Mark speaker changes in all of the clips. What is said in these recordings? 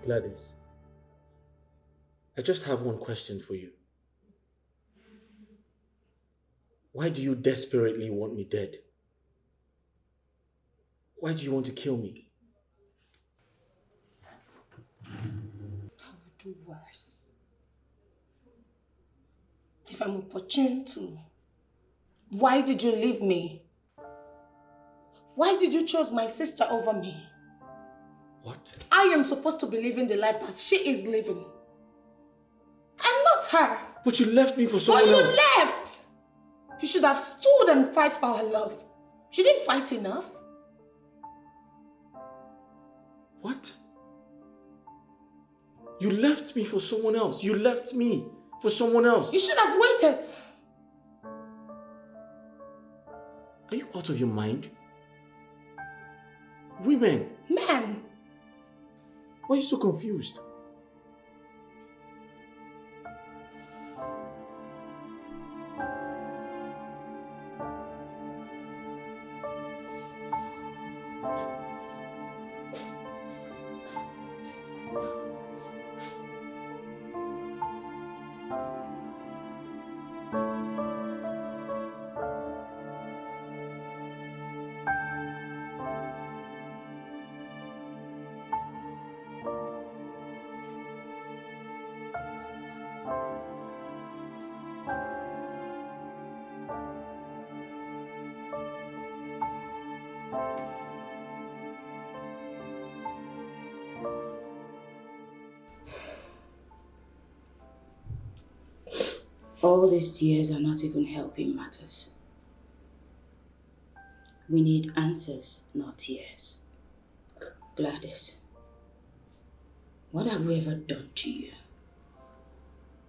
Speaker 1: Gladys, I just have one question for you. Why do you desperately want me dead? Why do you want to kill me?
Speaker 2: I will do worse. If I'm opportune to. Why did you leave me? Why did you choose my sister over me?
Speaker 1: What?
Speaker 2: I am supposed to be living the life that she is living. I'm not her.
Speaker 1: But you left me for someone else.
Speaker 2: But you left! You should have stood and fight for her love. She didn't fight enough.
Speaker 1: What? You left me for someone else. You left me for someone else.
Speaker 2: You should have waited.
Speaker 1: Are you out of your mind? Women.
Speaker 2: Men.
Speaker 1: Why are you so confused?
Speaker 3: All these tears are not even helping matters. We need answers, not tears. Gladys, what have we ever done to you?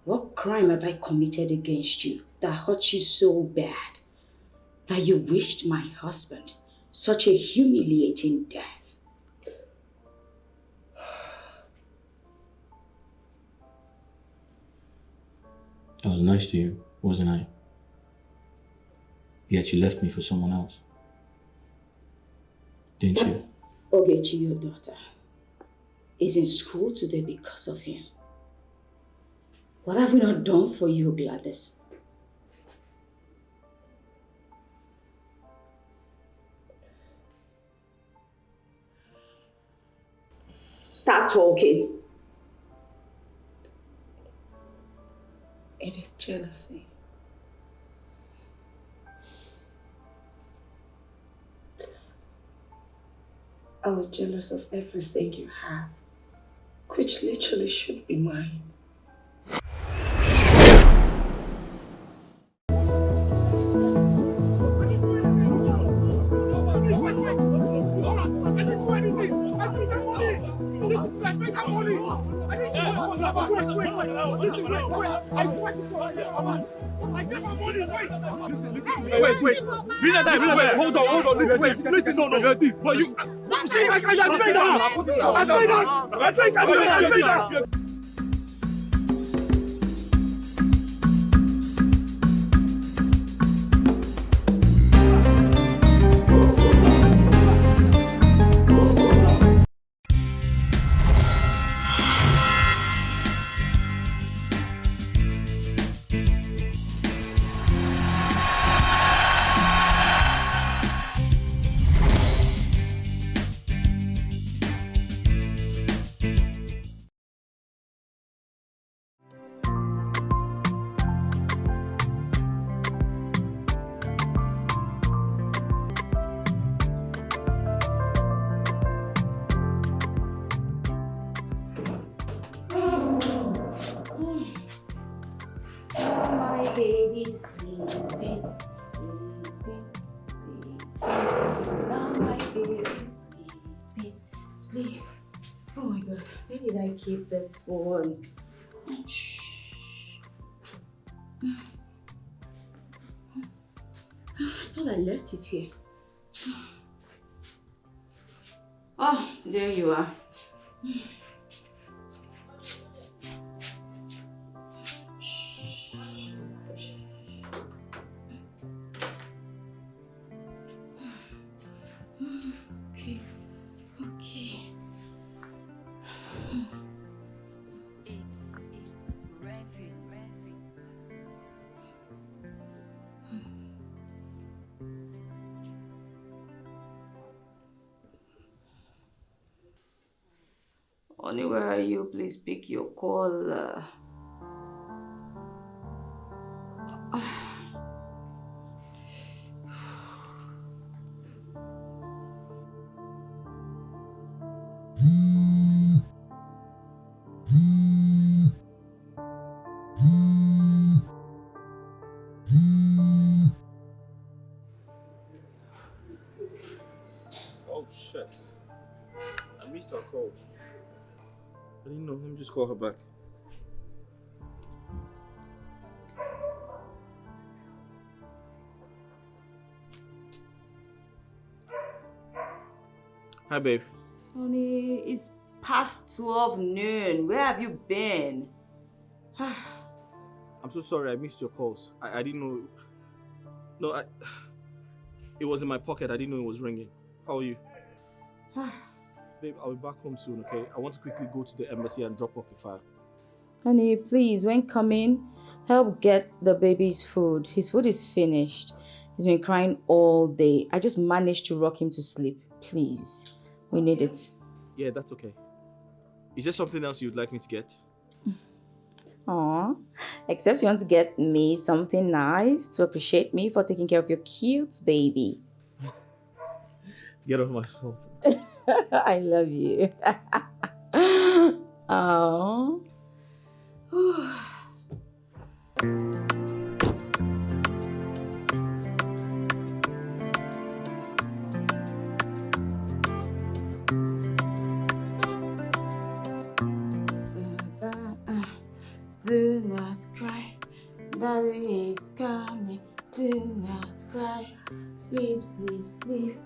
Speaker 3: What crime have I committed against you that hurt you so bad that you wished my husband such a humiliating death?
Speaker 1: I was nice to you, wasn't I? Yet you left me for someone else. Didn't you?
Speaker 3: Ogechi, your daughter, is in school today because of him. What have we not done for you, Gladys? Start talking.
Speaker 2: It is jealousy. I was jealous of everything you have, which literally should be mine.
Speaker 4: Wait. Hold on. Listen, no. But you see, I played that.
Speaker 3: Keep this phone. Shh. I thought I left it here. Oh, there you are. Okay. Honey, where are you? Please pick your call.
Speaker 1: Oh shit. I missed her call. I didn't know. Let me just call her back. Hi, babe.
Speaker 3: Honey, it's past 12 noon. Where have you been?
Speaker 1: I'm so sorry. I missed your calls. I didn't know. No, it was in my pocket. I didn't know it was ringing. How are you? Babe, I'll be back home soon, okay? I want to quickly go to the embassy and drop off your file.
Speaker 3: Honey, please, when coming, help get the baby's food. His food is finished. He's been crying all day. I just managed to rock him to sleep. Please, we need it.
Speaker 1: Yeah, that's okay. Is there something else you'd like me to get?
Speaker 3: Aww, except you want to get me something nice to appreciate me for taking care of your cute baby.
Speaker 1: Get off my phone.
Speaker 3: I love you. Aww. Do not cry, Daddy is coming. Do not cry, sleep, sleep, sleep.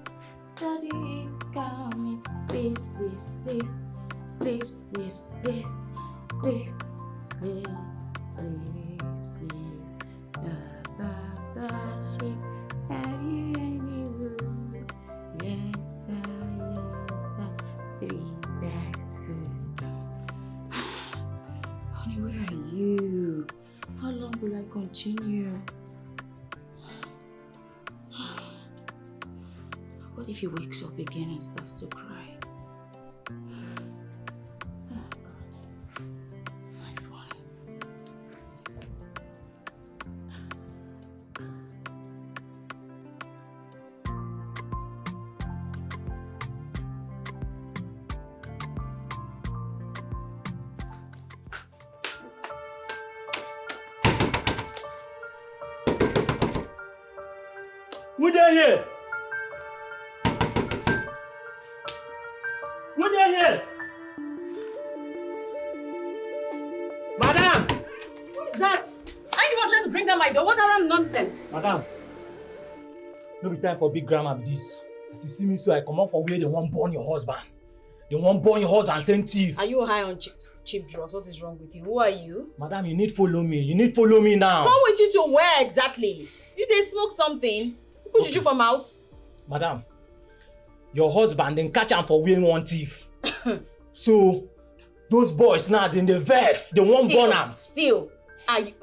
Speaker 3: Daddy is coming. Sleep, sleep, sleep, sleep, sleep, sleep, sleep, sleep, sleep, sleep. Sheep, have you any room? Yes, sir, 3 bags food. Honey, where are you? How long will I continue? What if he wakes up again and starts to cry? Oh God, my phone.
Speaker 4: Who there here? Who there here? Madam!
Speaker 5: Who is that? I the one trying to bring down my door. What around nonsense?
Speaker 4: Madam, no be time for big grammar be this. As you see me so I come out for where they won't burn your husband. They won't burn your husband, send thief.
Speaker 5: Are you high on cheap drugs? What is wrong with you? Who are you?
Speaker 4: Madam, you need follow me. You need follow me now.
Speaker 5: Come with you to where exactly? You they smoke something? Who did you from out?
Speaker 4: Madam, your husband then catch him for wearing one thief. So those boys now then they vex. They won't burn him.
Speaker 5: Still, are you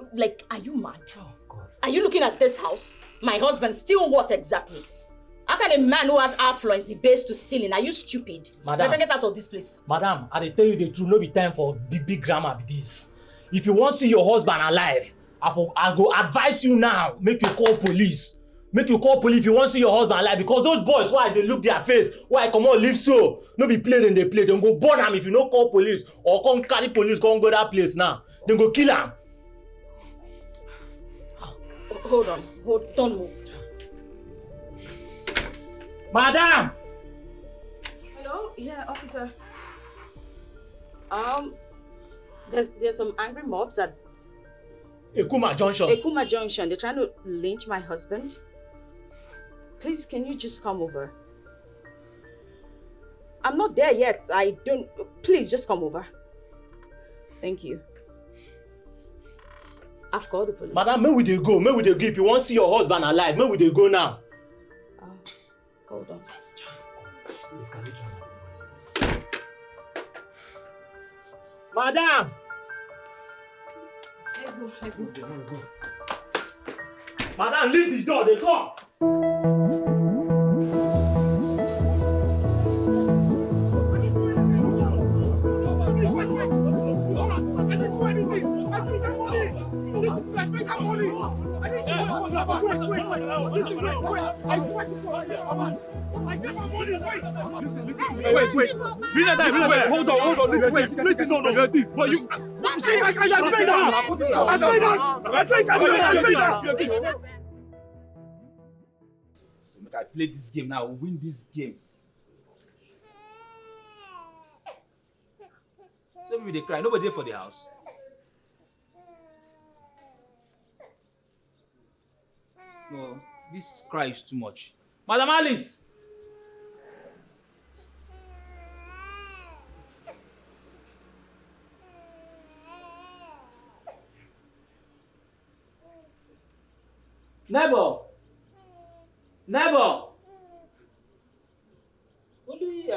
Speaker 5: mad?
Speaker 4: Oh God.
Speaker 5: Are you looking at this house? My husband steal what exactly? How can a man who has affluence debase to stealing? Are you stupid?
Speaker 4: Madam.
Speaker 5: My friend, get out of this place.
Speaker 4: Madam, I dey tell you the truth, no be time for big grammar be this. If you want to see your husband alive, I go advise you now, make you call police. Make you call police if you want to see your husband alive, because those boys, why they look their face, why come on live so, no be play then they play, then go burn him if you no call police, or come carry police, come go that place now, then go kill him.
Speaker 5: Hold on, don't move.
Speaker 4: Madam!
Speaker 5: Hello? Yeah, officer. There's some angry mobs at
Speaker 4: Ekuma Junction.
Speaker 5: Ekuma Junction. They're trying to lynch my husband. Please, can you just come over? I'm not there yet. Please, just come over. Thank you. I've called the police.
Speaker 4: Madam, may we dey go. If you want to see your husband alive, may we dey go now.
Speaker 5: Hold on.
Speaker 4: Madam!
Speaker 5: Let's go.
Speaker 4: Madam, leave the door, they come.
Speaker 1: Hold on. Listen, no. But you see, I paid that.
Speaker 6: So make I play this game now, win this game. So maybe they cry. Nobody there for the house. No, this cry is too much. Madam Alice! Neighbor! Only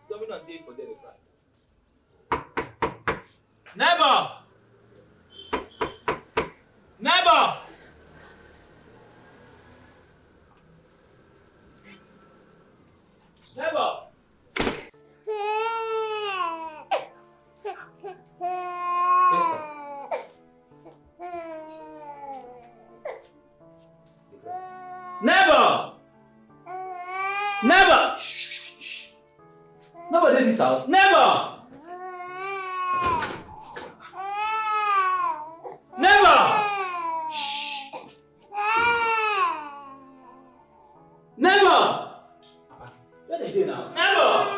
Speaker 6: dominant day for them to cry. Neighbor! Yes, sir. Never! Shh. Nobody in this house. Never! Shh. Never! What are they doing now? Never!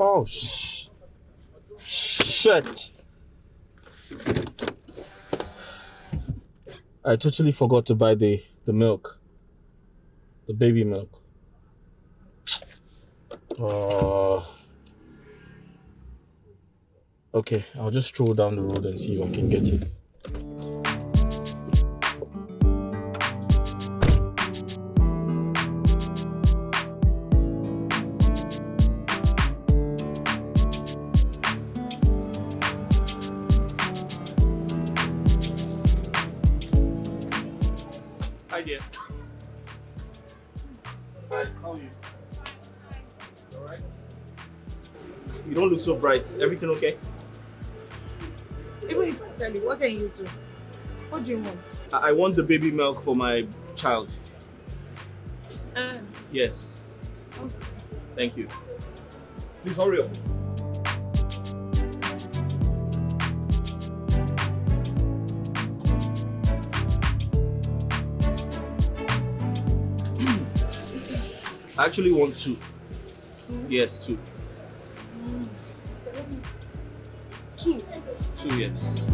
Speaker 1: Oh, shit. I totally forgot to buy the milk. The baby milk. Okay, I'll just stroll down the road and see if I can get it. Hi dear. Hi, how are you? Alright? You don't look so bright. Everything okay?
Speaker 2: Even if I tell you, what can you do? What do you want?
Speaker 1: I want the baby milk for my child. Yes.
Speaker 2: Okay.
Speaker 1: Thank you. Please hurry up. I actually want 2.
Speaker 2: 2?
Speaker 1: Yes, 2.
Speaker 2: 2?
Speaker 1: 2, yes.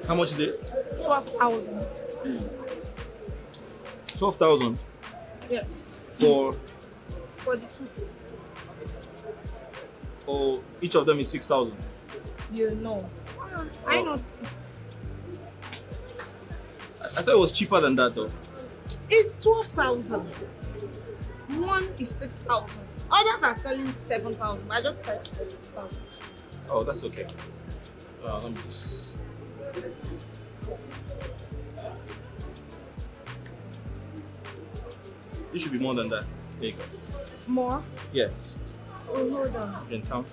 Speaker 1: How much is it?
Speaker 2: 12,000.
Speaker 1: 12,000
Speaker 2: Yes.
Speaker 1: for
Speaker 2: For the 2.
Speaker 1: or each of them is 6,000.
Speaker 2: You know. I know.
Speaker 1: I thought it was cheaper than that though.
Speaker 2: It's 12,000. One is 6,000. Others are selling 7,000. I just said 6,000.
Speaker 1: Oh, that's okay. Let me just... It should be more than that. There you go.
Speaker 2: More?
Speaker 1: Yes.
Speaker 2: Oh, hold on.
Speaker 1: You can count.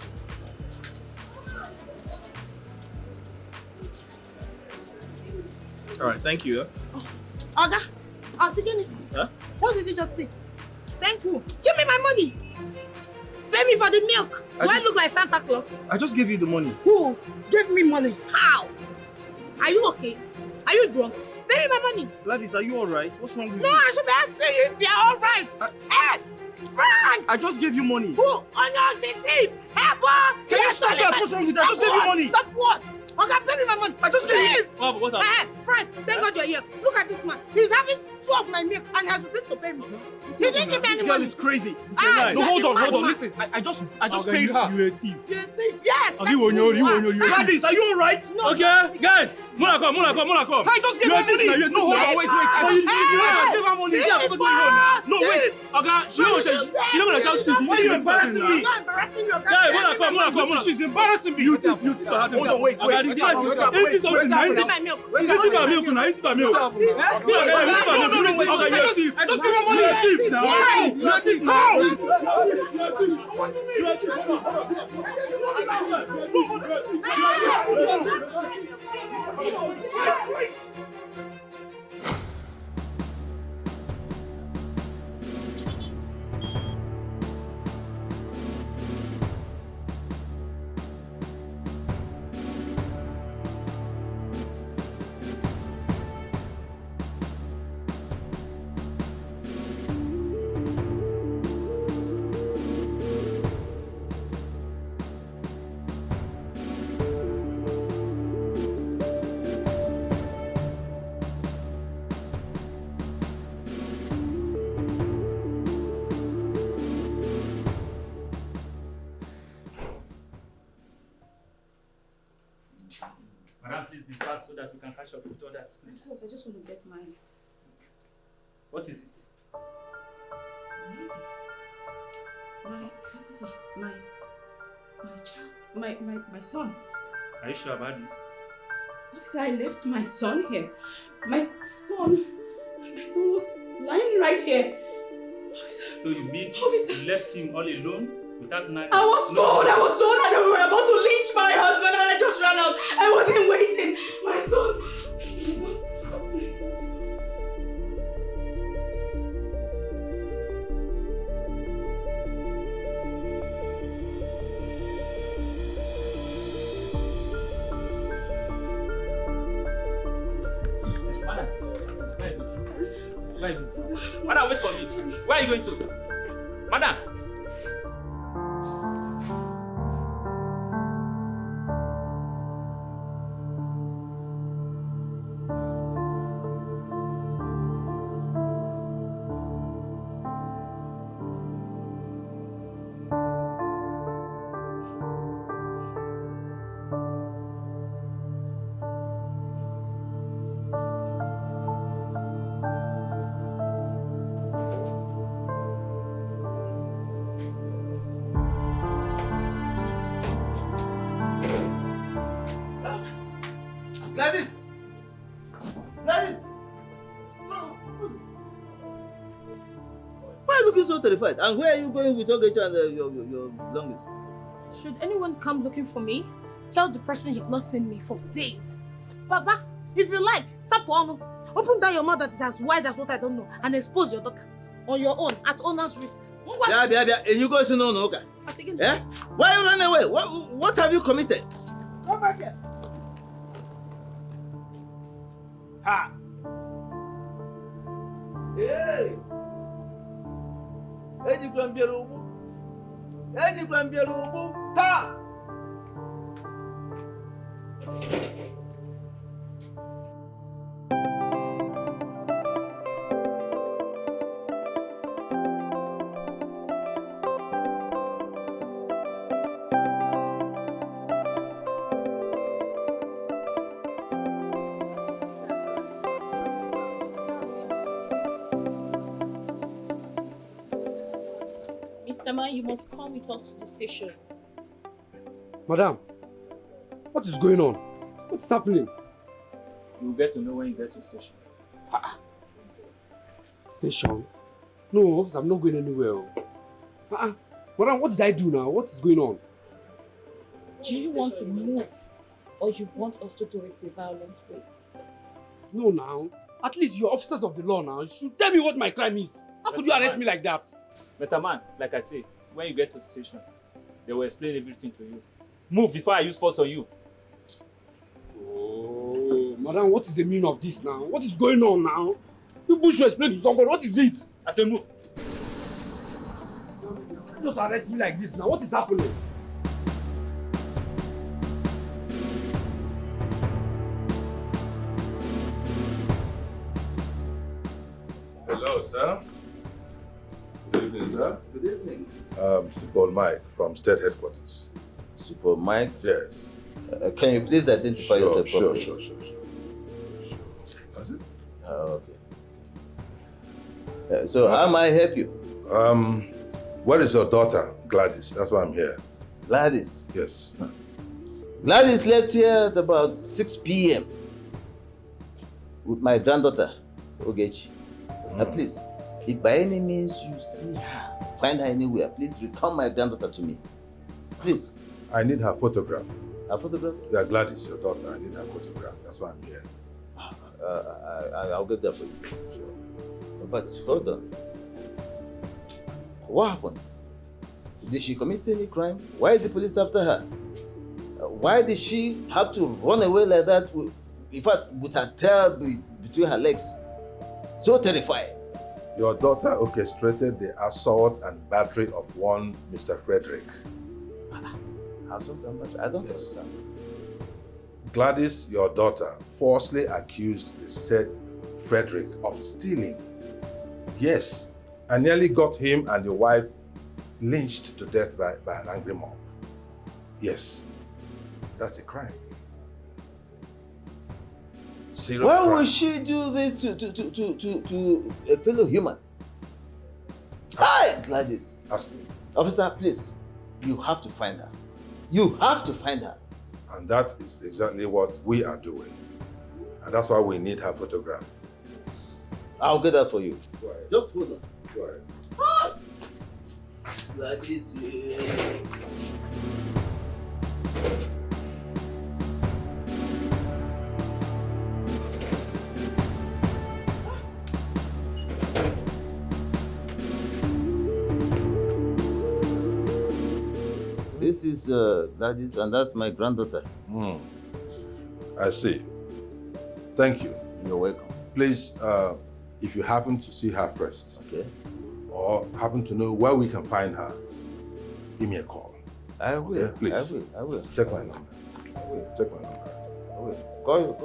Speaker 1: All right, thank you.
Speaker 2: Oga, I'll see you.
Speaker 1: Huh?
Speaker 2: What did you just say? Thank you. Give me my money. Pay me for the milk. Do I look like Santa Claus?
Speaker 1: I just gave you the money.
Speaker 2: Who gave me money? How? Are you okay? Are you drunk? Pay me my money.
Speaker 1: Gladys, are you all right? What's wrong with
Speaker 2: No,
Speaker 1: you?
Speaker 2: I should be asking you if you're all right. Hey, Frank!
Speaker 1: I just gave you money.
Speaker 2: Who? On your city? Helper!
Speaker 1: Can you stop that? What's wrong with that? I just gave you money.
Speaker 2: Stop what? Okay, pay me my money.
Speaker 1: I just gave you.
Speaker 6: What happened?
Speaker 2: Hey, Frank, thank God you're here. Look at this man. He's having 2 of my milk and has refused to pay me. He didn't give me any
Speaker 1: This girl
Speaker 2: money.
Speaker 1: is crazy.
Speaker 2: Ah,
Speaker 1: No, hold on.
Speaker 2: woman.
Speaker 1: Listen, I just paid
Speaker 6: You
Speaker 1: her.
Speaker 6: a thief.
Speaker 2: You're a thief. Yes, that's
Speaker 6: You
Speaker 2: who you are.
Speaker 1: Gladys, are you all right?
Speaker 2: No,
Speaker 6: Okay,
Speaker 2: you're sick.
Speaker 6: guys, Muna come.
Speaker 1: I just gave
Speaker 6: You
Speaker 1: her
Speaker 6: are thief now,
Speaker 1: money.
Speaker 6: you
Speaker 1: No, hold on, wait. I just gave her money. No, wait.
Speaker 6: Okay, she don't wanna shout to you.
Speaker 1: Why are you embarrassing me?
Speaker 2: I'm not embarrassing you. Okay?
Speaker 6: Guys,
Speaker 2: Pay me my money.
Speaker 6: Muna.
Speaker 1: She's embarrassing me.
Speaker 6: You thief, you thief.
Speaker 1: Hold on, wait.
Speaker 2: Give me my milk.
Speaker 6: You thief
Speaker 2: No,
Speaker 6: my
Speaker 2: milk.
Speaker 6: milk. I just
Speaker 1: gave her money.
Speaker 6: You are thief now.
Speaker 2: Yes.
Speaker 6: You are thief
Speaker 1: How?
Speaker 6: now. You are thief. Madam, please be fast so that we can catch up with others, please.
Speaker 3: Of course, I just want to get mine.
Speaker 6: What is it?
Speaker 3: My son.
Speaker 6: Are you sure about this?
Speaker 3: Officer, I left my son here. My son was lying right here. Officer.
Speaker 6: So you mean
Speaker 3: Officer.
Speaker 6: you left him all alone without knowing?
Speaker 3: I was told that they were about to lynch my husband and I just ran out. I wasn't waiting. My son.
Speaker 6: Madam, wait for me. Where are you going to? Madam!
Speaker 1: Gladys! Gladys!
Speaker 7: Why are you looking so terrified? And where are you going with Ogechi and your belongings?
Speaker 2: Should anyone come looking for me, tell the person you've not seen me for days. Baba, If you like, Sapono, open down your mouth that is as wide as what I don't know and expose your daughter on your own at owner's risk.
Speaker 7: Yeah. And you go say no, okay? Yeah? Why are you running away? What have you committed? Come back here. Ha! Hey! Eji kwambia ubu. Ta!
Speaker 2: You must come with us to the station.
Speaker 8: Madam, what is going on? What is happening?
Speaker 6: You'll get to know when you get to the station.
Speaker 8: Station? No, officer, I'm not going anywhere. Madam, what did I do now? What is going on?
Speaker 2: Do you want to move or you want us to do it the violent way?
Speaker 8: No, now. At least you're officers of the law now. You should tell me what my crime is. How could you arrest me like that?
Speaker 6: Mr. Man, like I say, when you get to the station, they will explain everything to you. Move before I use force on you.
Speaker 8: Oh, madam, what is the meaning of this now? What is going on now? People should explain to somebody. What is it?
Speaker 6: I say move.
Speaker 8: Just arrest me like this now. What is happening?
Speaker 9: Hello, sir. Good evening, sir.
Speaker 7: Good evening.
Speaker 9: Super Mike from State Headquarters.
Speaker 7: Super Mike?
Speaker 9: Yes.
Speaker 7: Can you please identify yourself properly?
Speaker 9: Sure. That's it?
Speaker 7: Okay. So how may I help you?
Speaker 9: Where is your daughter, Gladys? That's why I'm here.
Speaker 7: Gladys?
Speaker 9: Yes.
Speaker 7: Gladys left here at about 6 p.m. with my granddaughter, Ogechi. Please, if by any means you see her, find her anywhere, please return my granddaughter to me. Please.
Speaker 9: I need her photograph.
Speaker 7: Her photograph?
Speaker 9: Yeah, Gladys, your daughter. I need her photograph. That's why I'm here.
Speaker 7: I'll get that for you.
Speaker 9: Sure.
Speaker 7: But hold on. What happened? Did she commit any crime? Why is the police after her? Why did she have to run away like that? In fact, with her tail between her legs. So terrified.
Speaker 9: Your daughter orchestrated the assault and battery of one Mr. Frederick.
Speaker 7: Assault and battery? I don't understand.
Speaker 9: Gladys, your daughter, falsely accused the said Frederick of stealing. Yes, I nearly got him and the wife lynched to death by an angry mob. Yes, that's a crime. Serious
Speaker 7: Why
Speaker 9: crime.
Speaker 7: would she do this to a fellow human? Hi, Gladys.
Speaker 9: Ask me.
Speaker 7: Officer, please, you have to find her. You have to find her.
Speaker 9: And that is exactly what we are doing. And that's why we need her photograph.
Speaker 7: I'll get that for you.
Speaker 9: Right.
Speaker 7: Just hold on.
Speaker 9: Right.
Speaker 7: Ah! Gladys. This is Gladys, and that's my granddaughter.
Speaker 9: I see. Thank you.
Speaker 7: You're welcome.
Speaker 9: Please, if you happen to see her first,
Speaker 7: Okay.
Speaker 9: or happen to know where we can find her, give me a call.
Speaker 7: I will.
Speaker 9: Okay, please.
Speaker 7: I will.
Speaker 9: Check my number.
Speaker 7: I will.
Speaker 9: Check my number.
Speaker 7: I will. Go ahead.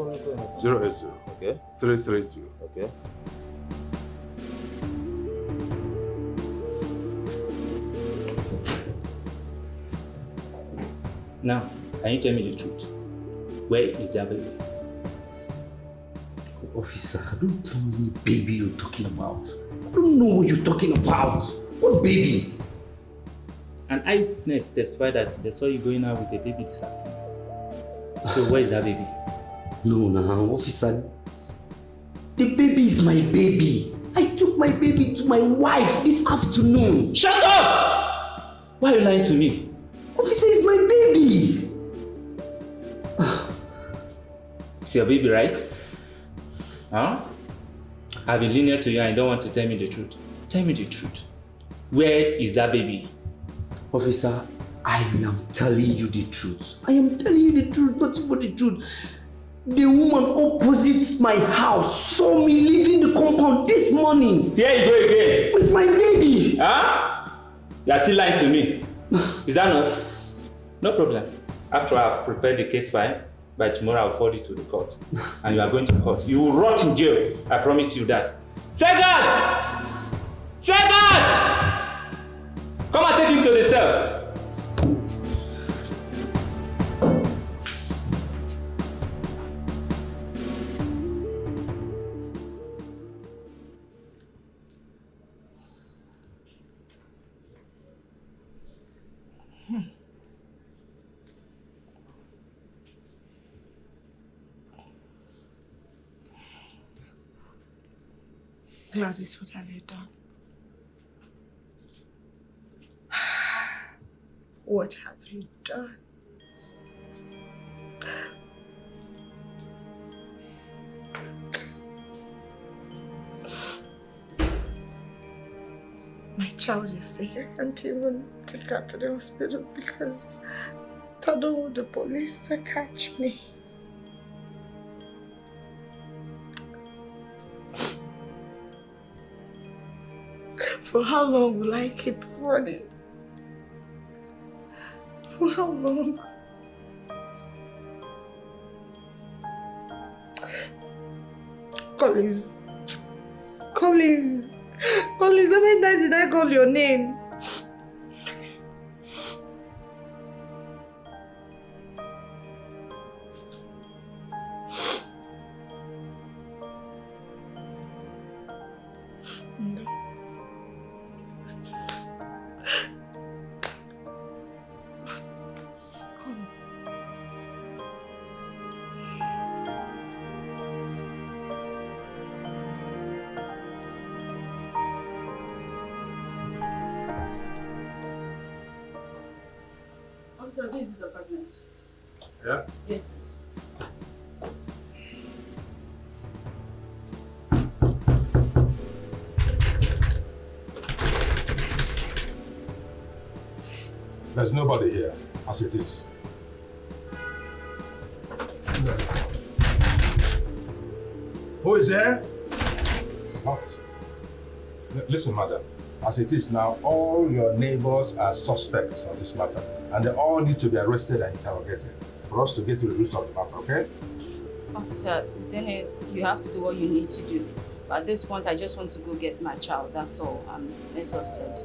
Speaker 9: 080
Speaker 7: Okay.
Speaker 9: 332.
Speaker 7: Okay.
Speaker 6: Now, can you tell me the truth? Where is their baby?
Speaker 10: Officer, I don't know any baby you're talking about. I don't know what you're talking about. What baby?
Speaker 6: An eyewitness testified that they saw you going out with a baby this afternoon. So where is that baby?
Speaker 10: No, officer. The baby is my baby. I took my baby to my wife this afternoon.
Speaker 6: Shut up! Why are you lying to me?
Speaker 10: Officer, it's my baby.
Speaker 6: It's your baby, right? Huh? I've been lenient to you and you don't want to tell me the truth. Tell me the truth. Where is that baby?
Speaker 10: Officer, I am telling you the truth. I am telling you the truth, nothing but the truth. The woman opposite my house saw me leaving the compound this morning.
Speaker 6: Here you go again.
Speaker 10: With my baby.
Speaker 6: Huh? You are still lying to me. Is that not? No problem. After I've prepared the case file, by tomorrow I'll forward it to the court. And you are going to court. You will rot in jail. I promise you that. Second! Second! Come and take him to the cell.
Speaker 2: Gladys, what have you done? What have you done? My child is sick. I can't even take her to the hospital because I don't want the police to catch me. For how long will I keep running? For how long? Collins. Collins. Collins, how many times did I call your name?
Speaker 3: So this is apartment.
Speaker 9: Yeah?
Speaker 3: Yes, please.
Speaker 9: There's nobody here, as it is. Who is there? What? Listen, madam. As it is now, all your neighbors are suspects on this matter, and they all need to be arrested and interrogated for us to get to the root of the matter, okay?
Speaker 5: Officer, the thing is, you have to do what you need to do. At this point, I just want to go get my child, that's all. I'm exhausted.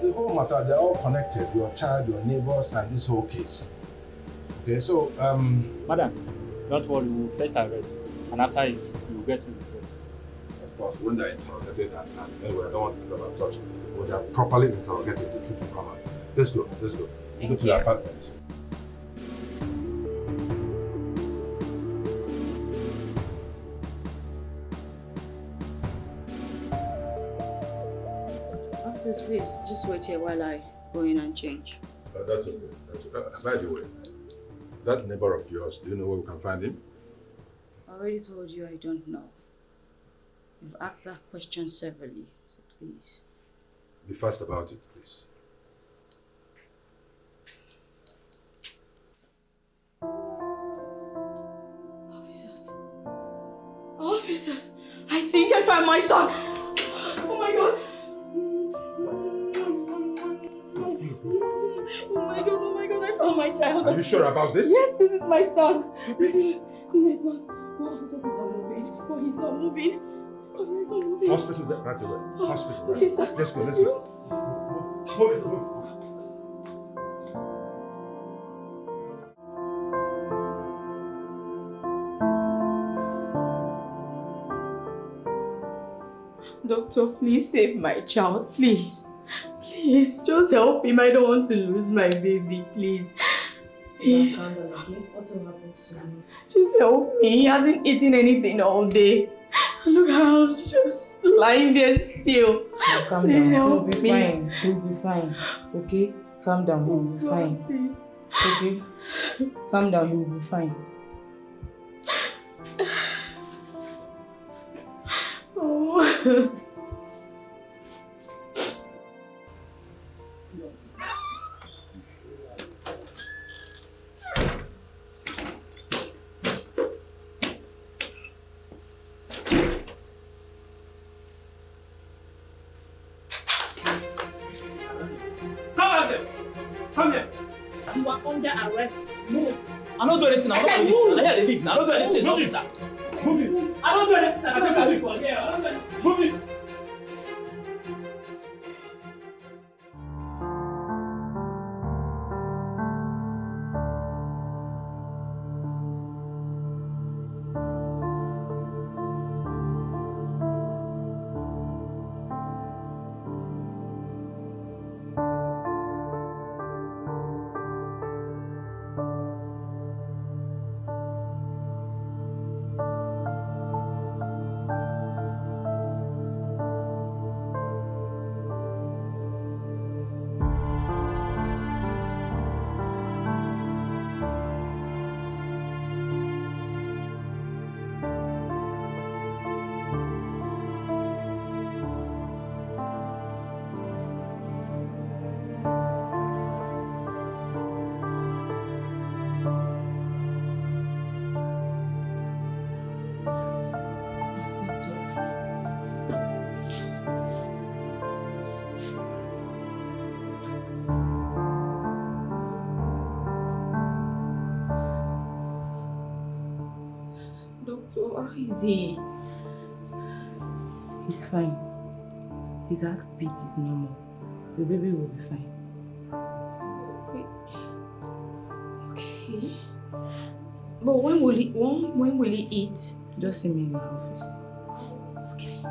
Speaker 9: The whole matter, they're all connected. Your child, your neighbors, and this whole case. Okay, so,
Speaker 6: Madam, don't worry, we'll set arrest. And after it, you'll get to the result.
Speaker 9: Of course, when they're interrogated, and anyway, I don't want to talk about touch. When they're properly interrogated, the truth will come out. Let's go, let's go. Go to the apartment.
Speaker 5: Officers, please, just wait here while I go in and change.
Speaker 9: That's okay. That's okay. By the way, that neighbor of yours, do you know where we can find him?
Speaker 5: I already told you I don't know. You've asked that question severally, so please.
Speaker 9: Be fast about it, please.
Speaker 2: Officers. Officers. I think I found my son. Oh my God. Oh my God, I found my child.
Speaker 9: Are you sure about this?
Speaker 2: Yes, this is my son. This is my son. No, officers, he's not moving. No, he's not moving. Oh, he's not moving.
Speaker 9: Hospital, right away. Hospital, right?
Speaker 2: Okay, sir.
Speaker 9: Let's go, let's go. Move it, move it.
Speaker 2: Doctor, please save my child, please. Please, just help him. I don't want to lose my baby, please. Please.
Speaker 3: What's happened to him?
Speaker 2: Just help me. He hasn't eaten anything all day. Look how he's just lying there still.
Speaker 3: Now, calm
Speaker 2: please
Speaker 3: down.
Speaker 2: help
Speaker 3: You'll be
Speaker 2: me.
Speaker 3: fine. You'll be fine. Okay? Calm down. You'll be fine.
Speaker 2: Please.
Speaker 3: Okay? Calm down. You'll be fine.
Speaker 4: Come here.
Speaker 5: You are under arrest. Move.
Speaker 4: I don't do anything. I'm not police. I'm here to leave. I don't do anything. Move it. Move it. I don't do anything. I don't do anything. Yeah, move it.
Speaker 5: Doctor, how is he? He's fine. His heartbeat is normal. The baby will be fine. Okay. But when will he eat? Just see me in my office. Okay.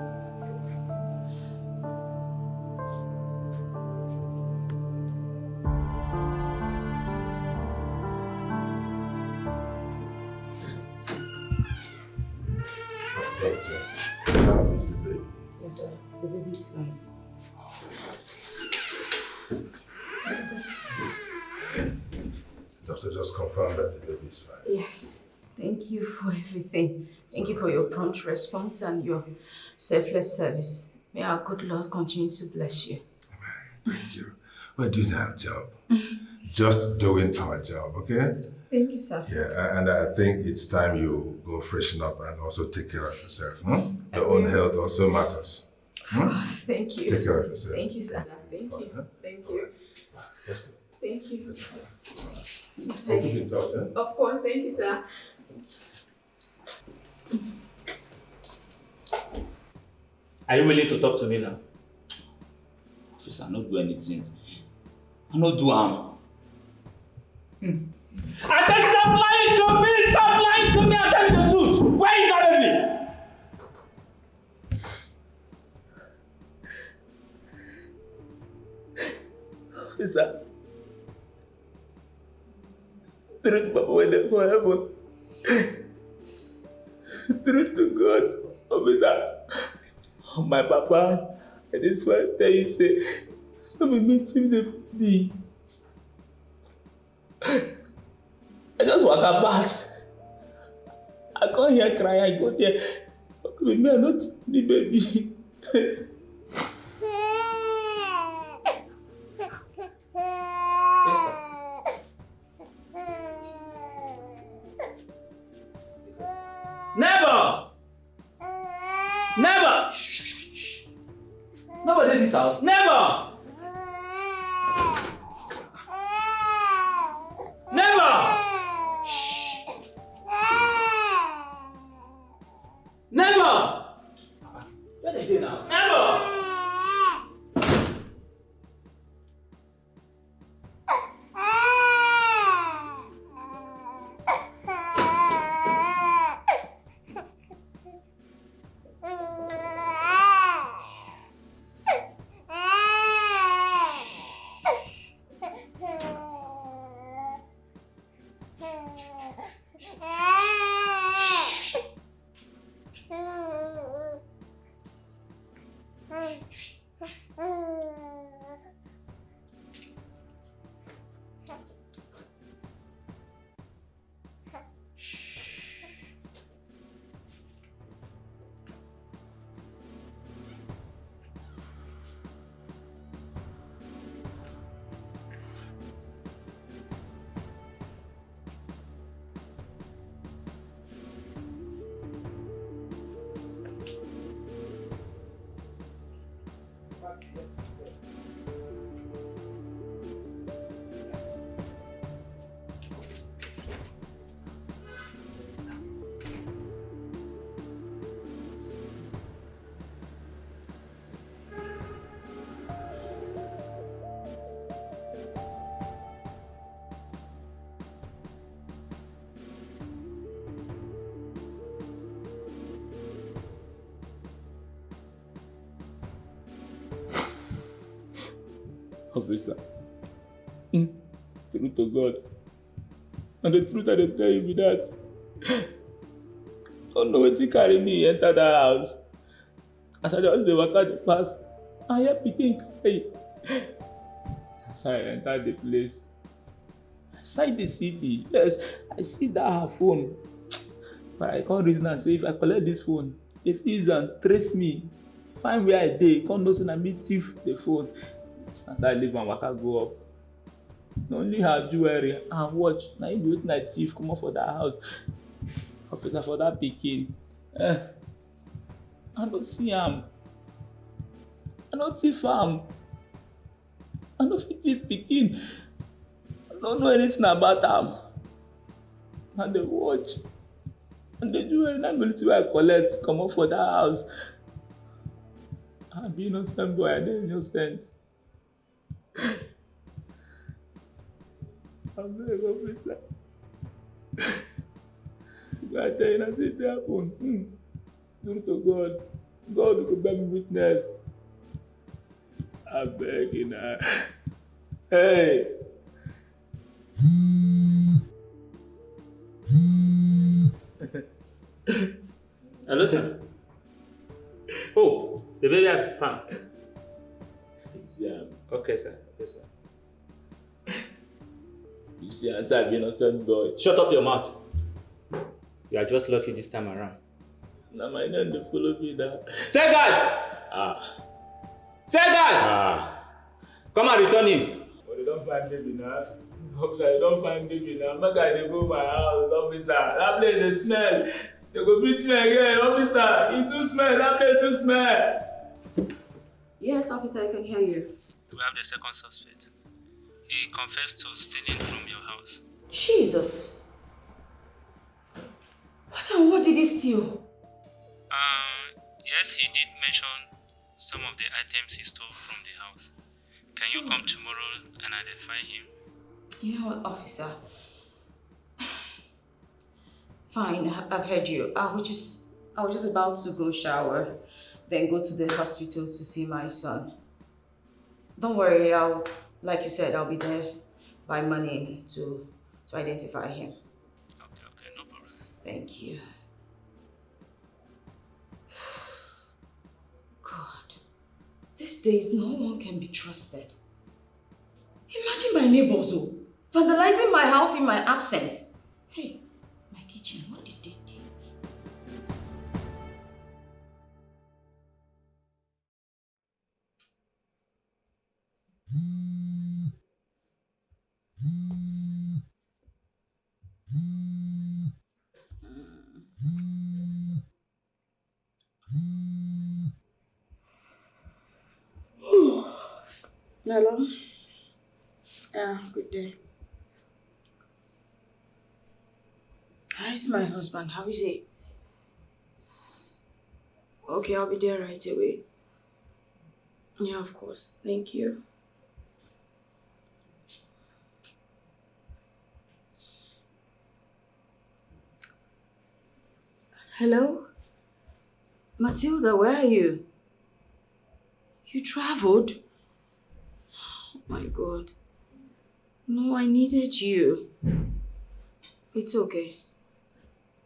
Speaker 9: How is the baby?
Speaker 5: Yes, sir. The baby is fine.
Speaker 9: Doctor just confirmed that the baby is fine.
Speaker 5: Yes. Thank you for everything. Thank you for your prompt response and your selfless service. May our good Lord continue to bless you.
Speaker 9: Thank you. We're doing our job. Just doing our job, okay?
Speaker 5: Thank you, sir.
Speaker 9: Yeah, and I think it's time you go freshen up and also take care of yourself. Your own health also matters.
Speaker 5: Thank you.
Speaker 9: Take care of yourself.
Speaker 5: Thank you, sir. Thank you. Thank you.
Speaker 9: Let's go.
Speaker 5: Thank you.
Speaker 9: We'll keep in touch, eh?
Speaker 5: Of course, thank you, sir.
Speaker 6: Are you willing to talk to me now? Officer, I not do anything. I not do harm. I said stop lying to me! Stop lying to me! I'm telling you the truth! Where is that baby?
Speaker 10: Officer. Truth, Papa, when they forever. Truth to God, officer. My papa and his wife tell you say, let me meet him the baby. I just walk up past. I come here cry, I go there. With me, I not the baby.
Speaker 4: Never! Never! Nobody in this house. Never! Never! Never! Where they go now? Never!
Speaker 6: Officer, true to God, and the truth I dey tell you be that don't know wetin carry me enter that house. As I just dey waka dey pass, I hear pikin cry. As I enter the place, I sight the CD. Yes, I see that her phone. But I can't reason and say if I collect this phone, if he use and trace me, find where I dey, can't know say na me thief the phone. As I leave and waka go up, na only her jewelry and watch na im be wetin I thief comot for that house. Officer, for that pikin, I no see am. I no thief am. I no fit thief pikin. I no know anything about am. I dey watch. And the jewelry na be wetin I collect comot for that house. I be innocent boy, I dey innocent. Abeg, officer. I tell you, I say it happen. True to God. God will bear me witness. I beg you now. Hey. Hello, sir. Oh, the baby I found. Okay, sir. Okay, sir. You see, as I've been innocent boy. Shut up your mouth. You are just lucky this time around. Now my name they follow me now. Say guys! Say guys! Come and return him. But they don't find baby now. Officer, they don't find baby now. My guy they go my house, officer. That place they smell. They go beat me again, officer. It too smell. That place too smell.
Speaker 5: Yes, officer, I can hear you.
Speaker 6: We have the second suspect. He confessed to stealing from your house.
Speaker 5: Jesus. What did he steal?
Speaker 6: Yes, he did mention some of the items he stole from the house. Can you come tomorrow and identify him?
Speaker 5: You know what, officer? Fine, I've heard you. I was just about to go shower, then go to the hospital to see my son. Don't worry, like you said, I'll be there by morning to identify him.
Speaker 6: Okay, no problem.
Speaker 5: Thank you. God, these days no one can be trusted. Imagine my neighbors vandalizing my house in my absence. Hey, my kitchen, what did they take? Hello? Yeah, good day. How is my husband? How is he? Okay, I'll be there right away. Yeah, of course. Thank you. Hello? Matilda, where are you? You traveled? Oh my God. No, I needed you. It's okay.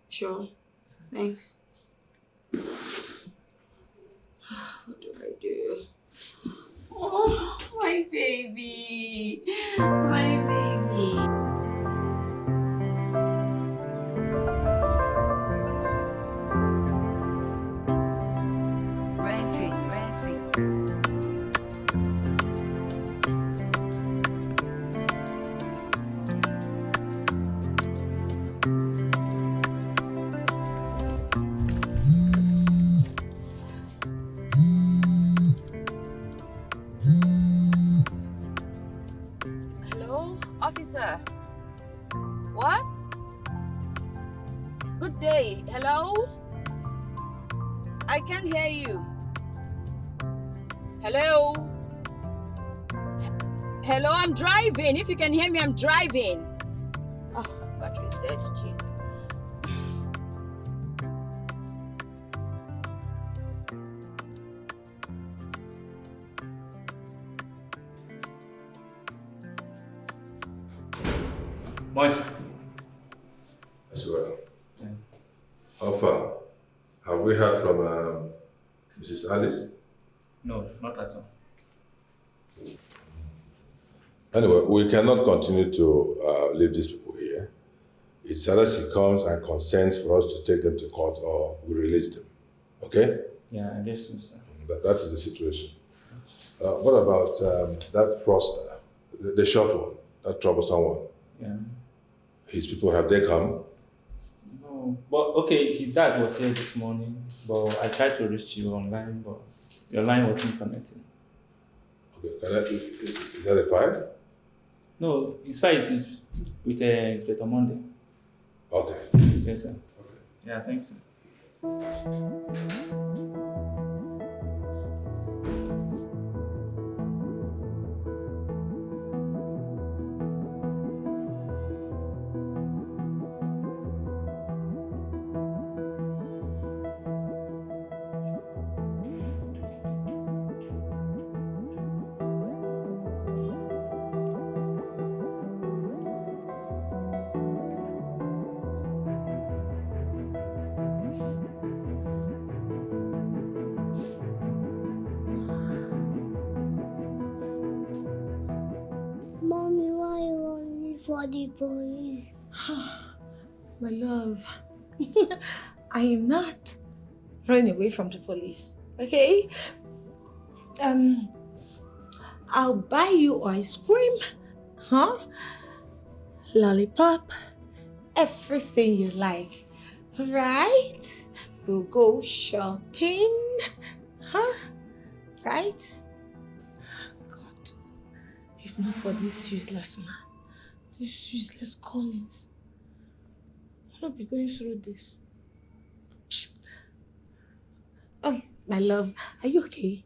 Speaker 5: Sure. Thanks. What do I do? Oh, my baby. My baby. Officer. What? Good day. Hello? I can't hear you. Hello? Hello, I'm driving. If you can hear me, I'm driving. Oh, battery's dead. Jeez.
Speaker 6: Morning.
Speaker 9: As well.
Speaker 6: Yeah.
Speaker 9: How far? Have we heard from Mrs. Alice?
Speaker 6: No, not at all.
Speaker 9: Anyway, we cannot continue to leave these people here. It's either she comes and consents for us to take them to court or we release them. Okay?
Speaker 6: Yeah, I guess so, sir.
Speaker 9: That is the situation. What about that Froster, the short one, that troublesome one?
Speaker 6: Yeah.
Speaker 9: His people, have they come?
Speaker 6: No, but okay, his dad was here this morning, but I tried to reach you online, but your line wasn't connecting.
Speaker 9: Okay, is that a file?
Speaker 6: No, his file is with Inspector Monday.
Speaker 9: Okay.
Speaker 6: Yes, sir. Okay. Yeah, thanks, sir.
Speaker 11: Mommy, why you want me for the police?
Speaker 2: My love, I am not running away from the police, okay? I'll buy you ice cream, lollipop, everything you like, right? We'll go shopping, right? God, if not for this useless man, this useless Collins, I'll not be going through this. My love, are you okay?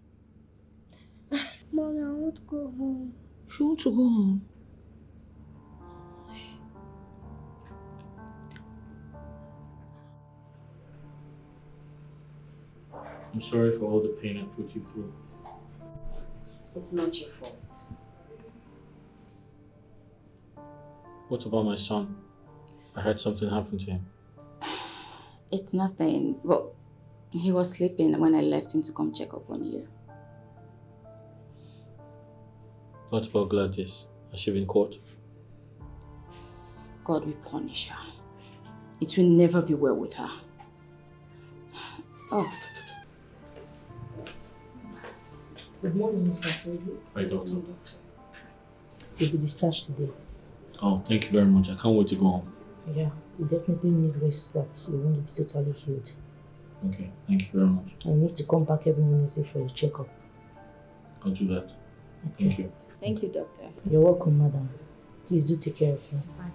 Speaker 11: Mommy, I want to go home.
Speaker 2: You want to go home?
Speaker 1: I'm sorry for all the pain I put you through.
Speaker 3: It's not your fault.
Speaker 1: What about my son? I heard something happened to him.
Speaker 3: It's nothing. Well, he was sleeping when I left him to come check up on you.
Speaker 1: What about Gladys? Has she been caught?
Speaker 3: God will punish her. It will never be well with her. Oh.
Speaker 12: Good morning, Mr. Freddy.
Speaker 1: Hi, doctor.
Speaker 12: You'll be discharged today.
Speaker 1: Oh, thank you very much. I can't wait to go home.
Speaker 12: Yeah, you definitely need rest so that you won't be totally healed.
Speaker 1: Okay, thank you very much.
Speaker 12: I need to come back every Wednesday for your checkup.
Speaker 1: I'll do that.
Speaker 12: Okay.
Speaker 1: Thank you.
Speaker 3: Thank you, doctor.
Speaker 12: You're welcome, madam. Please do take care of her.
Speaker 3: Bye.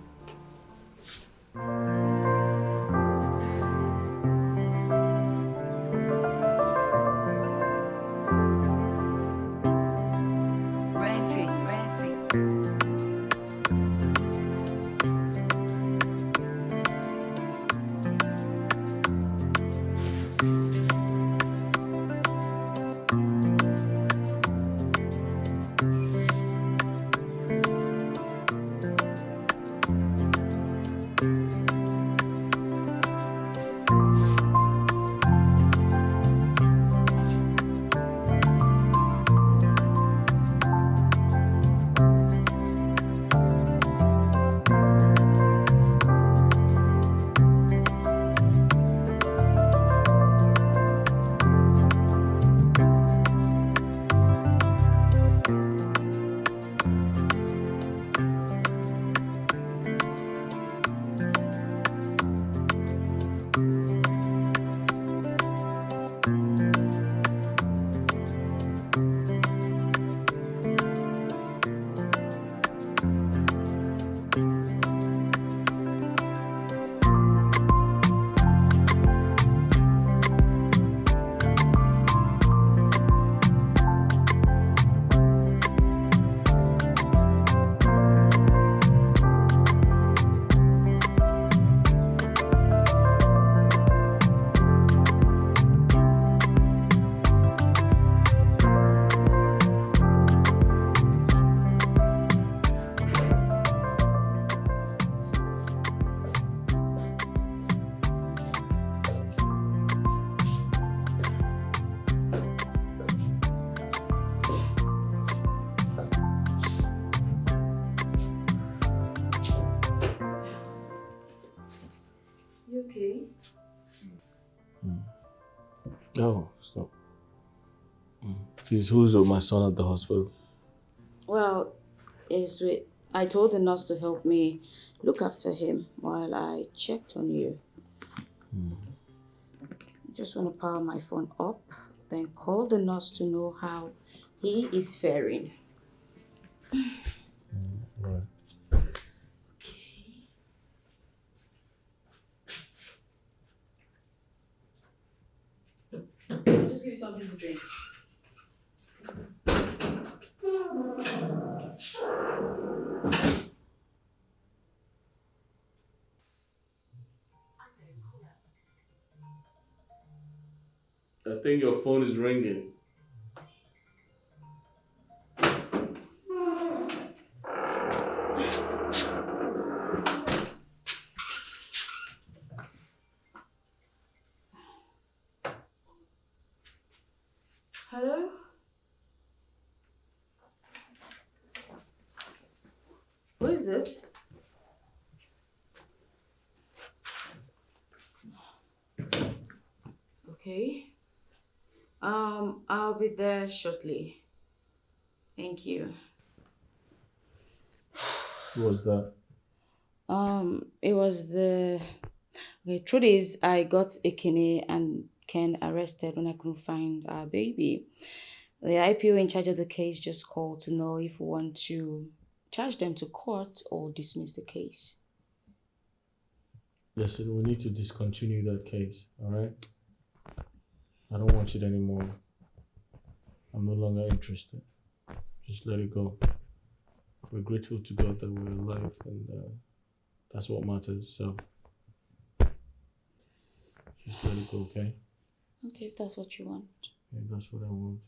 Speaker 1: Oh, so. Please, who's with my son at the hospital?
Speaker 5: Well, I told the nurse to help me look after him while I checked on you. I just want to power my phone up, then call the nurse to know how he is faring.
Speaker 1: Right.
Speaker 5: I'll just give you something to drink.
Speaker 1: I think your phone is ringing.
Speaker 5: Hello? Who is this? Okay. I'll be there shortly. Thank you.
Speaker 1: Who was that?
Speaker 5: It was the... Okay, truth is, I got Ekene and Ken arrested when I couldn't find our baby. The IPO in charge of the case just called to know if we want to charge them to court or dismiss the case.
Speaker 1: Listen, we need to discontinue that case, alright? I don't want it anymore. I'm no longer interested. Just let it go. We're grateful to God that we're alive, and that's what matters, so just let it go, okay?
Speaker 5: Okay, if that's what you want.
Speaker 1: Yeah, that's what I want.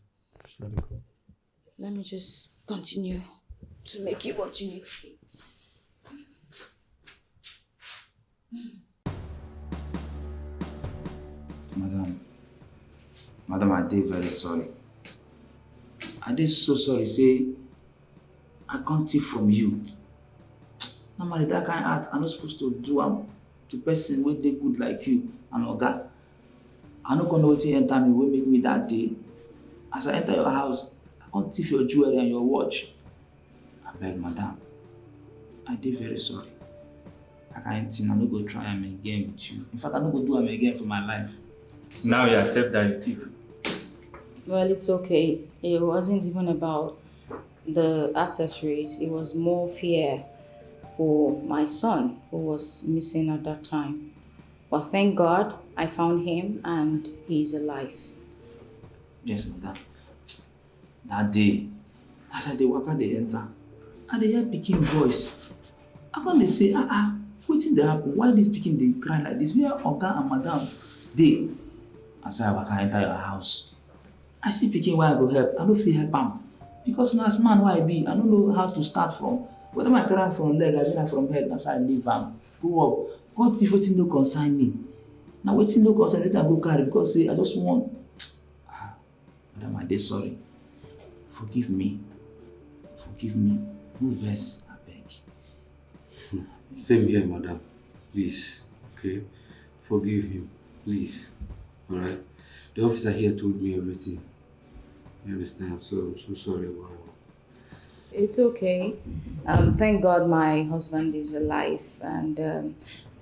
Speaker 1: Just let it go.
Speaker 5: Let me just continue to make you what you need to eat.
Speaker 10: Madam, I did very sorry. I did so sorry, say, I can't take from you. Normally, that kind of act, I'm not supposed to do to person when they good like you and Oga. I'm not gonna know what enter me, what make me that day. As I enter your house, I can't thief your jewelry and your watch. I beg, madam, I did very sorry. I can't think, I'm not gonna try them again with you. In fact, I'm not gonna do them again for my life.
Speaker 6: Now you accept that you thief.
Speaker 5: Well, it's okay. It wasn't even about the accessories. It was more fear for my son who was missing at that time. But thank God I found him and he's alive.
Speaker 10: Yes, madam. That day, as I walk out, they enter, and they hear picking voice. I can't say, waiting they happen. Why this picking they cry like this? Where Oga and madam they? As I walk enter your house, I see picking why I go help. I don't feel help him. Because now as man who I be, I don't know how to start from. Whether I carry from leg, I bring from head, that's how I leave him. Go up. God see wetin no concern me. Now wetin no concern, let I go carry because say I just want. Madam, I dey sorry. Forgive me. Forgive me. No vex, I beg.
Speaker 8: Same here, madam. Please, okay? Forgive him, please. Alright? The officer here told me everything. You understand? So I'm so sorry about it.
Speaker 5: It's okay. Thank God my husband is alive. And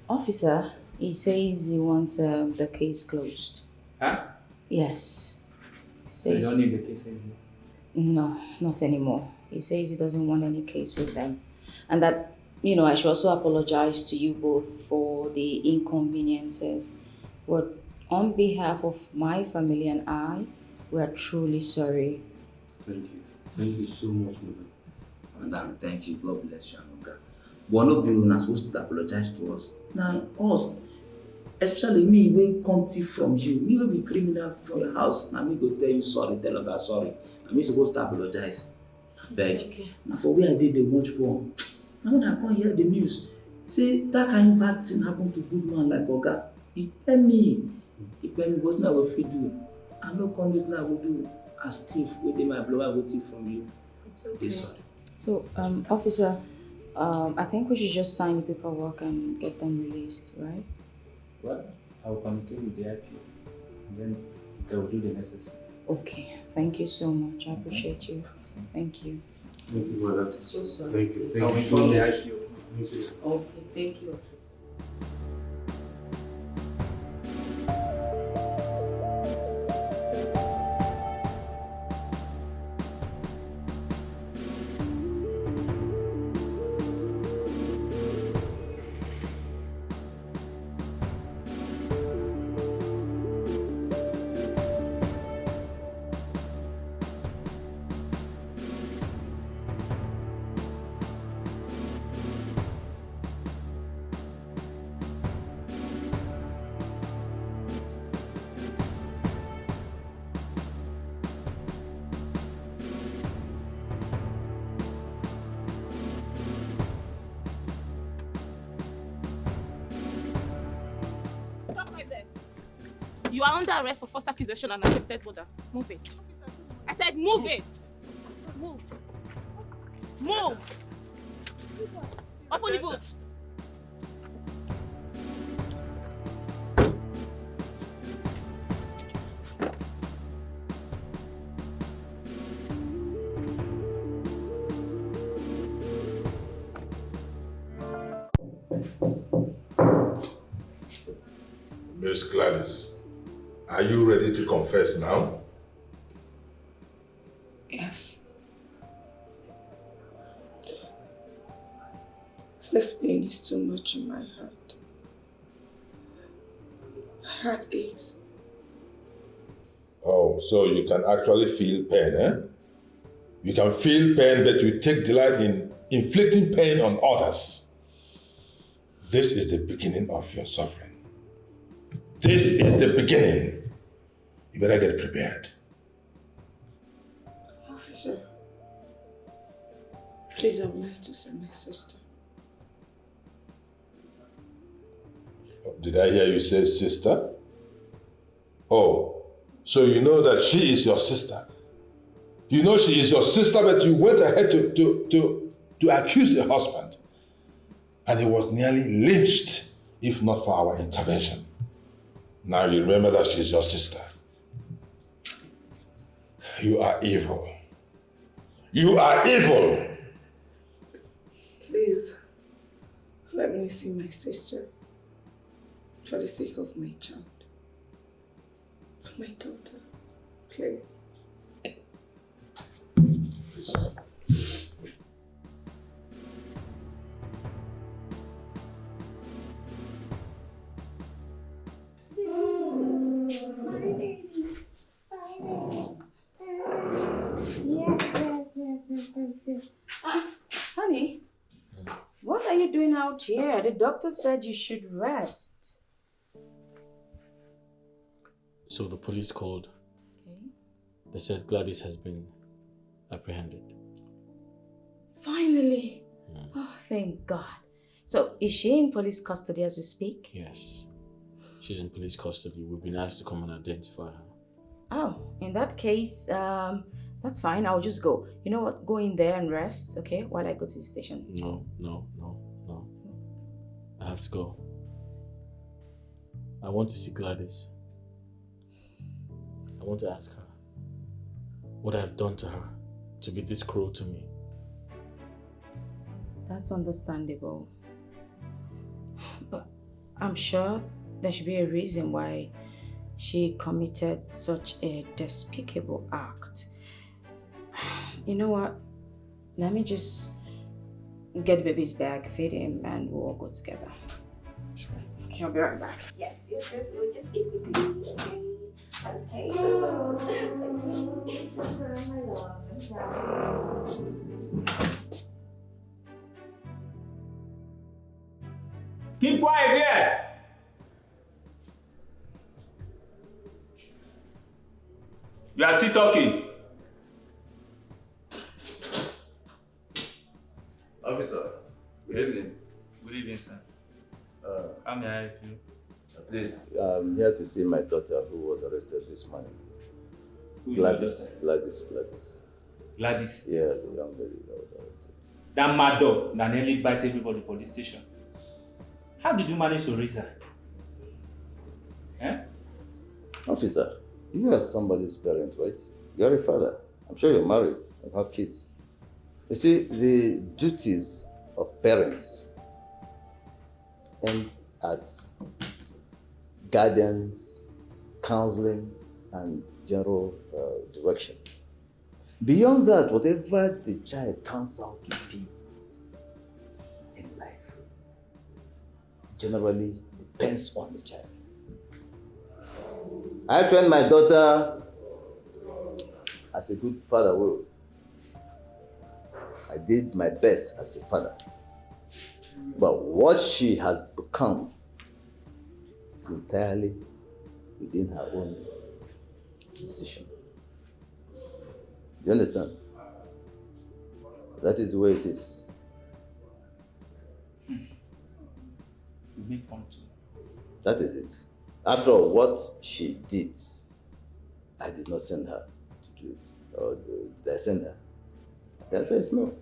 Speaker 5: officer, he says he wants the case closed.
Speaker 6: Huh?
Speaker 5: Yes.
Speaker 6: So you don't need the case anymore?
Speaker 5: No, not anymore. He says he doesn't want any case with them. And that, I should also apologize to you both for the inconveniences. But on behalf of my family and I, we are truly sorry.
Speaker 8: Thank you. Thank you so much, madam.
Speaker 10: Madam, thank you. God bless you, Anuga. But no people are supposed to apologize to us. Now, us, especially me, we can't see from you. Me will be criminal from your house. Now me go tell you sorry, tell Oga sorry. And me supposed to apologize. Beg. Okay. Now for where I did the watch porn. Now when I come hear the news, say that kind of bad thing happened to good man like Oga. He tell me. He tell me what's not what we do. I know conditions now will do as thief with my blood I will thief from you.
Speaker 5: It's okay.
Speaker 10: Sorry.
Speaker 5: So, officer, I think we should just sign the paperwork and get them released, right?
Speaker 6: Well, I'll communicate with the IPO. And then They will do the necessary.
Speaker 5: Okay, thank you so much. I appreciate you. Thank you.
Speaker 8: Thank you, mother.
Speaker 5: So sorry.
Speaker 8: Thank you.
Speaker 6: I
Speaker 8: Thank
Speaker 6: will
Speaker 8: you so
Speaker 6: inform the
Speaker 8: much.
Speaker 6: ICU.
Speaker 8: Thank you.
Speaker 5: Okay, thank you.
Speaker 2: You are under arrest for false accusation and attempted murder. Move it. I said move it. Move. Move. Open the boot.
Speaker 9: Miss Gladys, are you ready to confess now?
Speaker 2: Yes. This pain is too much in my heart. My heart aches.
Speaker 9: Oh, so you can actually feel pain, eh? You can feel pain, but you take delight in inflicting pain on others. This is the beginning of your suffering. This is the beginning. You better get prepared.
Speaker 2: Officer, please, I would like to see my sister.
Speaker 9: Did I hear you say sister? Oh, so you know that she is your sister. You know she is your sister, but you went ahead to accuse a husband. And he was nearly lynched, if not for our intervention. Now you remember that she's your sister. You are evil. You are evil.
Speaker 2: Please, let me see my sister. For the sake of my child. For my daughter. Please.
Speaker 5: Honey, what are you doing out here? The doctor said you should rest.
Speaker 1: So the police called.
Speaker 5: Okay.
Speaker 1: They said Gladys has been apprehended.
Speaker 5: Finally. Oh, thank God. So, is she in police custody as we speak?
Speaker 1: Yes. She's in police custody. We've been asked to come and identify her.
Speaker 5: Oh, in that case, that's fine. I'll just go. You know what? Go in there and rest, okay? While I go to the station.
Speaker 1: No. I have to go. I want to see Gladys. I want to ask her what I have done to her to be this cruel to me.
Speaker 5: That's understandable. But I'm sure there should be a reason why she committed such a despicable act. You know what? Let me just get the baby's bag, feed him, and we'll all go together.
Speaker 1: Sure.
Speaker 5: Okay, I'll be right back. Yes, we'll just eat with you. Okay.
Speaker 6: Keep quiet here. You are still talking.
Speaker 7: Officer,
Speaker 6: Good evening. Good evening, sir. How may I help you?
Speaker 7: please, I'm here to see my daughter who was arrested this morning.
Speaker 6: Who is
Speaker 7: Gladys.
Speaker 6: your Gladys?
Speaker 7: Yeah, the young lady that was arrested.
Speaker 6: That mad dog that nearly bite everybody for this station. How did you manage to raise her? Eh?
Speaker 7: Officer, You are somebody's parent, right? You're a father. I'm sure you're married and have kids. You see, the duties of parents end at guidance, counseling, and general direction. Beyond that, whatever the child turns out to be in life generally depends on the child. I trained my daughter as a good father will. I did my best as a father. But what she has become is entirely within her own decision. Do you understand? That is the way it is.
Speaker 6: You make point.
Speaker 7: That is it. After all, what she did, I did not send her to do it. Or did I send her? The answer is no.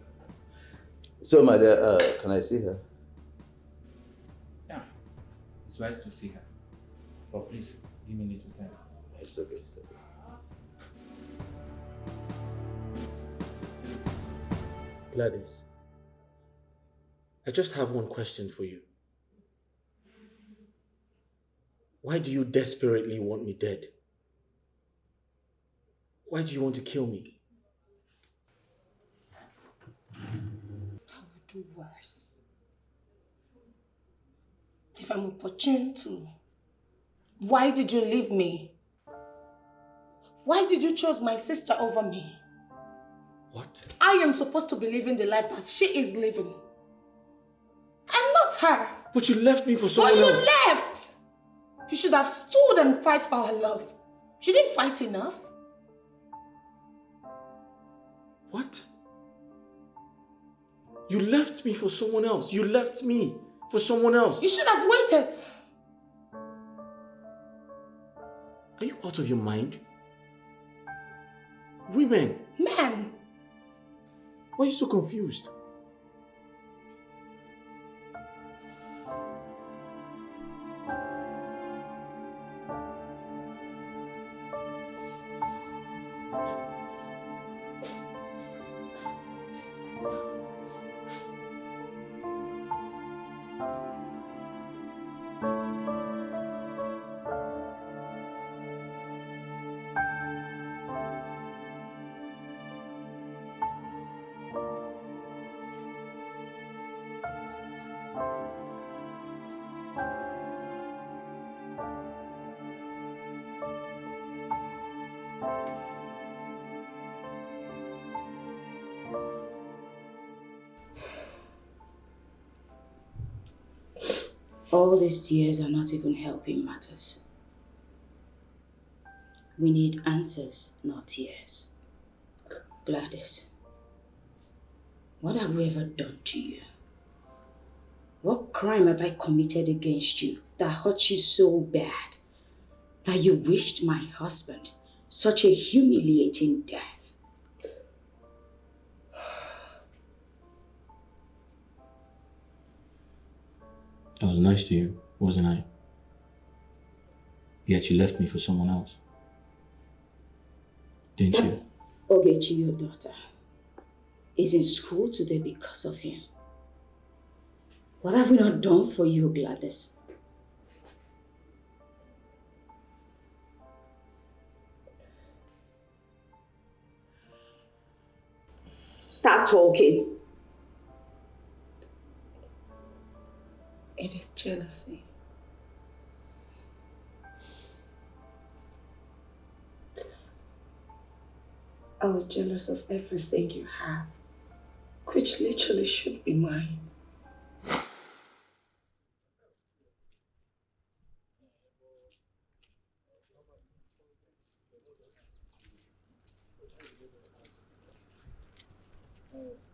Speaker 7: So, my dear, can I see her?
Speaker 6: Yeah, it's wise to see her. But please, give me a little time.
Speaker 7: It's okay, it's okay.
Speaker 1: Gladys, I just have one question for you. Why do you desperately want me dead? Why do you want to kill me?
Speaker 2: I would do worse. If I'm opportune to. Why did you leave me? Why did you choose my sister over me?
Speaker 1: What?
Speaker 2: I am supposed to be living the life that she is living. And not her.
Speaker 1: But you left me for someone else.
Speaker 2: But you left! You should have stood and fight for her love. She didn't fight enough.
Speaker 1: What? You left me for someone else. You left me for someone else.
Speaker 2: You should have waited.
Speaker 1: Are you out of your mind? Women.
Speaker 2: Men.
Speaker 1: Why are you so confused?
Speaker 3: All these tears are not even helping matters. We need answers, not tears. Gladys, what have we ever done to you? What crime have I committed against you that hurt you so bad that you wished my husband such a humiliating death?
Speaker 1: I was nice to you, wasn't I? Yet you left me for someone else. Didn't you?
Speaker 3: Ogechi, your daughter, is in school today because of him. What have we not done for you, Gladys? Start talking.
Speaker 2: It is jealousy. I was jealous of everything you have, which literally should be mine.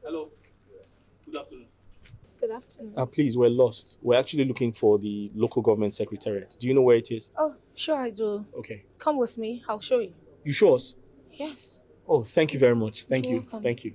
Speaker 1: Hello. Good afternoon.
Speaker 2: Good afternoon.
Speaker 1: Please, we're lost. We're actually looking for the local government secretariat. Do you know where it is?
Speaker 2: Oh, sure I do.
Speaker 1: Okay.
Speaker 2: Come with me. I'll show you.
Speaker 1: You sure?
Speaker 2: Yes.
Speaker 1: Oh, thank you very much. Thank
Speaker 2: You're
Speaker 1: you.
Speaker 2: welcome.
Speaker 1: Thank you.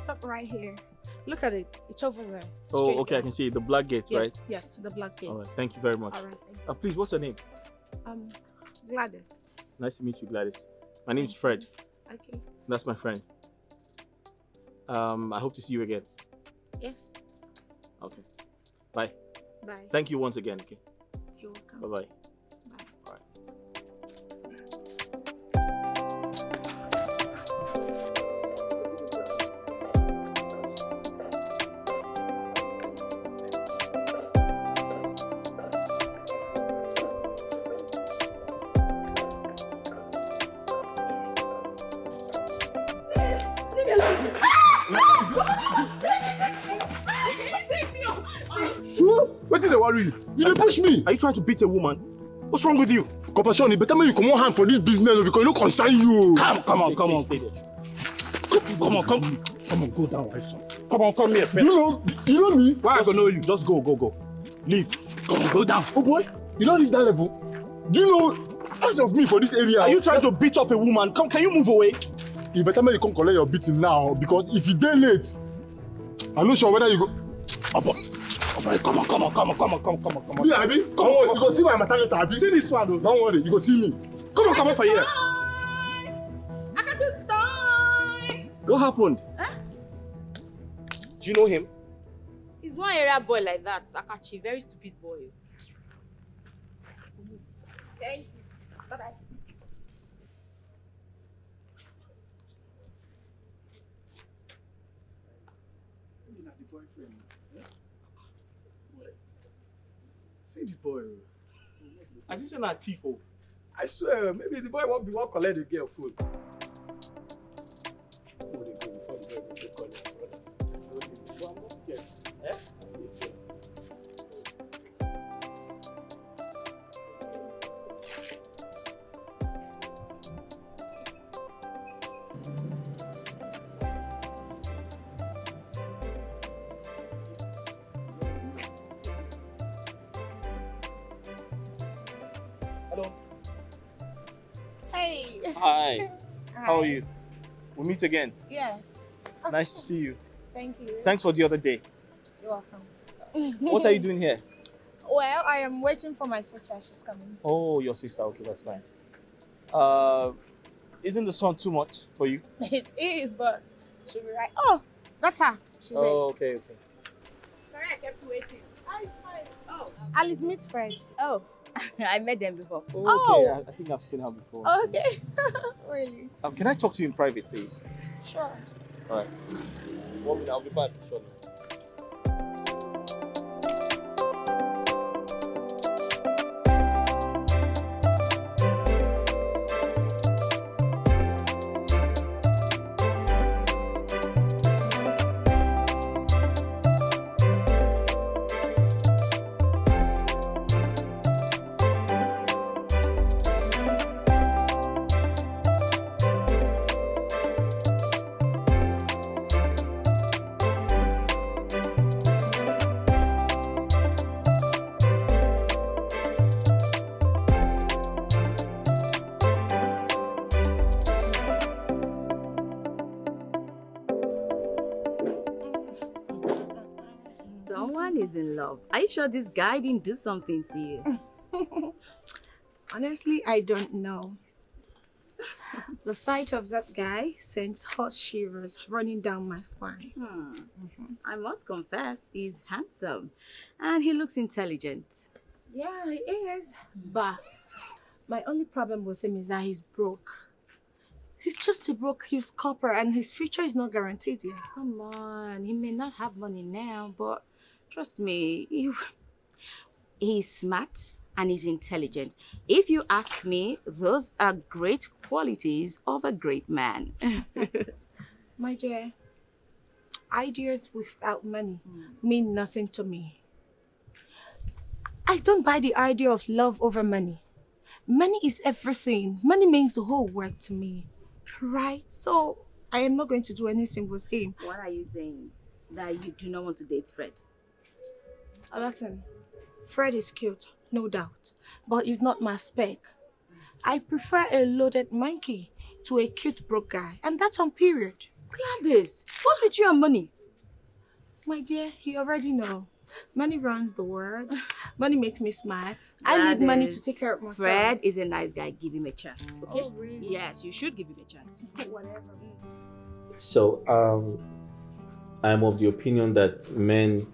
Speaker 2: stop right here. Look at it. It's over there.
Speaker 1: Oh,
Speaker 2: Straight
Speaker 1: okay, I
Speaker 2: down.
Speaker 1: can see it. The black gate,
Speaker 2: Yes,
Speaker 1: right?
Speaker 2: yes, the black gate.
Speaker 1: All right, thank you very much.
Speaker 2: All right, thank you.
Speaker 1: Please, what's your name?
Speaker 2: Gladys.
Speaker 1: Nice to meet you, Gladys. My name's Fred.
Speaker 2: Okay.
Speaker 1: That's my friend. I hope to see you again.
Speaker 2: Yes.
Speaker 1: Okay. Bye.
Speaker 2: Bye.
Speaker 1: Thank you once again, okay?
Speaker 2: You're welcome.
Speaker 1: Bye-bye.
Speaker 13: Sure? What is the worry? You dey push me.
Speaker 1: Are you trying to beat a woman? What's wrong with you?
Speaker 13: Compassion, it better make you come on hand for this business because it no concern you.
Speaker 1: Come on.
Speaker 13: Come on, go down, my son. Come on, come here first. You know me?
Speaker 1: Why I gonna know you? Just go. Leave.
Speaker 13: Come on, go down. Oh boy, you don't reach that level. Do you know as of me for this area?
Speaker 1: Are you trying to beat up a woman? Come, can you move away?
Speaker 13: You better make you come collect your beating now because if you dey late, I'm not sure whether you go. Oh boy, come on. Yeah, Abi, come on. You go see my maternity, Abi. See this one, though. Don't worry, you go see me. Come on for here.
Speaker 2: I got to die.
Speaker 1: What happened?
Speaker 2: Huh?
Speaker 1: Do you know him?
Speaker 2: He's one area boy like that, Sakachi. Very stupid boy. Thank you. Bye-bye.
Speaker 1: See the boy. I just not thief.
Speaker 13: I swear, maybe the boy won't be one collect the girl food.
Speaker 1: Hello.
Speaker 14: Hey.
Speaker 1: Hi. How are you? We meet again.
Speaker 14: Yes.
Speaker 1: Nice to see you.
Speaker 14: Thank you.
Speaker 1: Thanks for the other day.
Speaker 14: You're welcome.
Speaker 1: What are you doing here?
Speaker 14: Well, I am waiting for my sister. She's coming.
Speaker 1: Oh, your sister. Okay, that's fine. Isn't the sun too much for you?
Speaker 14: It is, but she'll be right. Oh, that's her. She's there.
Speaker 1: Oh, okay.
Speaker 14: Sorry, I kept you waiting. Oh, it's fine. Oh, Alice meets Fred.
Speaker 5: Oh, I met them before.
Speaker 1: Oh, okay. I think I've seen her before.
Speaker 14: Okay. Really?
Speaker 1: Can I talk to you in private, please?
Speaker 14: Sure.
Speaker 1: All right. 1 minute, I'll be back shortly.
Speaker 5: Someone is in love. Are you sure this guy didn't do something to you?
Speaker 14: Honestly, I don't know. The sight of that guy sends hot shivers running down my spine.
Speaker 5: I must confess, he's handsome and he looks intelligent.
Speaker 14: Yeah, he is. But my only problem with him is that he's broke. He's just a broke youth copper and his future is not guaranteed yet.
Speaker 5: Come on, he may not have money now, but trust me, he's smart and he's intelligent. If you ask me, those are great qualities of a great man.
Speaker 14: My dear, ideas without money mean nothing to me. I don't buy the idea of love over money. Money is everything. Money means the whole world to me, right? So I am not going to do anything with him.
Speaker 5: What are you saying? That you do not want to date Fred?
Speaker 14: Listen, Fred is cute, no doubt, but he's not my spec. I prefer a loaded monkey to a cute broke guy, and that's on period.
Speaker 5: Gladys, what's with you and money?
Speaker 14: My dear, you already know. Money runs the world. Money makes me smile. I need money to take care of myself.
Speaker 5: Fred is a nice guy. Give him a chance, okay?
Speaker 14: Oh, really?
Speaker 5: Yes, you should give him a chance.
Speaker 14: Whatever.
Speaker 1: So, I'm of the opinion that men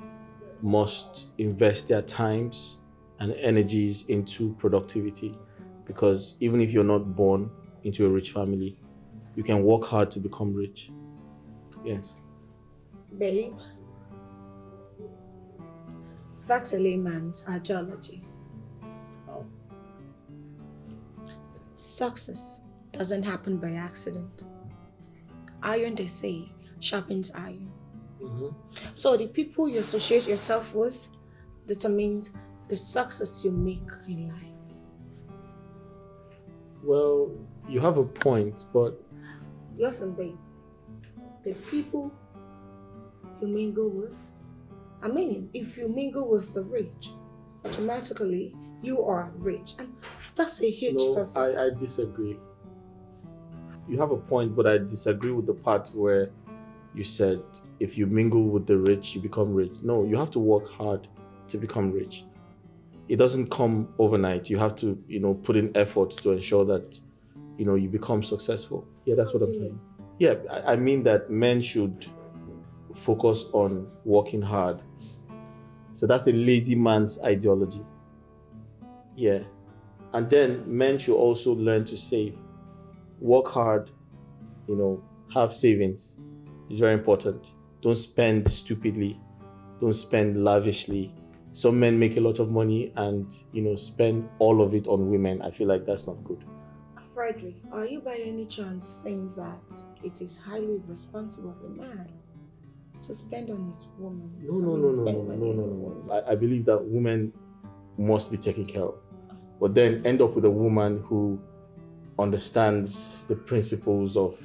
Speaker 1: must invest their times and energies into productivity, because even if you're not born into a rich family, you can work hard to become rich. Yes.
Speaker 14: Babe, that's a layman's ideology.
Speaker 1: Oh.
Speaker 14: Success doesn't happen by accident. Iron, they say, sharpens iron. So the people you associate yourself with determines the success you make in life.
Speaker 1: Well, you have a point, but...
Speaker 14: Listen, babe. The people you mingle with, I mean, if you mingle with the rich, automatically you are rich. And that's a huge success.
Speaker 1: I disagree. You have a point, but I disagree with the part where you said if you mingle with the rich, you become rich. No, you have to work hard to become rich. It doesn't come overnight. You have to, put in effort to ensure that, you become successful. Yeah, that's what I'm saying. Yeah, I mean that men should focus on working hard. So that's a lazy man's ideology. Yeah. And then men should also learn to save. Work hard, have savings. It's very important. Don't spend stupidly. Don't spend lavishly. Some men make a lot of money and, spend all of it on women. I feel like that's not good.
Speaker 14: Frederick, are you by any chance saying that it is highly responsible of a man to spend on his woman?
Speaker 1: No. I believe that women must be taken care of. But then end up with a woman who understands the principles of,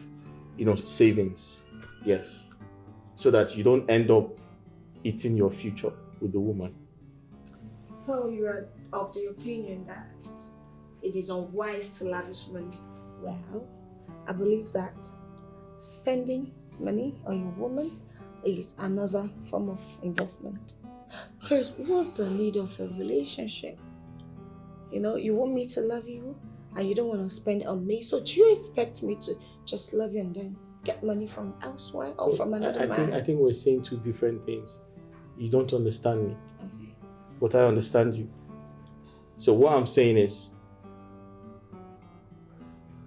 Speaker 1: savings. Yes. So that you don't end up eating your future with the woman.
Speaker 14: So you are of the opinion that it is unwise to lavish money. Well, I believe that spending money on your woman is another form of investment. Because what's the need of a relationship? You want me to love you and you don't want to spend on me. So do you expect me to just love you and then get money from elsewhere or from another man?
Speaker 1: I think we're saying two different things. You don't understand me. Okay. But I understand you. So what I'm saying is,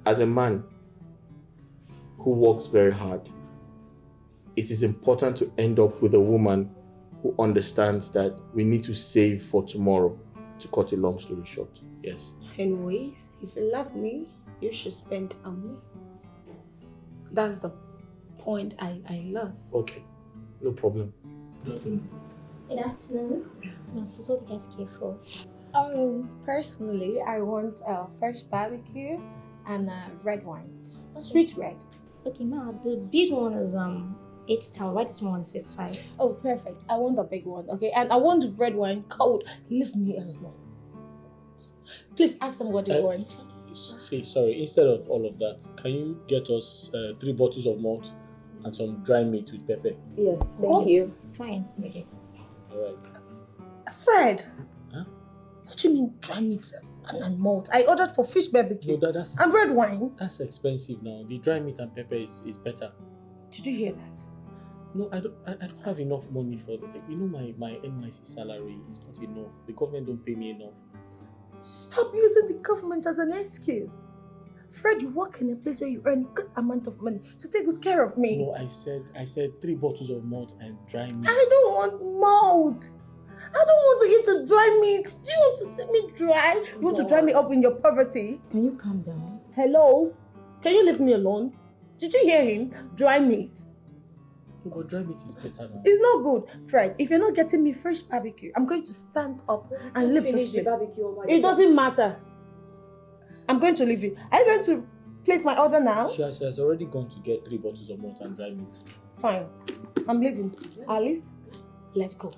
Speaker 1: as a man who works very hard, it is important to end up with a woman who understands that we need to save for tomorrow, to cut a long story short. Yes.
Speaker 14: Anyways, if you love me, you should spend on me. That's the point I love.
Speaker 1: Okay, no problem.
Speaker 11: Good afternoon. What do you guys care for?
Speaker 2: Personally, I want a fresh barbecue and red wine. Sweet red.
Speaker 11: Okay, ma, the big one is 8,000. Why the small one is 6,500?
Speaker 2: Oh, perfect. I want the big one, okay? And I want the red wine cold. Leave me alone. Please ask them what they want.
Speaker 4: See, sorry, instead of all of that, can you get us 3 bottles of malt and some dry meat with pepper?
Speaker 2: Yes, thank you.
Speaker 11: It's fine. We get it.
Speaker 4: Alright.
Speaker 2: Fred!
Speaker 4: Huh?
Speaker 2: What do you mean dry meat and malt? I ordered for fish barbecue and red wine.
Speaker 4: That's expensive now. The dry meat and pepper is better.
Speaker 2: Did you hear that?
Speaker 4: No, I don't have enough money for my NYC salary is not enough. The government don't pay me enough.
Speaker 2: Stop using the government as an excuse. Fred, you work in a place where you earn a good amount of money to take good care of me.
Speaker 4: No, I said 3 bottles of malt and dry meat.
Speaker 2: I don't want malt. I don't want to eat a dry meat. Do you want to see me dry? You want to dry me up in your poverty?
Speaker 12: Can you calm down?
Speaker 2: Hello? Can you leave me alone? Did you hear him? Dry meat.
Speaker 4: No, but dry meat is better now.
Speaker 2: It's not good, Fred. If you're not getting me fresh barbecue, I'm going to stand up and leave this place. It doesn't matter. I'm going to leave you. Are you going to place my order now?
Speaker 4: She has already gone to get 3 bottles of malt and dry meat.
Speaker 2: Fine. I'm leaving. Alice, let's go.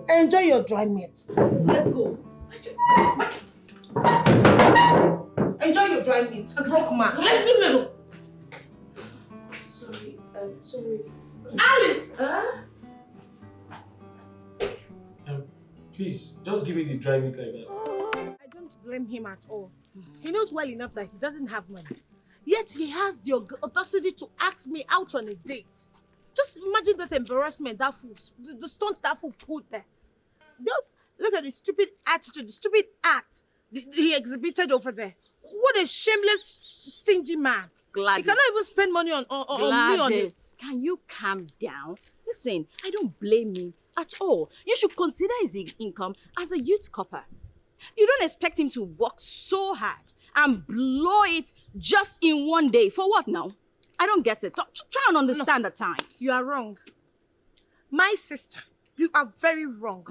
Speaker 2: Enjoy your dry meat. Let's go. Enjoy your dry meat. Rock man. Let's go.
Speaker 3: Sorry. Sorry.
Speaker 2: Alice!
Speaker 1: Please, just give me the driving like that.
Speaker 14: I don't blame him at all. He knows well enough that he doesn't have money. Yet he has the audacity to ask me out on a date. Just imagine that embarrassment, that fool, the stunts that fool put there. Just look at the stupid attitude, the stupid act he exhibited over there. What a shameless, stingy man.
Speaker 5: Gladys.
Speaker 14: He cannot even spend money on me on this.
Speaker 5: Can you calm down? Listen, I don't blame him at all. You should consider his income as a youth copper. You don't expect him to work so hard and blow it just in one day. For what now? I don't get it. Try and understand at times.
Speaker 14: You are wrong. My sister, you are very wrong.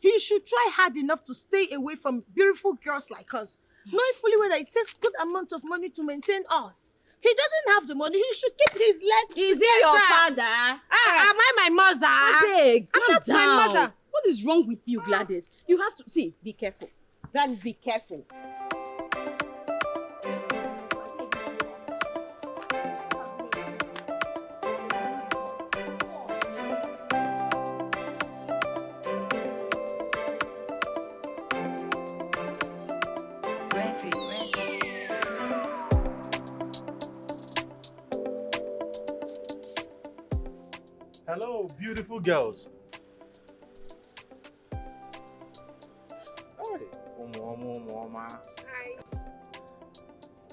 Speaker 14: He should try hard enough to stay away from beautiful girls like us, knowing fully well that it takes good amount of money to maintain us. He doesn't have the money. He should keep his legs
Speaker 5: Is
Speaker 14: together.
Speaker 5: he your father?
Speaker 14: Am I my mother?
Speaker 5: Beg,
Speaker 14: I'm not
Speaker 5: down.
Speaker 14: my mother.
Speaker 5: What is wrong with you, Gladys? You have to see. Be careful, Gladys. Be careful.
Speaker 15: Hello, beautiful girls. Hi.
Speaker 14: Hi.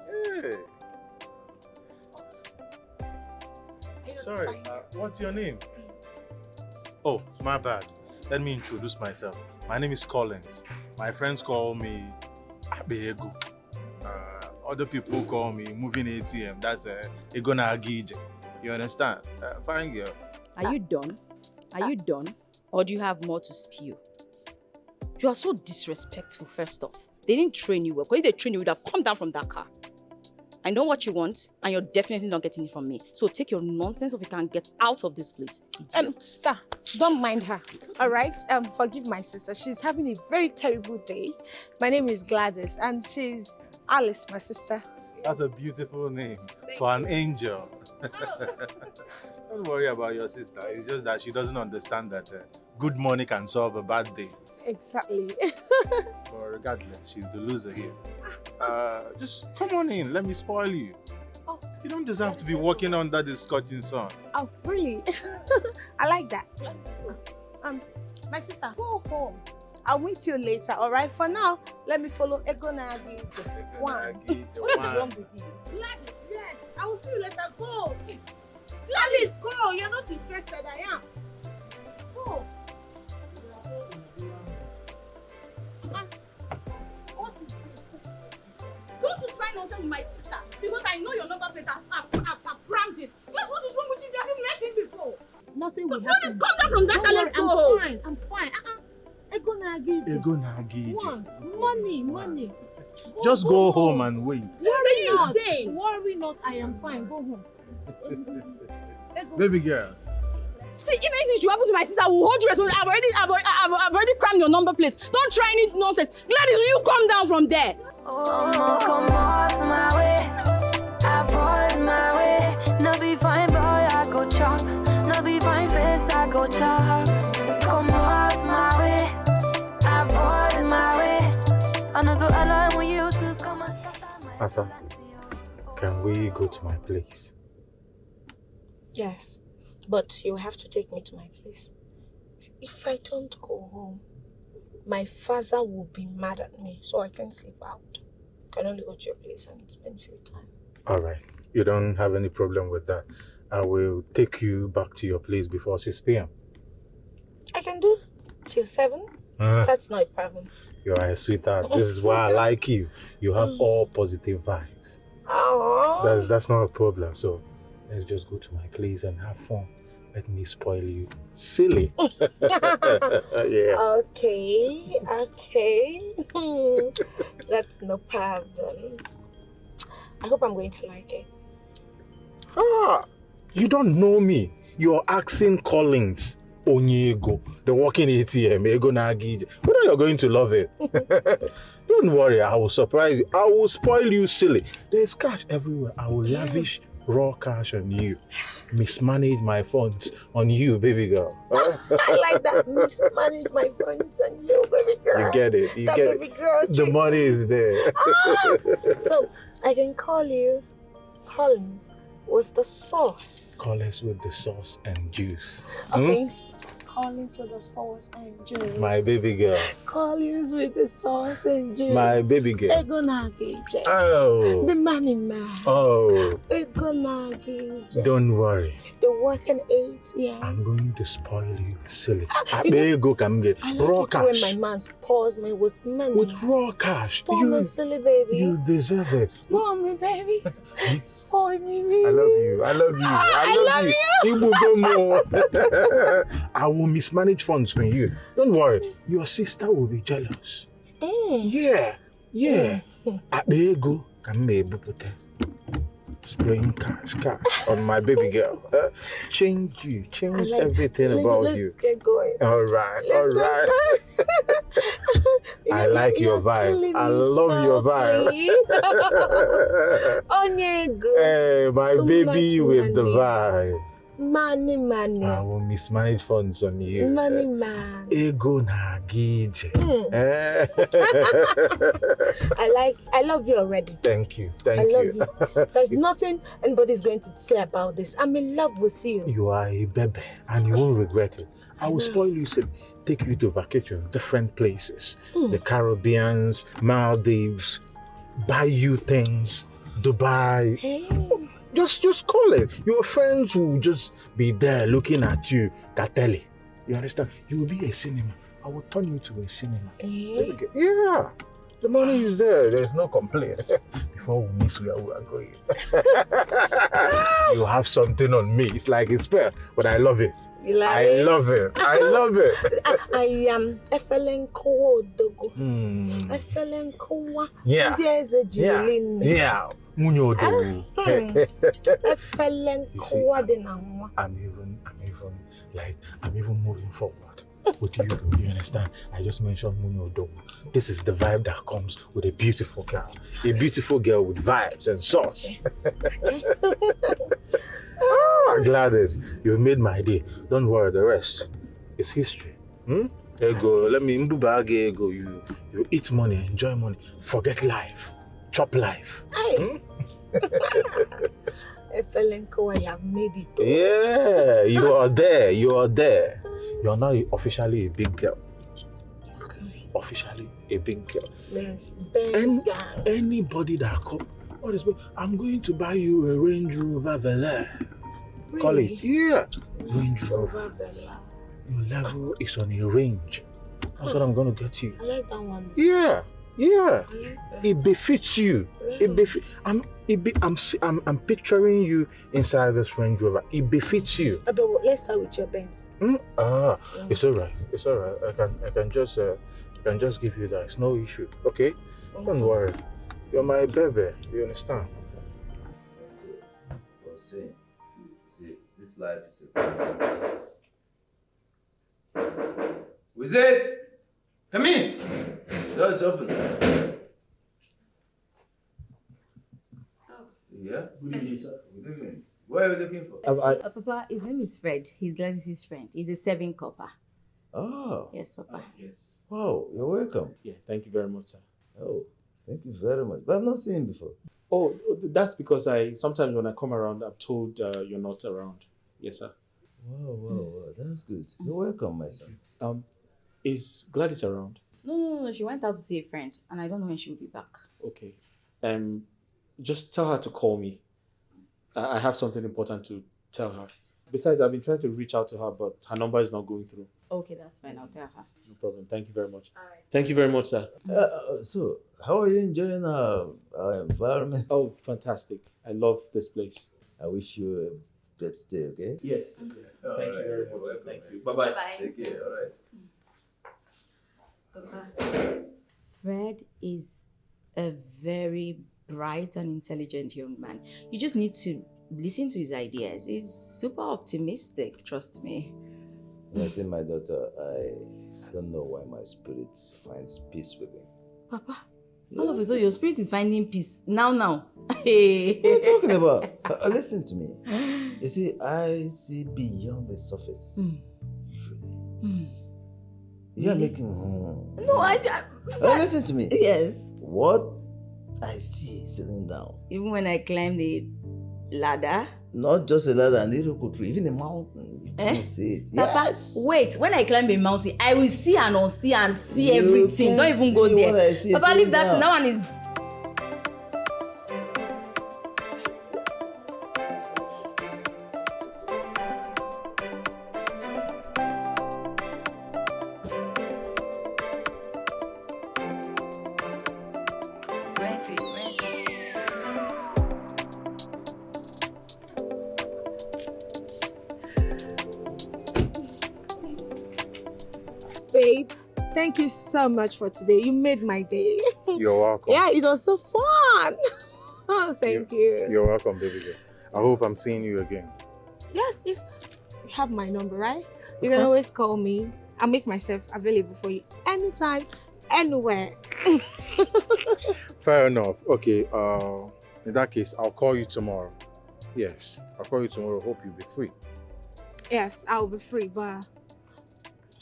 Speaker 15: Hey. Sorry, what's your name? Oh, my bad. Let me introduce myself. My name is Collins. My friends call me Abego. Other people call me Moving ATM. That's Ego Nagije. You understand? Fine girl.
Speaker 5: Are you done? Are you done? Or do you have more to spew? You are so disrespectful, first off. They didn't train you well. Because if they trained you, you would have come down from that car. I know what you want, and you're definitely not getting it from me. So take your nonsense if you can get out of this place.
Speaker 14: Sir, don't mind her. All right? Forgive my sister. She's having a very terrible day. My name is Gladys, and she's Alice, my sister.
Speaker 15: That's a beautiful name for an angel. Don't worry about your sister. It's just that she doesn't understand that good money can solve a bad day.
Speaker 14: Exactly.
Speaker 15: But regardless, she's the loser here. Just come on in. Let me spoil you.
Speaker 14: Oh.
Speaker 15: You don't deserve to be walking under the scorching sun.
Speaker 14: Oh, really? I like that. My sister, go home. I'll meet you later, all right? For now, let me follow Ego Nagi. What is wrong with you? Gladys, yes. I will see you later. Go. Gladys, go. You're not interested. I am. Go. What is this?
Speaker 5: Don't you try nonsense with my sister. Because I know your number plate. I've crammed it. Guess what is wrong with you? Have you met him before?
Speaker 14: Nothing will
Speaker 5: happen.
Speaker 14: happen.
Speaker 5: Come down from that car. Let's go.
Speaker 14: I'm fine. Ego Nagi.
Speaker 15: Ego Nagi.
Speaker 14: Money.
Speaker 15: Just go home and wait.
Speaker 14: Worry not. I am fine. Go home.
Speaker 15: Baby girl.
Speaker 5: See, if anything should happen to my sister, I will hold you responsible. I've already crammed your number plate. Don't try any nonsense. Gladys, will you come down from there?
Speaker 16: Oh, come out my way. Avoid my way. No be fine, boy, I go chop. No be fine face, I go chop. Come out my way. Avoid my way. I no go allow you to come and scatter my
Speaker 15: Asa, can we go to my place?
Speaker 14: Yes, but you have to take me to my place. If I don't go home, my father will be mad at me, so I can sleep out. I can only go to your place and spend few time.
Speaker 15: All right. You don't have any problem with that. I will take you back to your place before 6 p.m.
Speaker 14: I can do till 7. That's not a problem.
Speaker 15: You are a sweetheart. This is why I like you. You have all positive vibes.
Speaker 14: Oh.
Speaker 15: That's not a problem. So let's just go to my place and have fun. Let me spoil you. Silly. Yeah.
Speaker 14: Okay. That's no problem. I hope I'm going to like it.
Speaker 15: You don't know me. You're asking Collins Onyego, the walking ATM, Ego Nagi. Whether you're going to love it. Don't worry, I will surprise you. I will spoil you, silly. There's cash everywhere. I will lavish raw cash on you. Mismanage my funds on you, baby girl.
Speaker 14: I like that. Mismanage my funds on you, baby girl.
Speaker 15: You get it. You
Speaker 14: that
Speaker 15: get
Speaker 14: baby
Speaker 15: it.
Speaker 14: Girl
Speaker 15: The money is there.
Speaker 14: So I can call you Collins with the sauce.
Speaker 15: Collins with the sauce and juice.
Speaker 14: Okay. Collins with the sauce and juice.
Speaker 15: My baby girl.
Speaker 14: Collins with the sauce and juice.
Speaker 15: My baby girl.
Speaker 14: Ego Nagije.
Speaker 15: Oh.
Speaker 14: The money man.
Speaker 15: Oh.
Speaker 14: Ego Nagije.
Speaker 15: Don't worry.
Speaker 14: The working ATM.
Speaker 15: I'm going to spoil you, silly. There you go, come get
Speaker 14: I like
Speaker 15: raw
Speaker 14: it
Speaker 15: cash.
Speaker 14: when my man spoils me with money.
Speaker 15: With raw cash.
Speaker 14: Spoil me, silly baby.
Speaker 15: You deserve it.
Speaker 14: Spoil me, baby. Spoil me, baby.
Speaker 15: I love you. I love you. I love you. You will go more. I will mismanage funds for you. Don't worry. Your sister will be jealous. Yeah. Yeah. There you go. Come here, spraying cash on my baby girl. Change everything about
Speaker 14: let's
Speaker 15: you.
Speaker 14: Let's get going.
Speaker 15: All right. I like your vibe. I love your vibe. Hey, my baby with the vibe.
Speaker 14: Money.
Speaker 15: I will mismanage funds on you.
Speaker 14: Money man.
Speaker 15: Ego Nagije.
Speaker 14: I love you already.
Speaker 15: Thank you.
Speaker 14: I love you. There's nothing anybody's going to say about this. I'm in love with you.
Speaker 15: You are a baby and you won't regret it. I will spoil you, take you to vacation, different places. The Caribbeans, Maldives, buy you things, Dubai.
Speaker 14: Hey.
Speaker 15: Just call it. Your friends will just be there looking at you, Kateli. You understand? You will be a cinema. I will turn you to a cinema.
Speaker 14: Hey.
Speaker 15: Yeah. The money is there. There's no complaint. Before we miss where we are going. You have something on me. It's like it's fair, but I love it.
Speaker 14: You like
Speaker 15: I
Speaker 14: it?
Speaker 15: love it. I love it.
Speaker 14: I am Efelenko Dogo. Efelenko.
Speaker 15: Yeah.
Speaker 14: There's a Julin.
Speaker 15: Yeah. Munyodo.
Speaker 14: Efelenko Denama.
Speaker 15: I'm even moving forward. With you understand? I just mentioned Munyodo. This is the vibe that comes with a beautiful girl. A beautiful girl with vibes and sauce. Gladys, you've made my day. Don't worry, the rest is history. Ego, let me mbubage ego. You eat money, enjoy money, forget life, chop life.
Speaker 14: Efelenko, I have made it.
Speaker 15: Yeah, you are there. You're now officially a big girl. Officially a big girl.
Speaker 14: Yes,
Speaker 15: anybody that comes, I'm going to buy you a Range Rover Velar.
Speaker 14: Really?
Speaker 15: Call it. Yeah. Range
Speaker 14: Rover
Speaker 15: Rover.
Speaker 14: Velar.
Speaker 15: Your level is on a range. That's what I'm going to get you.
Speaker 14: I like that one.
Speaker 15: Yeah.
Speaker 14: I like that.
Speaker 15: It befits you.
Speaker 14: Really?
Speaker 15: I'm picturing you inside this Range Rover. It befits you.
Speaker 14: But let's start with your Benz.
Speaker 15: It's alright. It's alright. I can just give you that. It's no issue. Okay? Don't worry. You're my baby. You understand?
Speaker 7: See, this life is a process. Who's it? Come in. The door is open. Yeah?
Speaker 1: Good evening, sir.
Speaker 7: Good evening. What are you looking for?
Speaker 3: Papa, his name is Fred. He's Gladys' friend. He's a 7 copper.
Speaker 7: Oh.
Speaker 3: Yes, Papa.
Speaker 1: Yes.
Speaker 7: Wow, you're welcome.
Speaker 1: Yeah, thank you very much, sir.
Speaker 7: Oh, thank you very much. But I've not seen him before.
Speaker 1: Oh, that's because sometimes when I come around, I'm told you're not around. Yes, sir.
Speaker 7: Wow, that's good. You're welcome, my son.
Speaker 1: Is Gladys around?
Speaker 3: No. She went out to see a friend, and I don't know when she will be back.
Speaker 1: Okay. Just tell her to call me. I have something important to tell her. Besides, I've been trying to reach out to her, but her number is not going through.
Speaker 3: Okay, that's fine. I'll tell her.
Speaker 1: No problem. Thank you very much. All right. Thank you very much, sir.
Speaker 7: So, how are you enjoying our environment?
Speaker 1: Oh, fantastic. I love this place.
Speaker 7: I wish you a good stay, okay?
Speaker 1: Yes. Thank you very much. Thank you. Bye-bye.
Speaker 7: Take care. All right.
Speaker 3: Papa, Fred is a very bright and intelligent young man. You just need to listen to his ideas. He's super optimistic, trust me.
Speaker 7: Honestly, my daughter, I don't know why my spirit finds peace with him.
Speaker 3: Papa, All of a sudden, your spirit is finding peace. Now.
Speaker 7: What are you talking about? Listen to me. You see, I see beyond the surface. Usually. You're making...
Speaker 3: No,
Speaker 7: listen to me.
Speaker 3: Yes.
Speaker 7: What I see sitting down.
Speaker 3: Even when I climb the ladder?
Speaker 7: Not just a ladder and the tree, even a mountain. You can't see it.
Speaker 3: Papa,
Speaker 7: yes.
Speaker 3: Wait, when I climb a mountain, I will see and unsee and see everything. Don't even go there. Papa, leave that. That one is...
Speaker 14: Babe, thank you so much for today. You made my day.
Speaker 15: You're welcome.
Speaker 14: Yeah, it was so fun. Oh, thank you.
Speaker 15: You're welcome, baby girl. I hope I'm seeing you again.
Speaker 14: Yes. You have my number, right? You can always call me. I'll make myself available for you anytime, anywhere.
Speaker 15: Fair enough. Okay, in that case, I'll call you tomorrow. Yes, I'll call you tomorrow. Hope you'll be free.
Speaker 14: Yes, I'll be free, but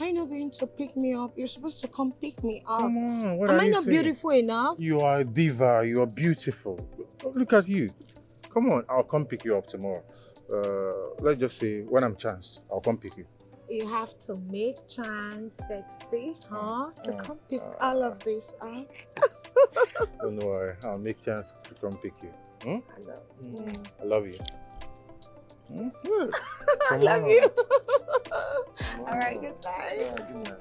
Speaker 14: are you not going to pick me up? You're supposed to come pick me up.
Speaker 15: Come on, what
Speaker 14: Am
Speaker 15: are
Speaker 14: I
Speaker 15: you
Speaker 14: not
Speaker 15: saying?
Speaker 14: beautiful enough?
Speaker 15: You are a diva. You are beautiful. Look at you. Come on, I'll come pick you up tomorrow. Let's just say when I'm chanced, I'll come pick you.
Speaker 14: You have to make Chan sexy, huh? To come pick all of this up.
Speaker 15: Don't worry, I'll make chance to come pick you. Hmm?
Speaker 14: I
Speaker 15: I love you. Hmm? Good.
Speaker 14: I
Speaker 15: Come
Speaker 14: love
Speaker 15: on.
Speaker 14: you. All right, good night.
Speaker 15: Good night.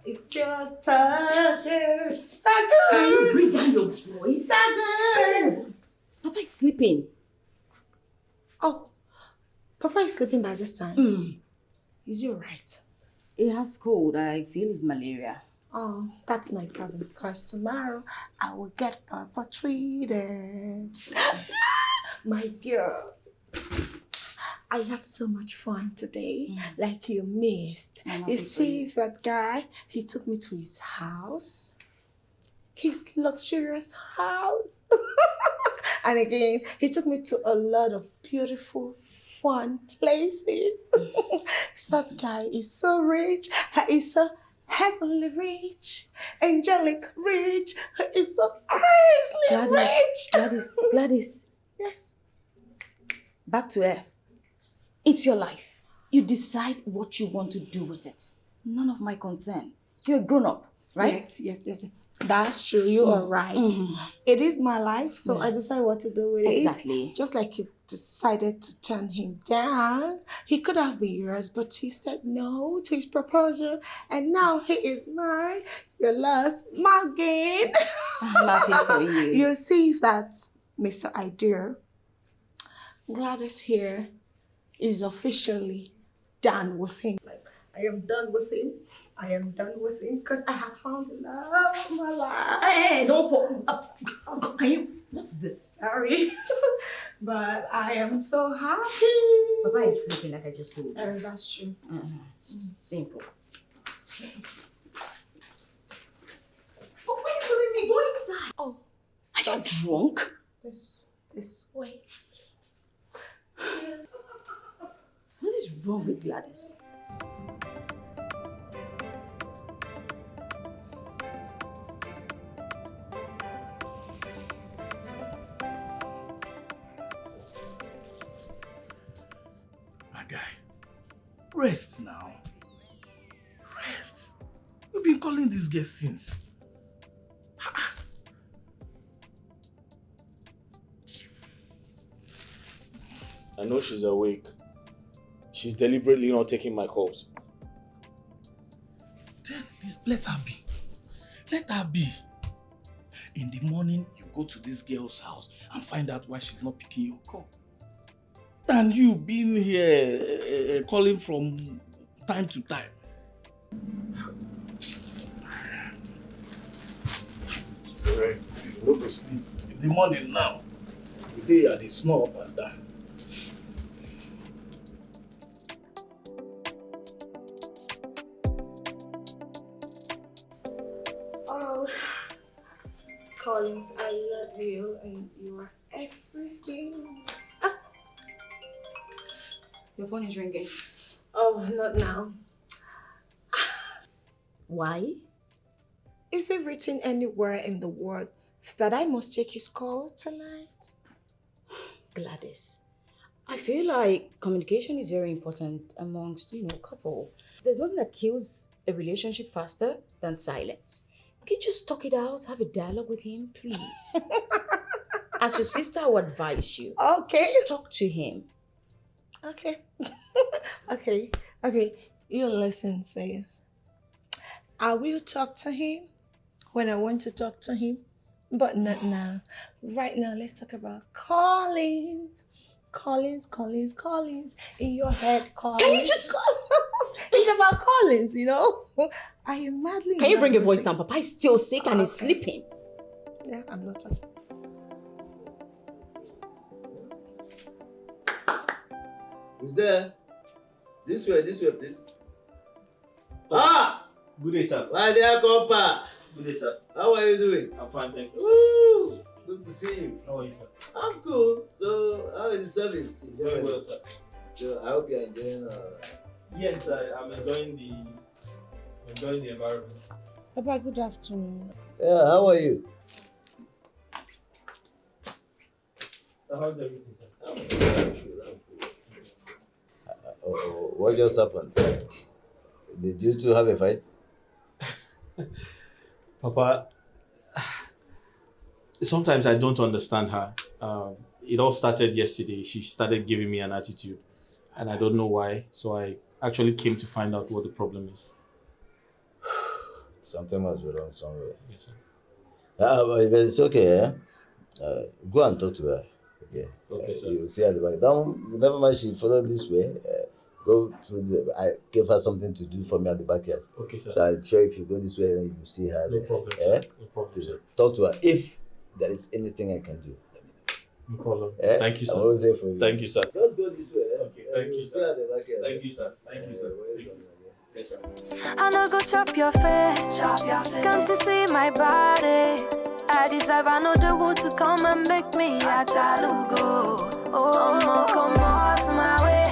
Speaker 14: It just so good. So good.
Speaker 3: Can you bring down your voice?
Speaker 14: So good.
Speaker 3: Papa is sleeping.
Speaker 14: Oh, Papa is sleeping by this time. Is he alright?
Speaker 3: He has cold. I feel it's malaria.
Speaker 14: Oh, that's my problem because tomorrow I will get Papa treated. My girl. I had so much fun today, like you missed. You see that guy, he took me to his house, his luxurious house. And again, he took me to a lot of beautiful, fun places. That guy is so rich, he is so heavenly rich, angelic rich, he is so crazily rich.
Speaker 3: Gladys.
Speaker 14: Yes.
Speaker 3: Back to earth. It's your life. You decide what you want to do with it. None of my concern. You're a grown-up, right?
Speaker 14: Yes. That's true. You are right. It is my life, so I decide what to do with it.
Speaker 3: Exactly.
Speaker 14: Just like you decided to turn him down. He could have been yours, but he said no to his proposal, and now he is mine. Your last mugging.
Speaker 3: I'm happy for you.
Speaker 14: You see that, Mr. Idea, Gladys here is officially done with him. Like, I am done with him. I am done with him because I have found the love of my life.
Speaker 3: Hey, don't fall. Can you? What's this?
Speaker 14: Sorry. But I am so happy.
Speaker 3: Papa is sleeping like I just told you.
Speaker 14: And that's true.
Speaker 3: Simple.
Speaker 14: Oh, why are you leaving me? Go inside. Oh.
Speaker 3: Are you drunk?
Speaker 14: This way.
Speaker 3: What is wrong with Gladys?
Speaker 17: My guy, rest now. Rest. You've been calling this girl since.
Speaker 1: I know she's awake. She's deliberately not taking my calls.
Speaker 17: Then let her be. Let her be. In the morning, you go to this girl's house and find out why she's not picking your call. Than you being here calling from time to time. Sorry, you should go to sleep. In the morning now, the day at the snore up and down.
Speaker 14: Oh, Collins, I love you and you are everything. Ah.
Speaker 5: Your phone is ringing.
Speaker 14: Oh, not now.
Speaker 12: Why?
Speaker 14: Is it written anywhere in the world that I must take his call tonight?
Speaker 3: Gladys, I feel like communication is very important amongst, couple. There's nothing that kills a relationship faster than silence. Can you just talk it out, have a dialogue with him, please? As your sister, I would advise you.
Speaker 14: Okay.
Speaker 3: Just talk to him.
Speaker 14: Okay. Okay. You listen, sis. I will talk to him when I want to talk to him, but not now. Right now, let's talk about Collins. Collins. In your head, Collins.
Speaker 3: Can you just...
Speaker 14: It's about Collins, Are you madly...
Speaker 3: Can you bring your voice down? Papa is still sick and is sleeping.
Speaker 14: Yeah, I'm not talking.
Speaker 7: Who's there? This way, please. Ah!
Speaker 1: Good day, sir.
Speaker 7: My dear Compa.
Speaker 1: Good day, sir.
Speaker 7: How are you doing?
Speaker 1: I'm fine, thank you.
Speaker 7: Woo! Good to see you.
Speaker 1: How are you, sir?
Speaker 7: I'm cool. So, how is the service?
Speaker 1: Very well, sir.
Speaker 7: So, I hope you're enjoying
Speaker 1: Yes, I'm enjoying the environment.
Speaker 2: Papa, good afternoon.
Speaker 7: Yeah, how are you?
Speaker 1: So how's everything, sir?
Speaker 7: What just happened? Did you two have a fight?
Speaker 1: Papa, sometimes I don't understand her. It all started yesterday. She started giving me an attitude, and I don't know why. So I actually came to find out what the problem is.
Speaker 7: Something must be wrong somewhere.
Speaker 1: Yes, sir.
Speaker 7: But it's okay, go and talk to her. Okay.
Speaker 1: Okay, sir.
Speaker 7: You see her at the back. Never mind, she followed this way. Go through I gave her something to do for me at the backyard.
Speaker 1: Okay, sir.
Speaker 7: So I'm sure if you go this way, then you see her.
Speaker 1: No
Speaker 7: there.
Speaker 1: problem, sir. No problem, sir.
Speaker 7: Talk to her. If there is anything I can do, let me know.
Speaker 1: No problem.
Speaker 7: Eh?
Speaker 1: Thank you, sir.
Speaker 7: I'm always there for you.
Speaker 1: Thank you, sir.
Speaker 7: Just go this way.
Speaker 1: Okay, thank you,
Speaker 7: See her
Speaker 1: sir.
Speaker 7: at the backyard.
Speaker 1: Thank you, sir. Thank you, sir. Thank you. Yes, sir.
Speaker 16: I know go chop your face. Come to see my body. I deserve another wood to come and make me a chalugo. Oh, come out my way.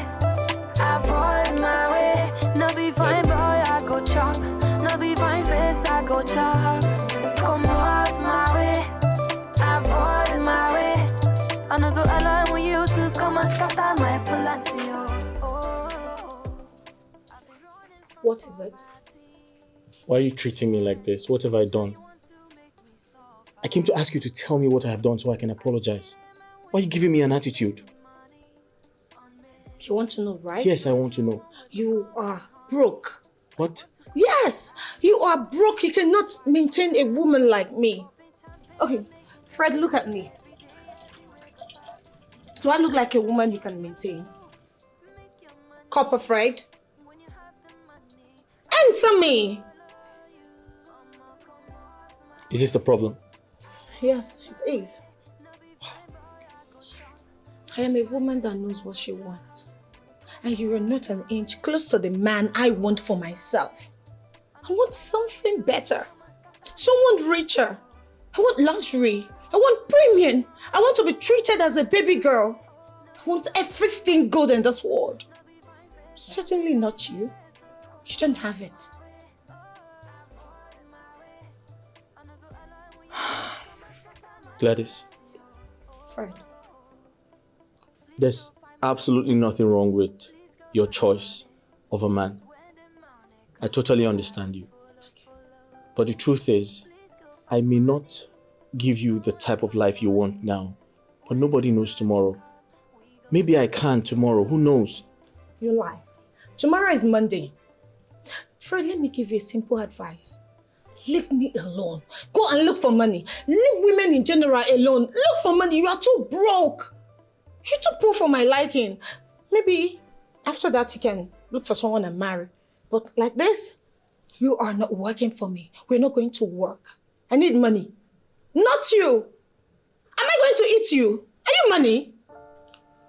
Speaker 16: Avoid my way. No be fine boy, I go chop. No be fine face, I go chop. Come out my way. Avoid my way. I no go allow you to come and scatter my palacio.
Speaker 11: What is it?
Speaker 1: Why are you treating me like this? What have I done? I came to ask you to tell me what I have done so I can apologize. Why are you giving me an attitude?
Speaker 2: You want to know, right?
Speaker 1: Yes, I want to know.
Speaker 2: You are broke.
Speaker 1: What?
Speaker 2: Yes, you are broke. You cannot maintain a woman like me. Okay, Fred, look at me. Do I look like a woman you can maintain? Copper Fred? Answer me.
Speaker 1: Is this the problem?
Speaker 2: Yes, it is. I am a woman that knows what she wants. And you are not an inch close to the man I want for myself. I want something better. Someone richer. I want luxury. I want premium. I want to be treated as a baby girl. I want everything good in this world. Certainly not you. You don't have it.
Speaker 1: Gladys,
Speaker 2: Fred.
Speaker 1: there's absolutely nothing wrong with your choice of a man. I totally understand you. But the truth is, I may not give you the type of life you want now, but nobody knows tomorrow. Maybe I can tomorrow, who knows?
Speaker 2: You lie. Tomorrow is Monday. Fred, let me give you a simple advice. Leave me alone. Go and look for money. Leave women in general alone. Look for money. You are too broke. You're too poor for my liking. Maybe after that you can look for someone and marry. But like this, you are not working for me. We're not going to work. I need money. Not you. Am I going to eat you? Are you money?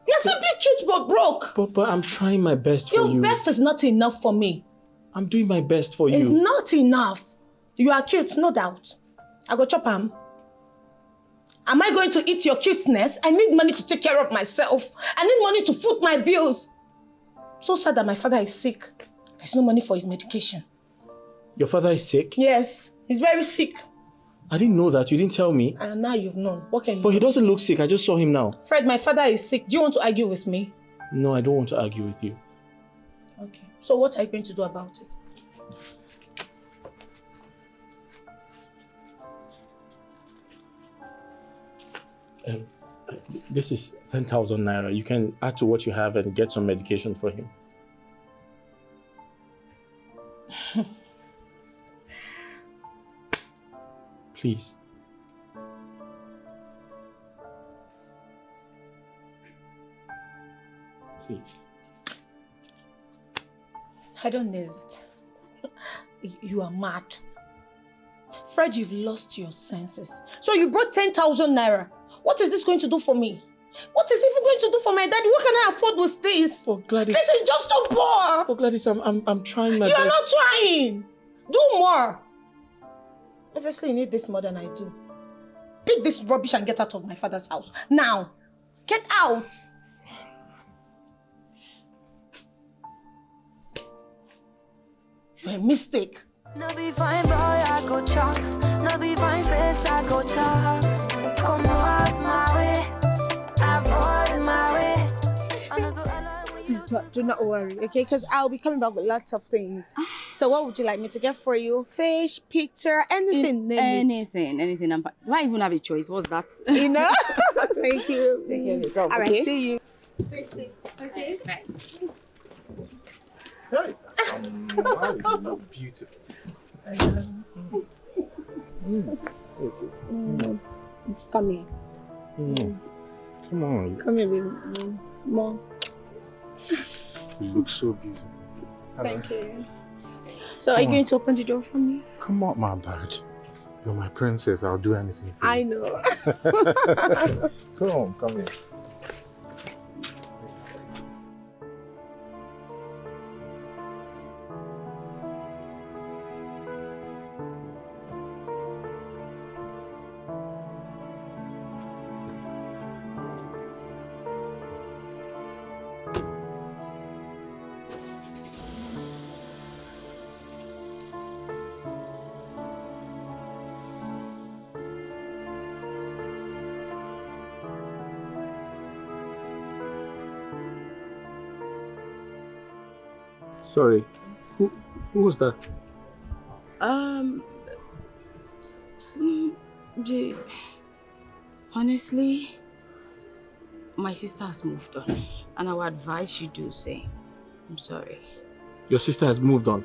Speaker 2: You're simply cute but broke.
Speaker 1: But I'm trying my best for you.
Speaker 2: Your best is not enough for me.
Speaker 1: I'm doing my best for you.
Speaker 2: It's not enough. You are cute, no doubt. I go chop am. Am I going to eat your cuteness? I need money to take care of myself. I need money to foot my bills. So sad that my father is sick. There's no money for his medication.
Speaker 1: Your father is sick?
Speaker 2: Yes, he's very sick.
Speaker 1: I didn't know that. You didn't tell me.
Speaker 2: And now you've known. What can you do?
Speaker 1: But he doesn't look sick. I just saw him now.
Speaker 2: Fred, my father is sick. Do you want to argue with me?
Speaker 1: No, I don't want to argue with you.
Speaker 2: Okay. So what are you going to do about it?
Speaker 1: This is 10,000 naira. You can add to what you have and get some medication for him. Please. Please.
Speaker 2: I don't need it. You are mad. Fred, you've lost your senses. So you brought 10,000 naira. What is this going to do for me? What is it even going to do for my daddy? What can I afford with this?
Speaker 1: Oh, Gladys.
Speaker 2: This is just too poor.
Speaker 1: Oh, Gladys, I'm trying my best.
Speaker 2: You are not trying. Do more. Obviously, you need this more than I do. Pick this rubbish and get out of my father's house. Now. Get out. You're a mistake.
Speaker 16: No be fine boy, I go chop. No be fine face, I go chop. Come out my way, avoid my way.
Speaker 14: Do not worry, okay? Because I'll be coming back with lots of things. So what would you like me to get for you? Fish, picture, anything, name it.
Speaker 5: Anything. Do I even have a choice? What's that?
Speaker 14: You know? Thank you.
Speaker 5: Take care of yourself,
Speaker 14: All right,
Speaker 5: okay?
Speaker 14: see you. Stay safe, okay?
Speaker 5: Bye.
Speaker 15: Hey, you look beautiful.
Speaker 14: Come here.
Speaker 15: Come on.
Speaker 14: Come here, baby. Mom.
Speaker 15: You look so beautiful.
Speaker 14: Thank you. So are you going to open the door for me?
Speaker 15: Come on, my bird. You're my princess. I'll do anything for you.
Speaker 14: I know.
Speaker 15: Come here.
Speaker 1: Sorry. Who was that?
Speaker 5: Honestly, my sister has moved on, and I would advise you do the same. I'm sorry.
Speaker 1: Your sister has moved on.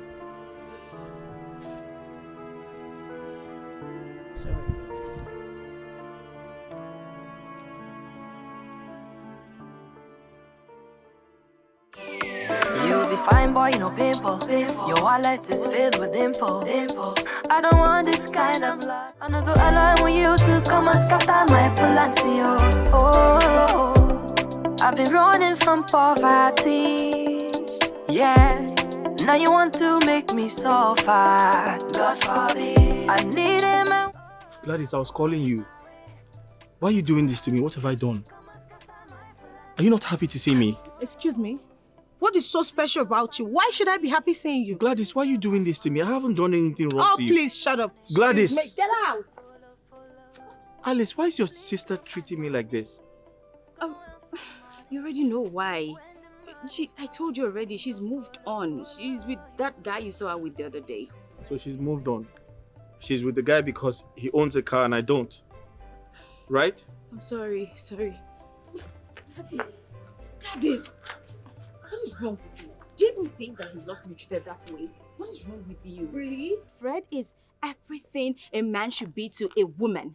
Speaker 16: You'll be fine, boy, no pimple. Your wallet is filled with dimples. I don't want this kind of love. I know go along with you to come and scatter my palacio. Oh, I've been running from poverty. Yeah, now you want to make me suffer. God forbid. I need a man.
Speaker 1: Gladys, I was calling you. Why are you doing this to me? What have I done? Are you not happy to see me?
Speaker 14: Excuse me? What is so special about you? Why should I be happy seeing you?
Speaker 1: Gladys, why are you doing this to me? I haven't done anything wrong to you.
Speaker 14: Oh, please, shut up.
Speaker 1: Gladys.
Speaker 14: Excuse me. Get out.
Speaker 1: Alice, why is your sister treating me like this?
Speaker 5: You already know why. I told you already, she's moved on. She's with that guy you saw her with the other day.
Speaker 1: So she's moved on. She's with the guy because he owns a car and I don't. Right?
Speaker 5: I'm sorry.
Speaker 12: Gladys, what is wrong with you? Do you even think that he lost to be treated that way? What is wrong with you?
Speaker 14: Really?
Speaker 12: Fred is
Speaker 5: everything a man should be to a woman.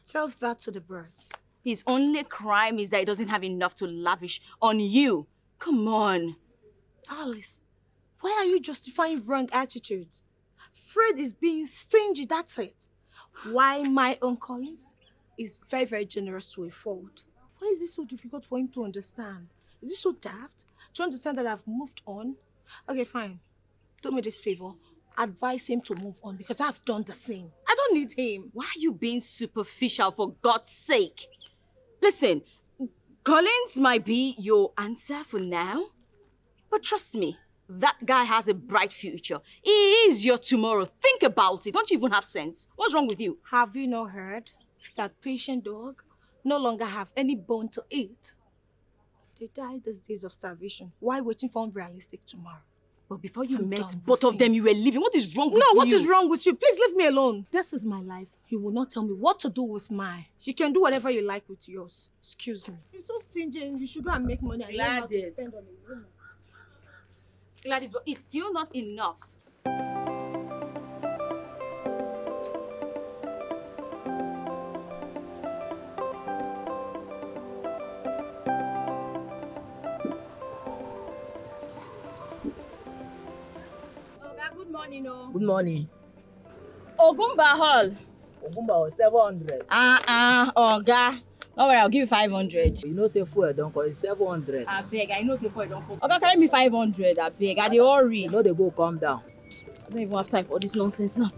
Speaker 14: Tell that to the birds.
Speaker 5: His only crime is that he doesn't have enough to lavish on you. Come on.
Speaker 14: Alice, why are you justifying wrong attitudes? Fred is being stingy, that's it. Why my own Collins is very, very generous to a fault. Why is it so difficult for him to understand? Is it so daft to understand that I've moved on? Okay, fine. Do me this favor. Advise him to move on because I've done the same. I don't need him.
Speaker 5: Why are you being superficial, for God's sake? Listen, Collins might be your answer for now, but trust me, that guy has a bright future. He is your tomorrow. Think about it. Don't you even have sense? What's wrong with you?
Speaker 14: Have you not heard that patient dog no longer have any bone to eat? They died these days of starvation. Why waiting for unrealistic tomorrow?
Speaker 5: But before you met both of them, you were living. What is wrong with you?
Speaker 14: No, what is wrong with you? Please leave me alone. This is my life. You will not tell me what to do with mine. You can do whatever you like with yours. Excuse me. You're so stingy and you should go and make money. And
Speaker 5: Gladys. Gladys, but it's still not enough. Good morning,
Speaker 12: Good morning.
Speaker 5: Ogumba Hall.
Speaker 12: Ogumba 700.
Speaker 5: Oga. All right, I'll give you 500.
Speaker 12: You know say fuel don't cost 700.
Speaker 5: I beg, I know say fuel don't cost. Oga, carry me 500. I beg, I dey hurry.
Speaker 12: You know they go calm down.
Speaker 5: I don't even have time for this nonsense now.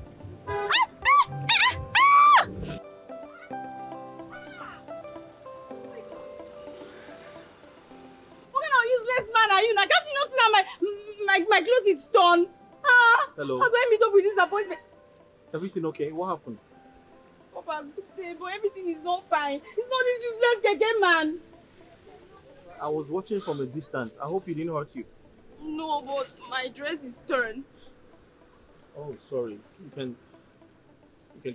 Speaker 5: What kind of useless man are you now? Can't you not see that my clothes is torn?
Speaker 1: Hello.
Speaker 5: How do I meet up with disappointment?
Speaker 1: Everything okay? What happened?
Speaker 5: Papa, good day, but everything is not fine. It's not this useless keke man.
Speaker 1: I was watching from a distance. I hope he didn't hurt you.
Speaker 5: No, but my dress is torn.
Speaker 1: Oh, sorry. You can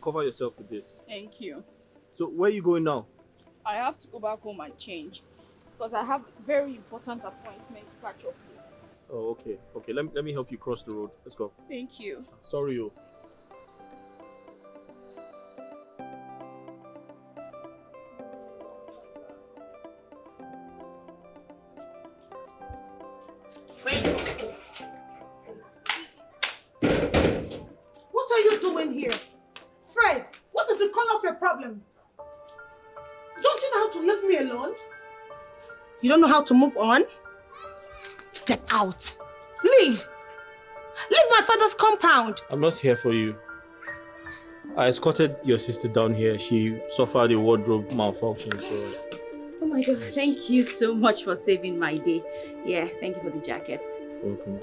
Speaker 1: cover yourself with this.
Speaker 5: Thank you.
Speaker 1: So where are you going now?
Speaker 5: I have to go back home and change because I have very important appointment to catch up with.
Speaker 1: Oh, okay. Okay, let me help you cross the road. Let's go.
Speaker 5: Thank you.
Speaker 1: Sorry, yo.
Speaker 14: What are you doing here? Fred, what is the color of your problem? Don't you know how to leave me alone? You don't know how to move on? Get out. Leave. Leave my father's compound.
Speaker 1: I'm not here for you. I escorted your sister down here. She suffered a wardrobe malfunction, so...
Speaker 5: Oh my God, thank you so much for saving my day. Yeah, thank you for the jacket.
Speaker 1: Welcome.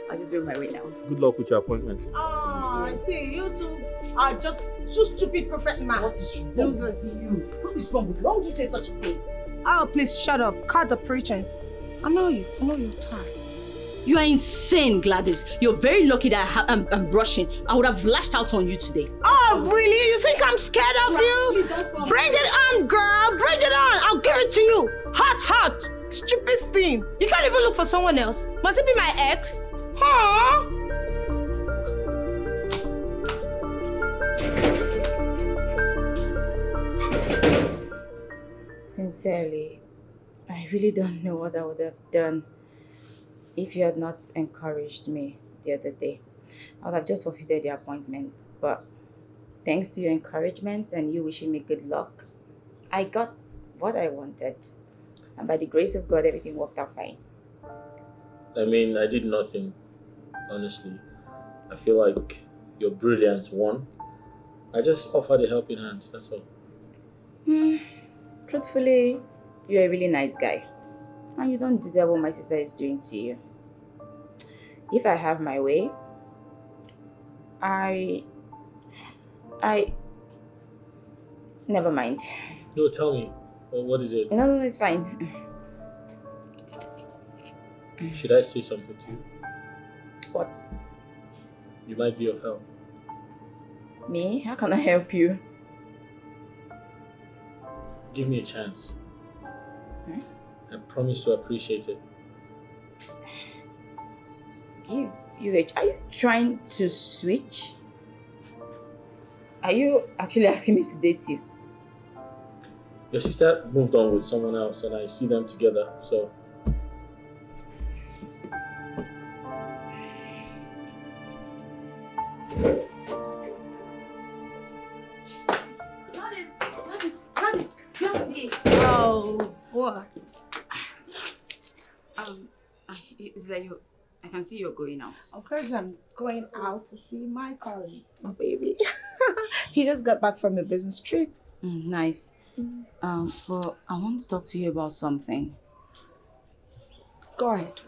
Speaker 5: I'll just be on my way now.
Speaker 1: Good luck with your appointment.
Speaker 14: Oh, I see. You two are just two stupid perfect men.
Speaker 5: What is wrong
Speaker 14: losers?
Speaker 5: with you? What is wrong with you? Why would you say such a thing?
Speaker 14: Oh, please shut up. Cut the pretense. I know you. I know you're tired.
Speaker 5: You are insane, Gladys. You're very lucky that I'm brushing. I would have lashed out on you today.
Speaker 14: Oh, really? You think I'm scared of you? Bring it on, girl. Bring it on. I'll give it to you. Hot, hot. Stupid thing. You can't even look for someone else. Must it be my ex? Huh?
Speaker 3: Sincerely, I really don't know what I would have done if you had not encouraged me the other day. I would have just forfeited the appointment, but thanks to your encouragement and you wishing me good luck, I got what I wanted. And by the grace of God, everything worked out fine.
Speaker 1: I mean, I did nothing, honestly. I feel like your brilliance won. I just offered a helping hand, that's all.
Speaker 3: Truthfully, you're a really nice guy. And you don't deserve what my sister is doing to you. If I have my way, I never mind.
Speaker 1: No, tell me. What is it?
Speaker 3: No, it's fine.
Speaker 1: Should I say something to you?
Speaker 3: What?
Speaker 1: You might be of help.
Speaker 3: Me? How can I help you?
Speaker 1: Give me a chance. I promise to appreciate it.
Speaker 3: Give
Speaker 5: Are you trying to switch? Are you actually asking me to date you?
Speaker 1: Your sister moved on with someone else and I see them together, so...
Speaker 5: Gladys.
Speaker 14: Oh, what?
Speaker 5: Is that you? I can see you're going out.
Speaker 14: Of course I'm going out to see my Collins, my baby. He just got back from a business trip.
Speaker 5: Nice. But I want to talk to you about something.
Speaker 14: Go ahead.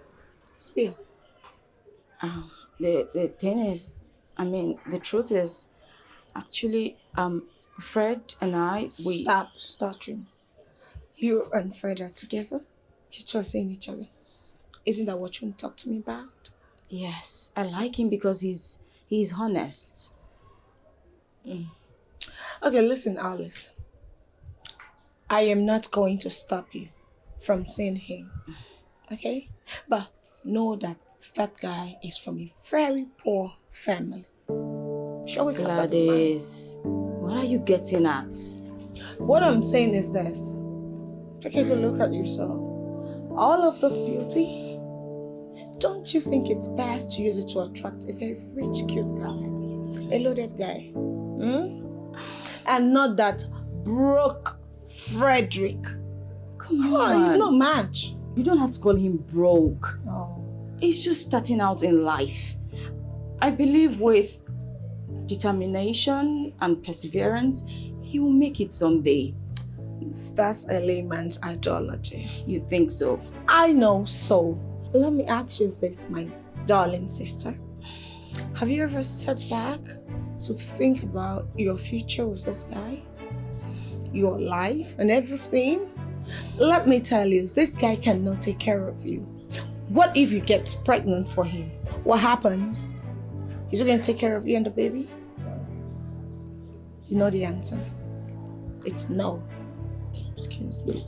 Speaker 14: Spill.
Speaker 5: The thing is, the truth is, actually, Fred and I,
Speaker 14: Stop stuttering. You and Fred are together? You two are seeing each other. Isn't that what you want to talk to me about?
Speaker 5: Yes, I like him because he's honest.
Speaker 14: Okay, listen, Alice. I am not going to stop you from seeing him. Okay? But know that guy is from a very poor family.
Speaker 5: Gladys, what are you getting at?
Speaker 14: What I'm saying is this. Take a good look at yourself. All of this beauty, don't you think it's best to use it to attract a very rich, cute guy? A loaded guy. And not that broke Frederick.
Speaker 5: Come on.
Speaker 14: He's no match.
Speaker 5: You don't have to call him broke.
Speaker 14: Oh.
Speaker 5: He's just starting out in life. I believe with determination and perseverance, he will make it someday.
Speaker 14: That's a layman's ideology.
Speaker 5: You think so?
Speaker 14: I know so. Let me ask you this, my darling sister. Have you ever sat back to think about your future with this guy? Your life and everything? Let me tell you, this guy cannot take care of you. What if you get pregnant for him? What happens? Is he going to take care of you and the baby? You know the answer. It's no. Excuse me.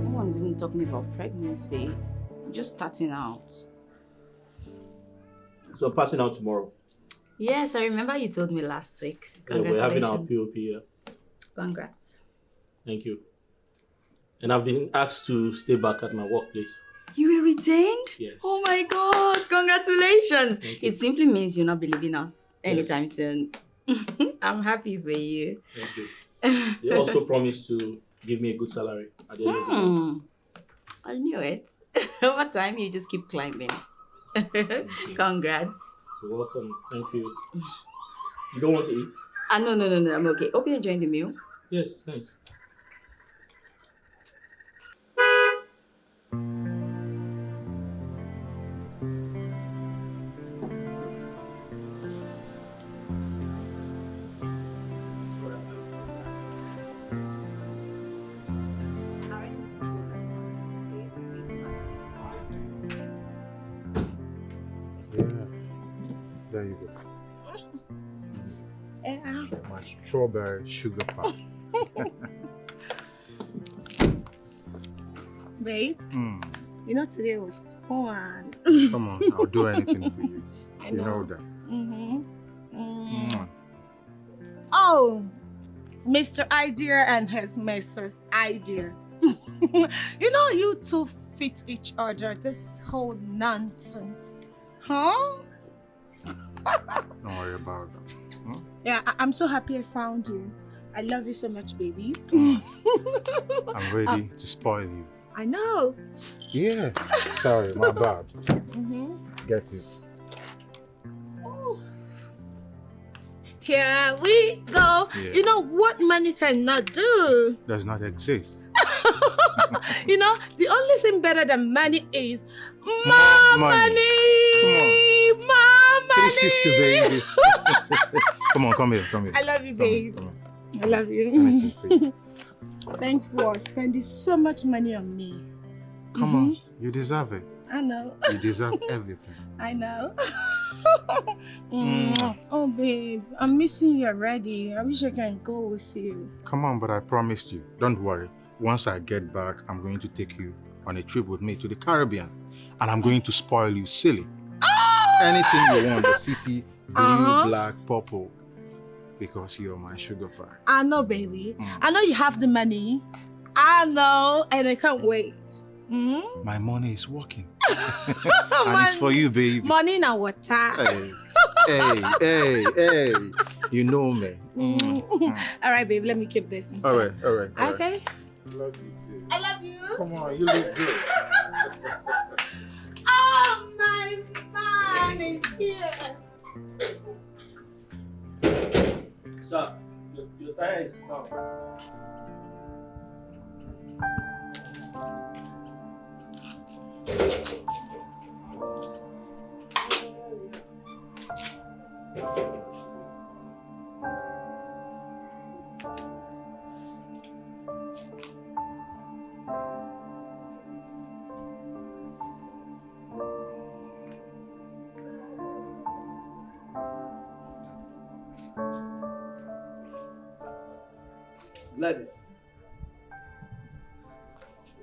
Speaker 5: No one's even talking about pregnancy. I'm just starting out.
Speaker 1: So I'm passing out tomorrow.
Speaker 5: Yes, I remember you told me last week.
Speaker 1: Yeah, we're having our POP here.
Speaker 5: Congrats.
Speaker 1: Thank you. And I've been asked to stay back at my workplace.
Speaker 5: You were retained?
Speaker 1: Yes.
Speaker 5: Oh my God, congratulations. It simply means you'll not be leaving us anytime soon. I'm happy for you.
Speaker 1: Thank you. They also promised to give me a good salary at the end of the month.
Speaker 5: I knew it. Over time, you just keep climbing. Congrats.
Speaker 1: You're welcome. Thank you. You don't want to eat?
Speaker 5: No, I'm okay. Hope you're enjoying the meal.
Speaker 1: Yes, it's nice.
Speaker 15: There you go.
Speaker 14: Yeah.
Speaker 15: My strawberry sugar pie.
Speaker 14: Babe, you know today was fun.
Speaker 15: Come on, I'll do anything for you.
Speaker 14: I
Speaker 15: You know
Speaker 14: know.
Speaker 15: that.
Speaker 14: Oh, Mr. Idea and his Mrs. Idea. You know you two fit each other, this whole nonsense. Huh?
Speaker 15: Don't worry about that.
Speaker 14: Yeah, I'm so happy I found you. I love you so much, baby.
Speaker 15: I'm ready to spoil you.
Speaker 14: I know.
Speaker 15: Yeah. Sorry, my bad. Get it.
Speaker 14: Oh. Here we go.
Speaker 15: Yeah.
Speaker 14: You know what money cannot do?
Speaker 15: Does not exist.
Speaker 14: You know, the only thing better than money is
Speaker 15: More
Speaker 14: money.
Speaker 15: Come on.
Speaker 14: More money.
Speaker 15: 360, baby. Come on, come here.
Speaker 14: I love you, babe.
Speaker 15: Come
Speaker 14: I love you. Thanks for spending so much money on me.
Speaker 15: Come on. You deserve it.
Speaker 14: I know.
Speaker 15: You deserve everything.
Speaker 14: I know. Oh, babe, I'm missing you already. I wish I can go with you.
Speaker 15: Come on, but I promised you. Don't worry.
Speaker 9: once I get back, I'm going to take you on a trip with me to the Caribbean. And I'm going to spoil you silly. Anything you want, the city, blue, black, purple. Because you're my sugar pie.
Speaker 14: I know, baby. I know you have the money. I know, and I can't wait.
Speaker 9: My money is working. And it's for you, baby.
Speaker 14: Money in our water.
Speaker 9: Hey. You know me.
Speaker 14: All right, babe, let me keep this inside.
Speaker 9: All right.
Speaker 14: Okay?
Speaker 9: Love you too.
Speaker 14: I love you.
Speaker 9: Come on, you look good.
Speaker 14: Oh, my man is here.
Speaker 1: Sir, your tire is up.
Speaker 7: Gladys,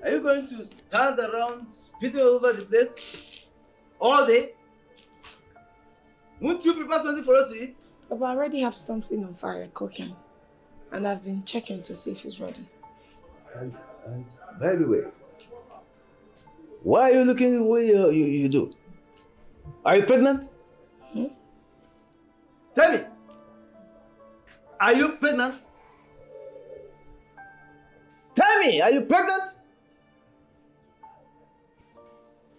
Speaker 7: are you going to stand around spitting over the place all day? Won't you prepare something for us to eat?
Speaker 14: But I already have something on fire cooking. And I've been checking to see if it's ready.
Speaker 7: And by the way, why are you looking the way you do? Are you pregnant? Tell me, are you pregnant? Tell me, are you pregnant?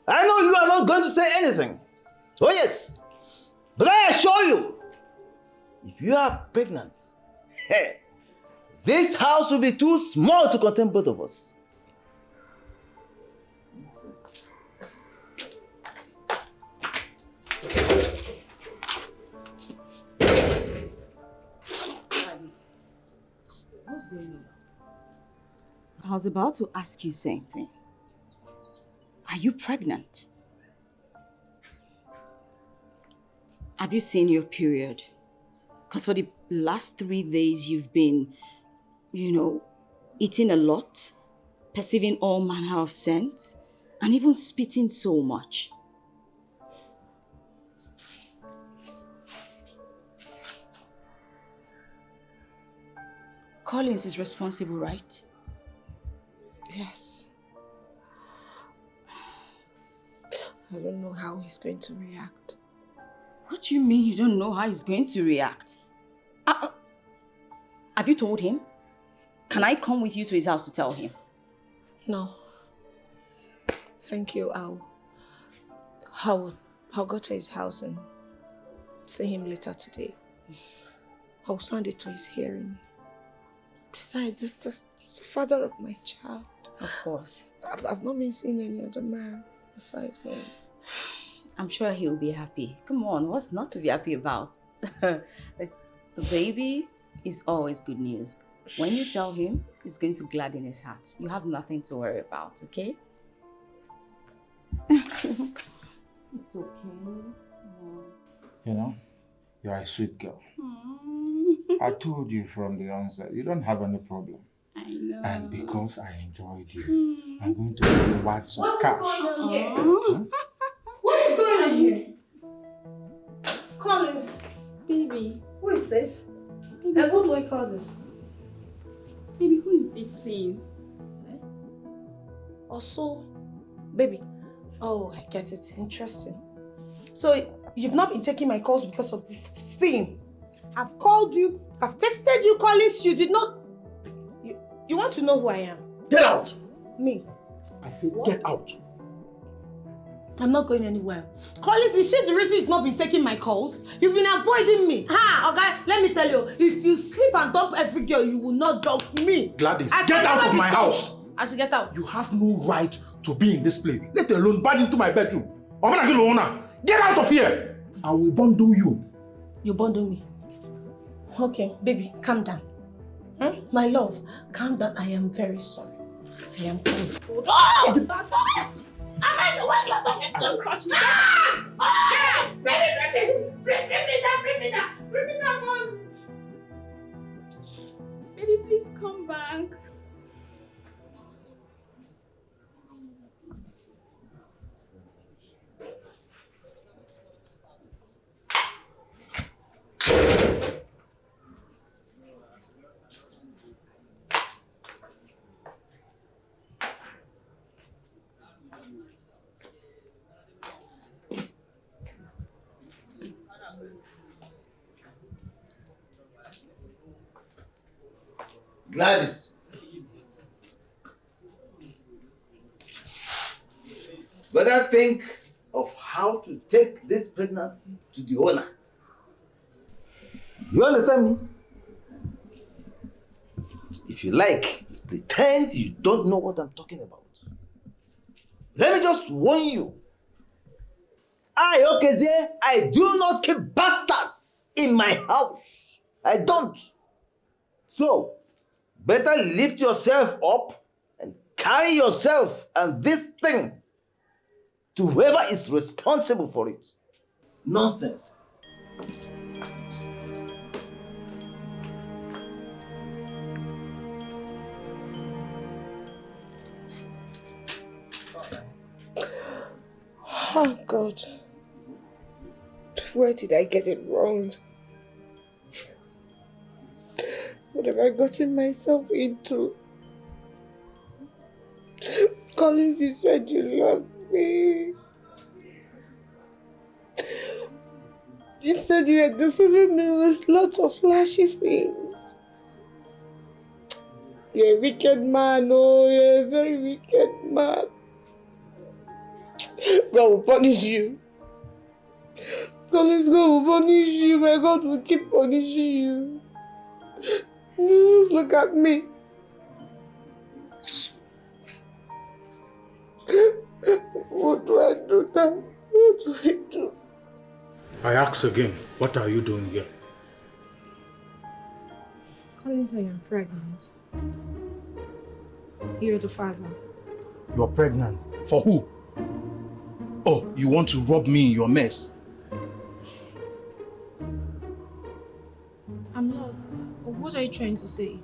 Speaker 7: I know you are not going to say anything. Oh yes, but I assure you, if you are pregnant, this house will be too small to contain both of us.
Speaker 5: What's going on? I was about to ask you the same thing. Are you pregnant? Have you seen your period? Because for the last 3 days you've been, eating a lot, perceiving all manner of scents, and even spitting so much. Collins is responsible, right?
Speaker 14: Yes. I don't know how he's going to react.
Speaker 5: What do you mean you don't know how he's going to react? Have you told him? Can I come with you to his house to tell him?
Speaker 14: No. Thank you. I'll go to his house and see him later today. I'll send it to his hearing. Besides, it's the father of my child.
Speaker 5: Of course.
Speaker 14: I've not been seeing any other man beside him.
Speaker 5: I'm sure he'll be happy. Come on, what's not to be happy about? The baby is always good news. When you tell him, it's going to gladden his heart. You have nothing to worry about, okay? It's okay.
Speaker 18: You're a sweet girl. I told you from the onset, you don't have any problem.
Speaker 5: I know.
Speaker 18: And because I enjoyed you, I'm going to give you lots of cash.
Speaker 14: What's going on here? What is going on here? Collins.
Speaker 11: Baby.
Speaker 14: Who is this? Baby. And what do I call this?
Speaker 11: Baby, who is this thing?
Speaker 14: Also, baby. Oh, I get it. Interesting. So, you've not been taking my calls because of this thing. I've called you. I've texted you, Collins. You did not... You want to know who I am?
Speaker 13: Get out!
Speaker 14: Me?
Speaker 13: I said get out.
Speaker 14: I'm not going anywhere. Collins, is she the reason you've not been taking my calls? You've been avoiding me. Okay, let me tell you. If you sleep and dump every girl, you will not dump me.
Speaker 13: Gladys, get out of my house.
Speaker 14: I should get out.
Speaker 13: You have no right to be in this place, let alone barge into my bedroom. Get out of here! I will bundle you.
Speaker 14: You bundle me? Okay, baby, calm down. My love, calm down. I am very sorry. I am cold. Oh! Am I the one you're talking to? Touch me. Bring me that boss.
Speaker 11: Baby, please come back.
Speaker 7: Gladys. Better think of how to take this pregnancy to the owner. Do you understand me? If you like, pretend you don't know what I'm talking about. Let me just warn you. I, Okezie, I do not keep bastards in my house. I don't. So, better lift yourself up and carry yourself and this thing to whoever is responsible for it. Nonsense.
Speaker 14: Oh God. Where did I get it wrong? What have I gotten myself into? Collins, you said you love me. You said you had deceiving me with lots of flashy things. You're a wicked man, oh, you're a very wicked man. God will punish you. Collins, God will punish you. My God will keep punishing you. Just look at me. What do I do now? What do I do?
Speaker 15: I ask again, what are you doing here?
Speaker 14: Collins, I am pregnant. You're the father.
Speaker 15: You're pregnant. For who? Oh, you want to rob me in your mess?
Speaker 14: I'm lost. What are you trying to say?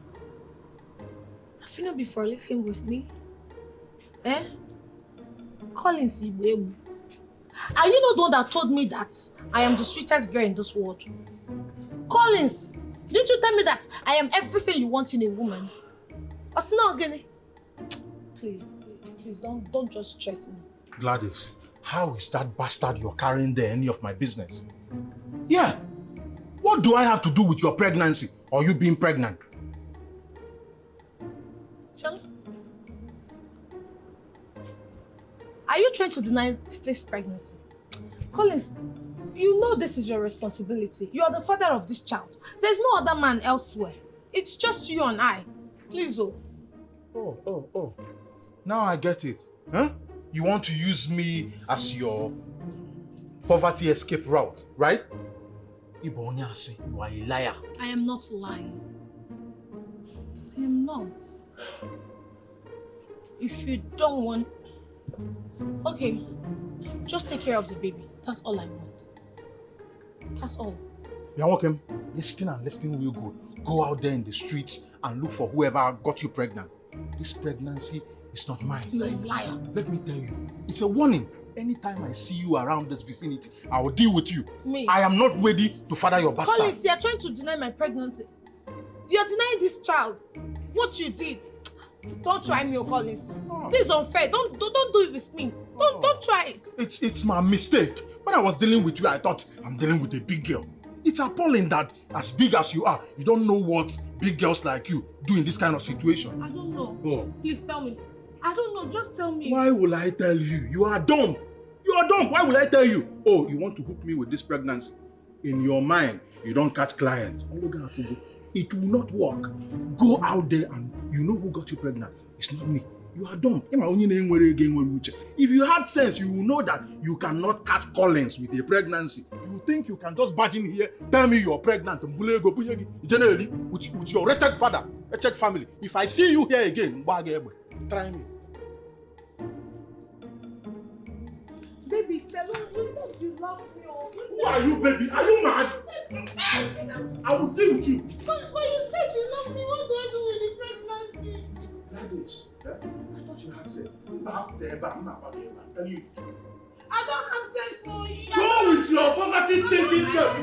Speaker 14: Have you not been living with me? Eh? Collins, are you not the one that told me that I am the sweetest girl in this world? Collins, didn't you tell me that I am everything you want in a woman? What's not again? Please don't just stress me.
Speaker 15: Gladys, how is that bastard you're carrying there any of my business? Yeah. What do I have to do with your pregnancy or you being pregnant?
Speaker 14: Child, are you trying to deny this pregnancy? Collins, you know this is your responsibility. You are the father of this child. There's no other man elsewhere. It's just you and I. Please, oh.
Speaker 15: Oh. Now I get it. Huh? You want to use me as your poverty escape route, right? You are a liar.
Speaker 14: I am not lying. I am not. If you don't want... Okay, just take care of the baby. That's all I want. That's all.
Speaker 15: You're welcome. Listen real good. Go out there in the streets and look for whoever got you pregnant. This pregnancy is not mine.
Speaker 14: You're a liar.
Speaker 15: Let me tell you, it's a warning. Anytime I see you around this vicinity, I will deal with you.
Speaker 14: Me?
Speaker 15: I am not ready to father your bastard.
Speaker 14: Collins, you're trying to deny my pregnancy. You're denying this child. What you did. Don't try me, Collins. This is unfair. Don't do it with me. Don't try it.
Speaker 15: It's my mistake. When I was dealing with you, I thought I'm dealing with a big girl. It's appalling that as big as you are, you don't know what big girls like you do in this kind of situation.
Speaker 14: I don't know.
Speaker 15: Oh.
Speaker 14: Please tell me. I don't know. Just tell me.
Speaker 15: Why will I tell you? You are dumb. You are dumb. Why will I tell you? Oh, you want to hook me with this pregnancy? In your mind, you don't catch clients. It will not work. Go out there and you know who got you pregnant. It's not me. You are dumb. If you had sense, you will know that you cannot catch Collins with a pregnancy. You think you can just barge in here, tell me you're pregnant, generally, with your wretched father, wretched family. If I see you here again, try me.
Speaker 14: Baby, tell me you said you love me.
Speaker 15: Who are you, baby? Are you mad? I will deal with you.
Speaker 14: But you said you love me. What do I do with the pregnancy?
Speaker 15: Gladys, I thought you had said, I'm telling you the truth.
Speaker 14: I don't have sense for you.
Speaker 15: Go with your poverty stinking self.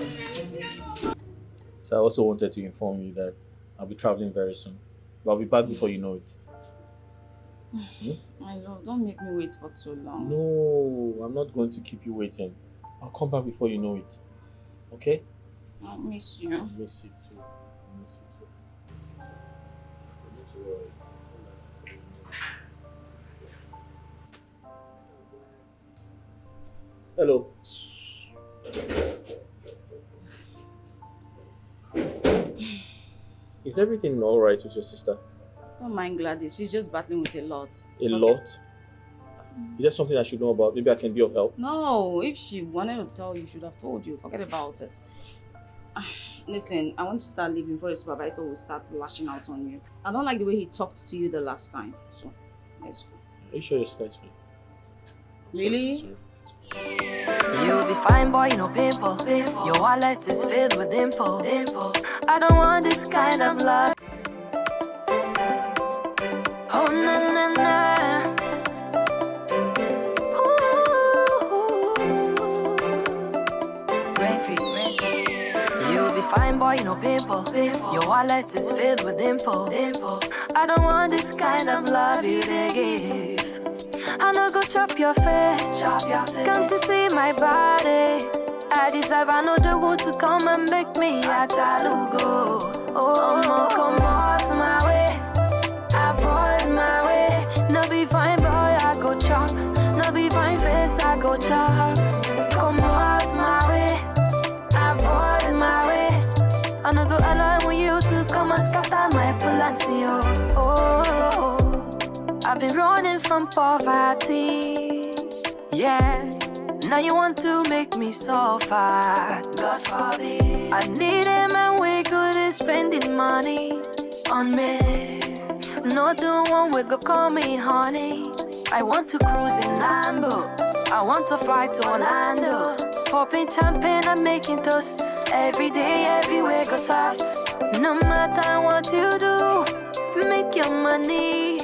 Speaker 1: So I also wanted to inform you that I'll be traveling very soon. But I'll be back before you know it.
Speaker 5: My love, don't make me wait for too long.
Speaker 1: No, I'm not going to keep you waiting. I'll come back before you know it. Okay?
Speaker 5: I miss you.
Speaker 1: I miss you too. Hello. Is everything all right with your sister?
Speaker 5: Don't mind Gladys. She's just battling with a lot.
Speaker 1: A lot? Is there something I should know about? Maybe I can be of help.
Speaker 5: No, if she wanted to tell you, she should have told you. Forget about it. Listen, I want to start leaving before your supervisor will start lashing out on you. I don't like the way he talked to you the last time. So, let's go.
Speaker 1: Are you sure your sister is fine?
Speaker 5: Really?
Speaker 1: Sorry.
Speaker 16: You'll be fine, boy, no pimple. Your wallet is filled with dimple. I don't want this kind of love. Oh, na na na. You'll be fine, boy, no pimple. Your wallet is filled with dimple. I don't want this kind of love you they give. I no go chop your face. Come to see my body. I deserve another wood to come and make me a chalugo. Oh, come out my way. Avoid my way. No be fine, boy, I go chop. No be fine face, I go chop. Come out my way. Avoid my way. I no go allow you to come and scatter my palacio. Oh. I've been running from poverty, yeah. Now you want to make me suffer, God forbid. I need a man we good at spending money on me. Not the one we go call me honey. I want to cruise in Lambo. I want to fly to Orlando. Popping champagne and making toasts. Every day, everywhere go soft. No matter what you do, make your money.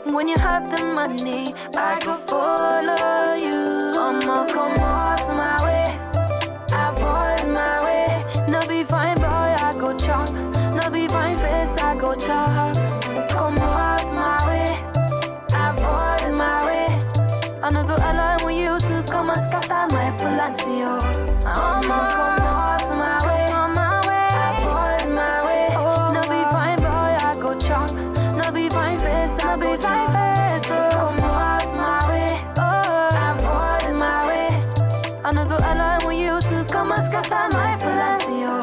Speaker 16: When you have the money, I go follow you. Come out my way. Avoid my way. No be fine, boy, I go chop. No be fine face, I go chop. Come out my way. Avoid my way. I no go allow you to come and scatter my palacio. Come out my way. Avoid my way. No be fine, boy, I go chop. No be fine face, no be fine face. Come out my way. Avoid my way. I no go allow you to come and scatter my palacio.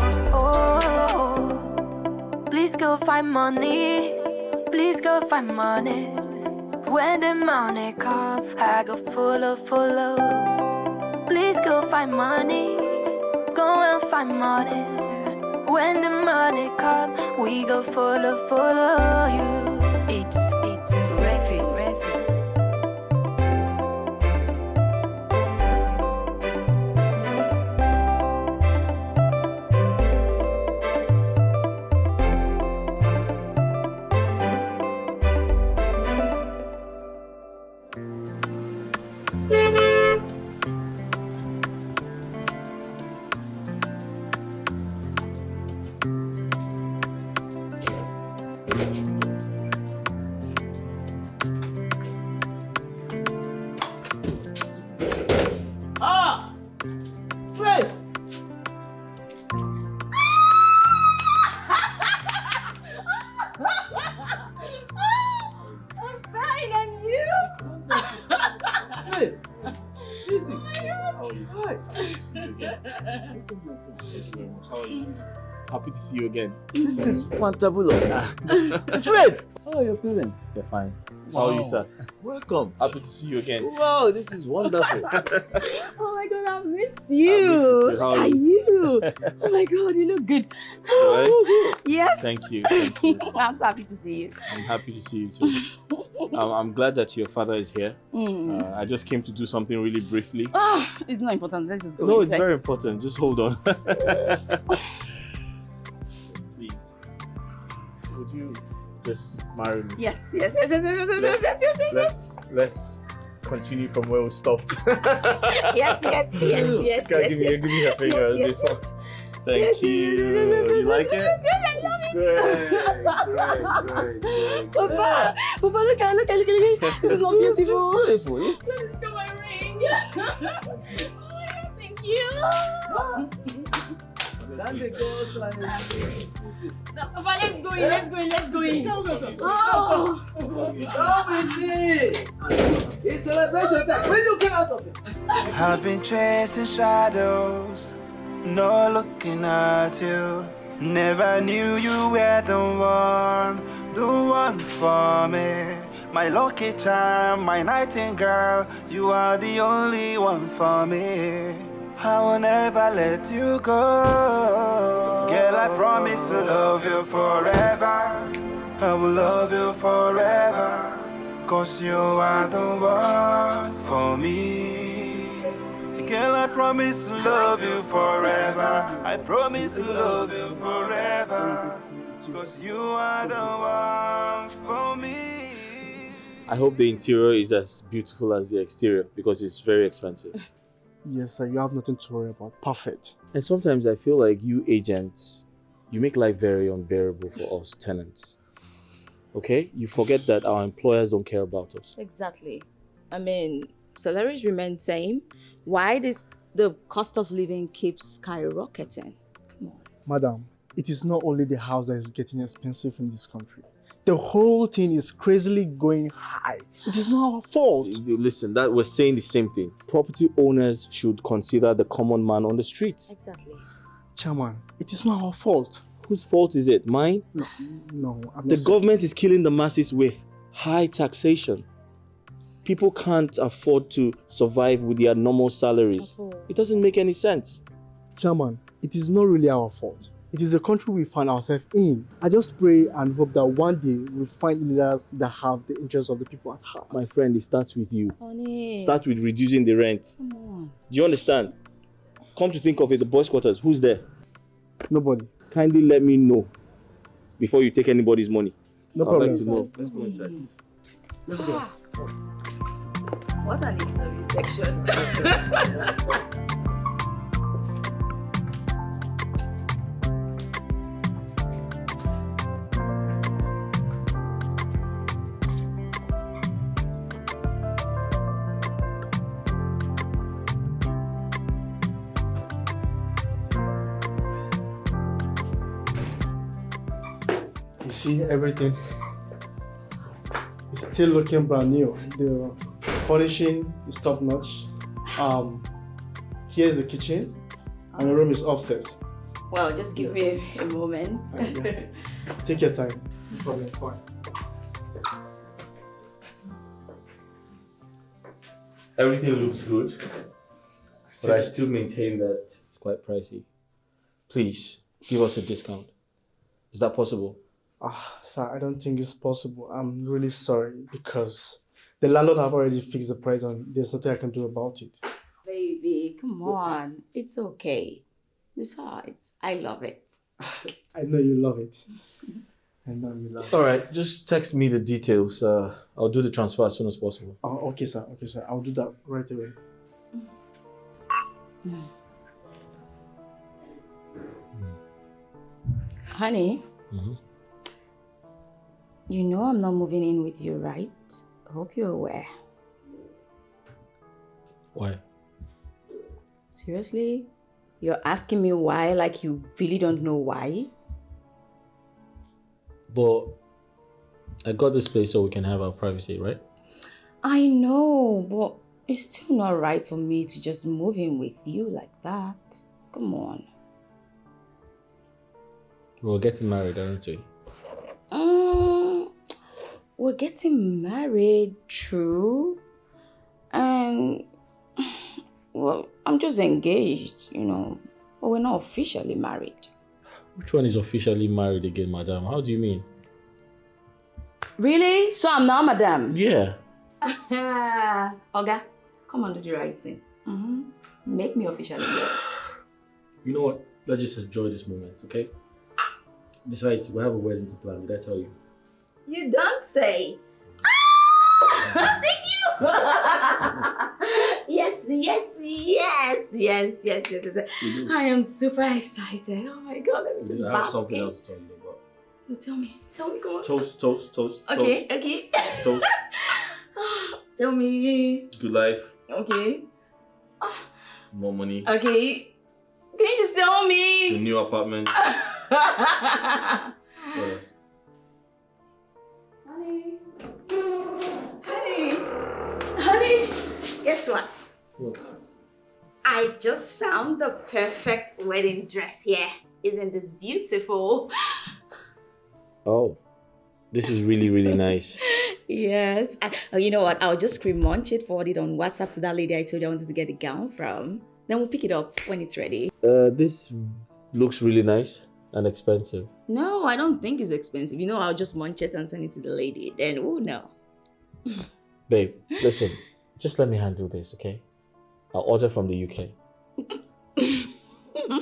Speaker 16: Please go find money. Please go find money. When the money come, I go follow. Please go find money. Go and find money. When the money come, we go follow you. It's Refi.
Speaker 7: Fred!
Speaker 2: I'm fine, and you?
Speaker 7: Fred! Easy.
Speaker 1: How are you?
Speaker 7: Hi.
Speaker 1: Thank you very much. How are you? Happy to see you again.
Speaker 7: This is fantabulous. Fred! How are your parents?
Speaker 1: They're fine. How are you, sir?
Speaker 7: Welcome.
Speaker 1: Happy to see you again.
Speaker 7: Wow, this is wonderful.
Speaker 11: Oh my god, I've missed you.
Speaker 1: too. How are
Speaker 11: you? Oh my god, you look good.
Speaker 1: Right?
Speaker 11: Yes.
Speaker 1: Thank you.
Speaker 11: I'm so happy to see you.
Speaker 1: I'm happy to see you too. I'm glad that your father is here. I just came to do something really briefly.
Speaker 5: It's not important. Let's just go.
Speaker 1: No, it's very important. Just hold on. Please. Would you just marry me?
Speaker 5: Yes.
Speaker 1: Let's continue from where we stopped.
Speaker 11: Yes.
Speaker 1: Give me your finger.
Speaker 11: Yes.
Speaker 1: Thank you. You like it?
Speaker 11: Yes, I love it.
Speaker 1: Great.
Speaker 11: Papa, look at it. This is not beautiful.
Speaker 7: Beautiful.
Speaker 11: Let me get my ring. Oh my god, thank you. Papa, let's go in.
Speaker 7: Come with me. It's celebration time. When you get out of it.
Speaker 19: I've been chasing shadows, no looking at you. Never knew you were the one for me. My lucky charm, my nightingale, you are the only one for me. I will never let you go. Girl, I promise to love you forever. I will love you forever. 'Cause you are the one for me. Girl, I promise to love you forever. I promise to love you forever. 'Cause you are the one for me.
Speaker 1: I hope the interior is as beautiful as the exterior because it's very expensive.
Speaker 20: Yes, sir, you have nothing to worry about. Perfect.
Speaker 1: And sometimes I feel like you agents, you make life very unbearable for us tenants. Okay? You forget that our employers don't care about us.
Speaker 5: Exactly. I mean, salaries remain same. Why the cost of living keeps skyrocketing? Come on.
Speaker 20: Madam, it is not only the house that is getting expensive in this country. The whole thing is crazily going high. It is not our fault.
Speaker 1: Listen, that we're saying the same thing. Property owners should consider the common man on the streets.
Speaker 5: Exactly.
Speaker 20: Chairman, it is not our fault.
Speaker 1: Whose fault is it? Mine?
Speaker 20: No, I'm
Speaker 1: The
Speaker 20: not
Speaker 1: government is killing the masses with high taxation. People can't afford to survive with their normal salaries. It doesn't make any sense.
Speaker 20: Chairman, it is not really our fault. It is the country we find ourselves in. I just pray and hope that one day we'll find leaders that have the interests of the people at heart.
Speaker 1: My friend, it starts with you.
Speaker 5: Honey.
Speaker 1: Start with reducing the rent.
Speaker 5: Come on.
Speaker 1: Do you understand? Come to think of it, the boys' quarters, who's there?
Speaker 20: Nobody.
Speaker 1: Kindly let me know before you take anybody's money.
Speaker 20: No
Speaker 1: I'd
Speaker 20: problem.
Speaker 1: like to know. Let's go inside.
Speaker 20: Let's go.
Speaker 5: What an interview section.
Speaker 20: You see everything. It's still looking brand new. The furnishing is top notch. Here's the kitchen, and the room is upstairs.
Speaker 5: Well, just give me a moment.
Speaker 20: Take your time. No problem. Fine.
Speaker 1: Everything looks good, but I still maintain that it's quite pricey. Please, give us a discount. Is that possible?
Speaker 20: Sir, I don't think it's possible. I'm really sorry because the landlord have already fixed the price and there's nothing I can do about it.
Speaker 5: Baby, come on. It's okay. Besides, I love it.
Speaker 20: I know you love it. I know you love it.
Speaker 1: All right, just text me the details. I'll do the transfer as soon as possible.
Speaker 20: Oh, okay, sir. Okay, sir. I'll do that right away.
Speaker 5: Honey, you know I'm not moving in with you, right? I hope you're aware.
Speaker 1: Why?
Speaker 5: Seriously? You're asking me why like you really don't know why?
Speaker 1: But I got this place so we can have our privacy, right?
Speaker 5: I know, but it's still not right for me to just move in with you like that. Come on.
Speaker 1: We're getting married, aren't we?
Speaker 5: We're getting married, true. And, well, I'm just engaged, you know. But we're not officially married.
Speaker 1: Which one is officially married again, madam? How do you mean?
Speaker 5: Really? So I'm now madam?
Speaker 1: Yeah.
Speaker 5: Oga, come on, do the right thing. Make me officially yours.
Speaker 1: You know what? Let's just enjoy this moment, okay? Besides, we have a wedding to plan. Did I tell you?
Speaker 5: You don't say. Thank you. Yes. I am super excited. Oh my God, let me just
Speaker 1: I have
Speaker 5: bask
Speaker 1: something
Speaker 5: in.
Speaker 1: else to tell you about.
Speaker 5: No, tell me, come on.
Speaker 1: Toast.
Speaker 5: Okay.
Speaker 1: Toast.
Speaker 5: Tell me.
Speaker 1: Good life.
Speaker 5: Okay.
Speaker 1: More money.
Speaker 5: Okay. Can you just tell
Speaker 1: The
Speaker 5: me?
Speaker 1: new apartment. What else?
Speaker 5: Honey. Guess what?
Speaker 1: What?
Speaker 5: I just found the perfect wedding dress here. Isn't this beautiful?
Speaker 1: Oh, this is really, really nice.
Speaker 5: Yes. You know what? I'll just screen munch it, forward it on WhatsApp to that lady I told you I wanted to get the gown from. Then we'll pick it up when it's ready.
Speaker 1: This looks really nice and expensive.
Speaker 5: No, I don't think it's expensive. You know, I'll just munch it and send it to the lady. Then we'll know.
Speaker 1: Babe, listen, just let me handle this, okay? I'll order from the UK.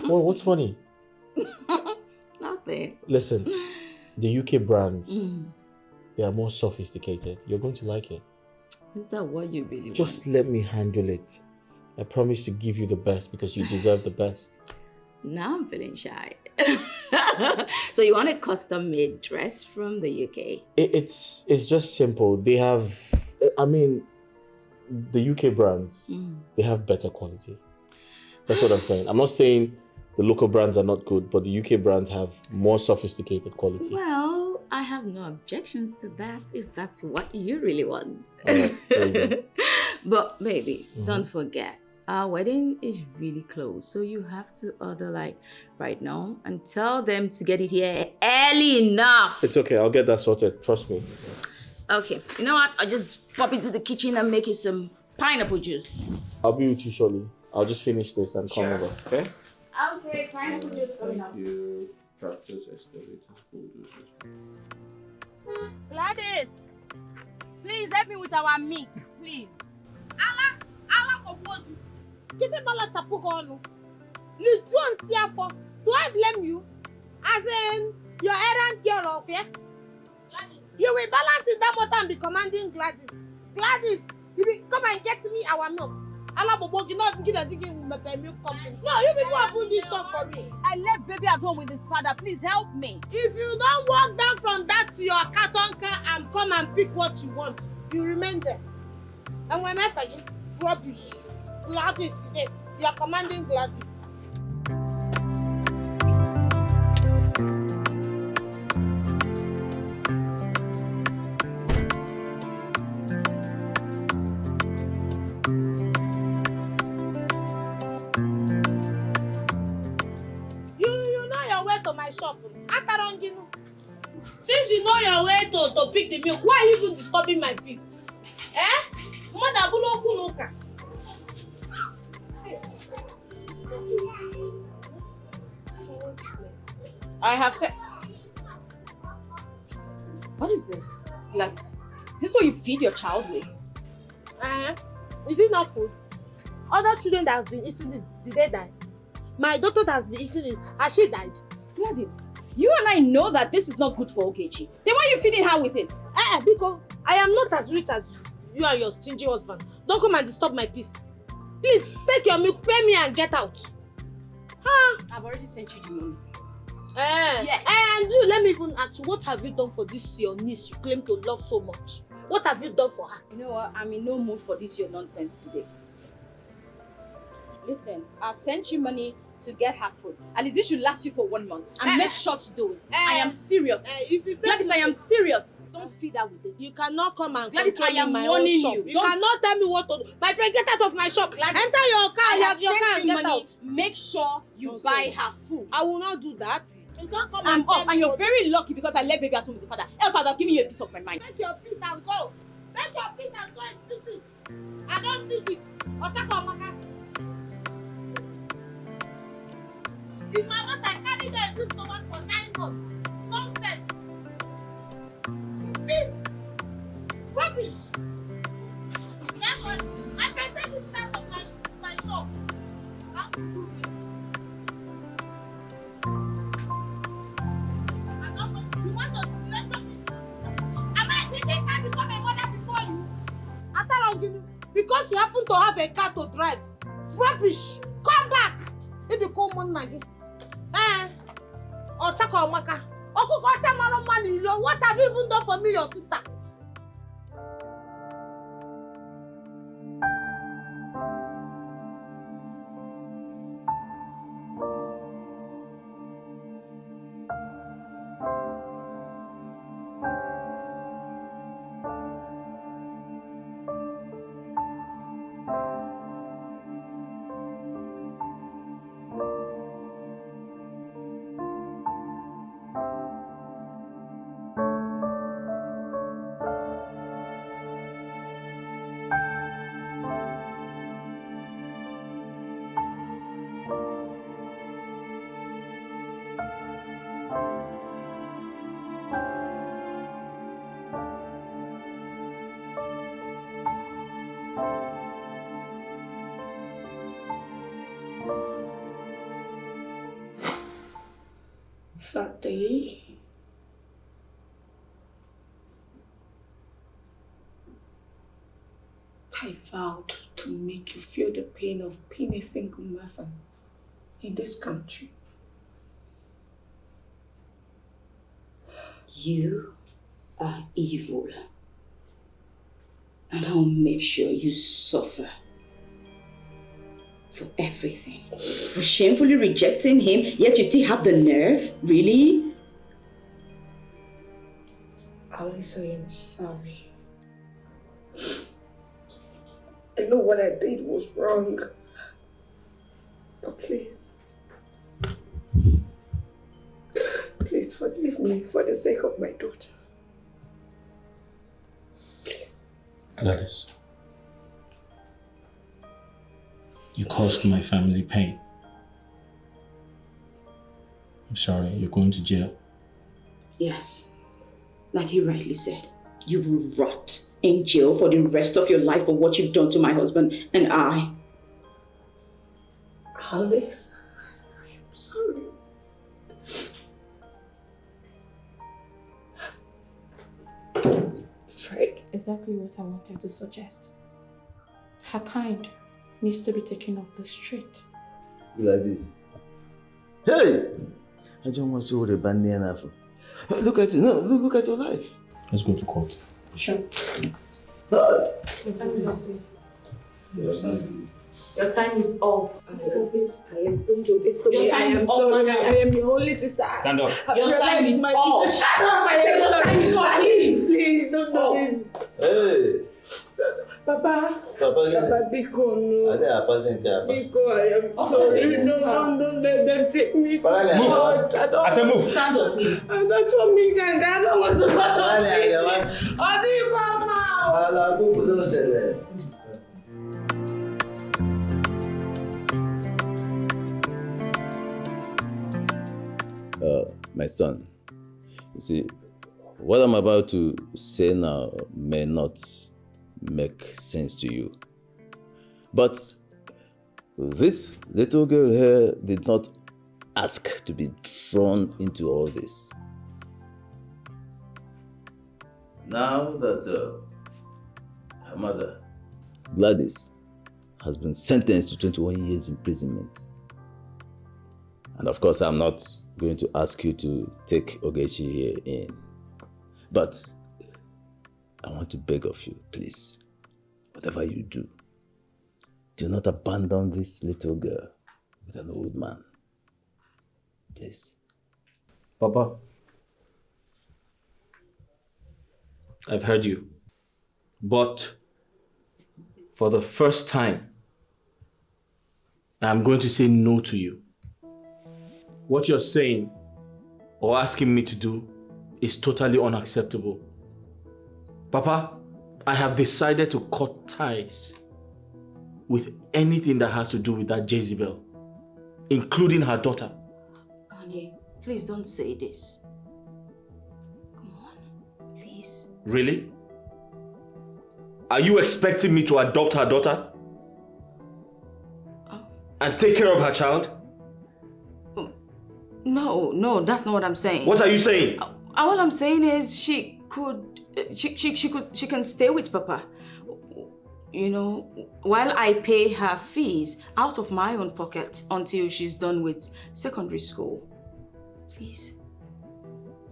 Speaker 1: Well, what's funny?
Speaker 5: Nothing.
Speaker 1: Listen, the UK brands, they are more sophisticated. You're going to like it.
Speaker 5: Is that what you really
Speaker 1: Just
Speaker 5: want?
Speaker 1: let me handle it. I promise to give you the best because you deserve the best.
Speaker 5: Now I'm feeling shy. So you want a custom-made dress from the UK?
Speaker 1: It's just simple. They have, I mean, the UK brands, they have better quality. That's what I'm saying. I'm not saying the local brands are not good, but the UK brands have more sophisticated quality.
Speaker 5: Well, I have no objections to that if that's what you really want.
Speaker 1: All right, there you go.
Speaker 5: But baby, don't forget, our wedding is really close. So you have to order like right now and tell them to get it here early enough.
Speaker 1: It's okay. I'll get that sorted. Trust me.
Speaker 5: Okay, you know what? I'll just pop into the kitchen and make you some pineapple juice.
Speaker 1: I'll be with you shortly. I'll just finish this and come over. Okay?
Speaker 5: Okay, pineapple juice coming up.
Speaker 1: You tractors, excavators, bulldozers.
Speaker 21: Gladys, please help me with our milk, please.
Speaker 2: Give me bala tapugonu. You don't see for. Do I blame you? As in, your errand girl up here? You will balance it that motor and be commanding Gladys. Gladys, you will come and get me our milk. Alabobo, you not get a digging milk company. No, you people are putting this shop for me.
Speaker 21: I left baby at home with his father. Please help me.
Speaker 2: If you don't walk down from that to your carton car and come and pick what you want, you remain there. And when I forget, rubbish. Gladys, yes, you are commanding Gladys. You know your way to my shop. Since you know your way to pick the milk, why are you even disturbing my peace? Eh? Mother Bulo Kunuka.
Speaker 5: I have said. What is this, Gladys? Is this what you feed your child with?
Speaker 2: Is it not food? Other children that have been eating it, did they die? My daughter that has been eating it, has she died?
Speaker 5: Gladys, you and I know that this is not good for Ogechi. Then why are you feeding her with it?
Speaker 2: Because I am not as rich as you and your stingy husband. Don't come and disturb my peace. Please, take your milk, pay me and get out.
Speaker 5: I've already sent you the money.
Speaker 2: Yes. And you, let me even ask you, what have you done for this your niece you claim to love so much? What have you done for her?
Speaker 5: You know what? I'm in no mood for this your nonsense today. Listen, I've sent you money to get her food. At least this should last you for 1 month. And make sure to do it. I am serious. Gladys, I am serious. Don't feed her with this.
Speaker 2: You cannot come and
Speaker 5: Gladys, I am
Speaker 2: my
Speaker 5: warning
Speaker 2: own shop.
Speaker 5: you.
Speaker 2: You cannot tell me what to do. My friend, get out of my shop.
Speaker 5: Gladys,
Speaker 2: enter your car.
Speaker 5: I have
Speaker 2: your car
Speaker 5: sent
Speaker 2: and
Speaker 5: you
Speaker 2: get
Speaker 5: money.
Speaker 2: out.
Speaker 5: Make sure you buy her food.
Speaker 2: I will not do that. You can't come
Speaker 5: I'm
Speaker 2: and tell
Speaker 5: up,
Speaker 2: me
Speaker 5: and you're
Speaker 2: what-
Speaker 5: very lucky because I left baby at home with the father. Else I'd have given you a piece of my mind.
Speaker 2: Take your piece and go. Take your piece and go in pieces. I don't need it. Otako Amaka. It's my daughter. I carried her in this stomach for 9 months. Nonsense. Beef. Rubbish. Therefore, I can take this out of my shop. I'm too big. I'm not going to. You want to let me? Am I thinking I become a mother before you? Ataranginu, because you happen to have a car to drive. Rubbish! Come back! If you come on again. Otako Amaka. Okukota Maro Mani, what have you even done for me, your sister? That day, I vowed to make you feel the pain of being a single mother in this country.
Speaker 3: You are evil. And I'll make sure you suffer for everything. For shamefully rejecting him, yet you still have the nerve? Really?
Speaker 2: Alice, I am sorry. I know what I did was wrong. But please, please forgive me for the sake of my daughter.
Speaker 6: Gladys, you caused my family pain. I'm sorry, you're going to jail.
Speaker 3: Yes, like he rightly said, you will rot in jail for the rest of your life for what you've done to my husband and I.
Speaker 2: Alice, I am sorry. Fred.
Speaker 11: Exactly what I wanted to suggest. Her kind needs to be taken off the street.
Speaker 7: Like this. Hey! I don't want to see what a band there now. Look at you. No, look at your life.
Speaker 6: Let's go to court.
Speaker 11: Sure. Your time is up, please. Your time is up.
Speaker 2: Alice, don't do this to
Speaker 11: Your
Speaker 2: me. I
Speaker 11: time
Speaker 2: am
Speaker 11: is up,
Speaker 2: sorry.
Speaker 11: Mama.
Speaker 2: I am your only sister.
Speaker 6: Stand up.
Speaker 11: Your time is up.
Speaker 2: Shut up!
Speaker 11: Your time is up, please.
Speaker 2: Please, don't do
Speaker 7: Hey!
Speaker 2: this. Papa.
Speaker 7: Papa,
Speaker 2: Biko, no.
Speaker 7: I think I passed in
Speaker 2: Biko, I am sorry. No, don't let them take me.
Speaker 6: Move. I said move.
Speaker 11: Stand up, please.
Speaker 2: I don't want me, I don't want to go to me. Adi, Mama.
Speaker 7: My son, you see, what I'm about to say now may not make sense to you. But this little girl here did not ask to be drawn into all this. Now that her mother, Gladys, has been sentenced to 21 years imprisonment. And of course, I'm not going to ask you to take Ogechi here in. But I want to beg of you, please, whatever you do, do not abandon this little girl with an old man. Please.
Speaker 1: Papa, I've heard you. But for the first time, I'm going to say no to you. What you're saying or asking me to do is totally unacceptable. Papa, I have decided to cut ties with anything that has to do with that Jezebel, including her daughter.
Speaker 3: Honey, please don't say this. Come on, please.
Speaker 1: Really? Are you expecting me to adopt her daughter? And take care of her child?
Speaker 5: No, that's not what I'm saying.
Speaker 1: What are you saying?
Speaker 5: All I'm saying is she can stay with Papa. You know, while I pay her fees out of my own pocket until she's done with secondary school. Please,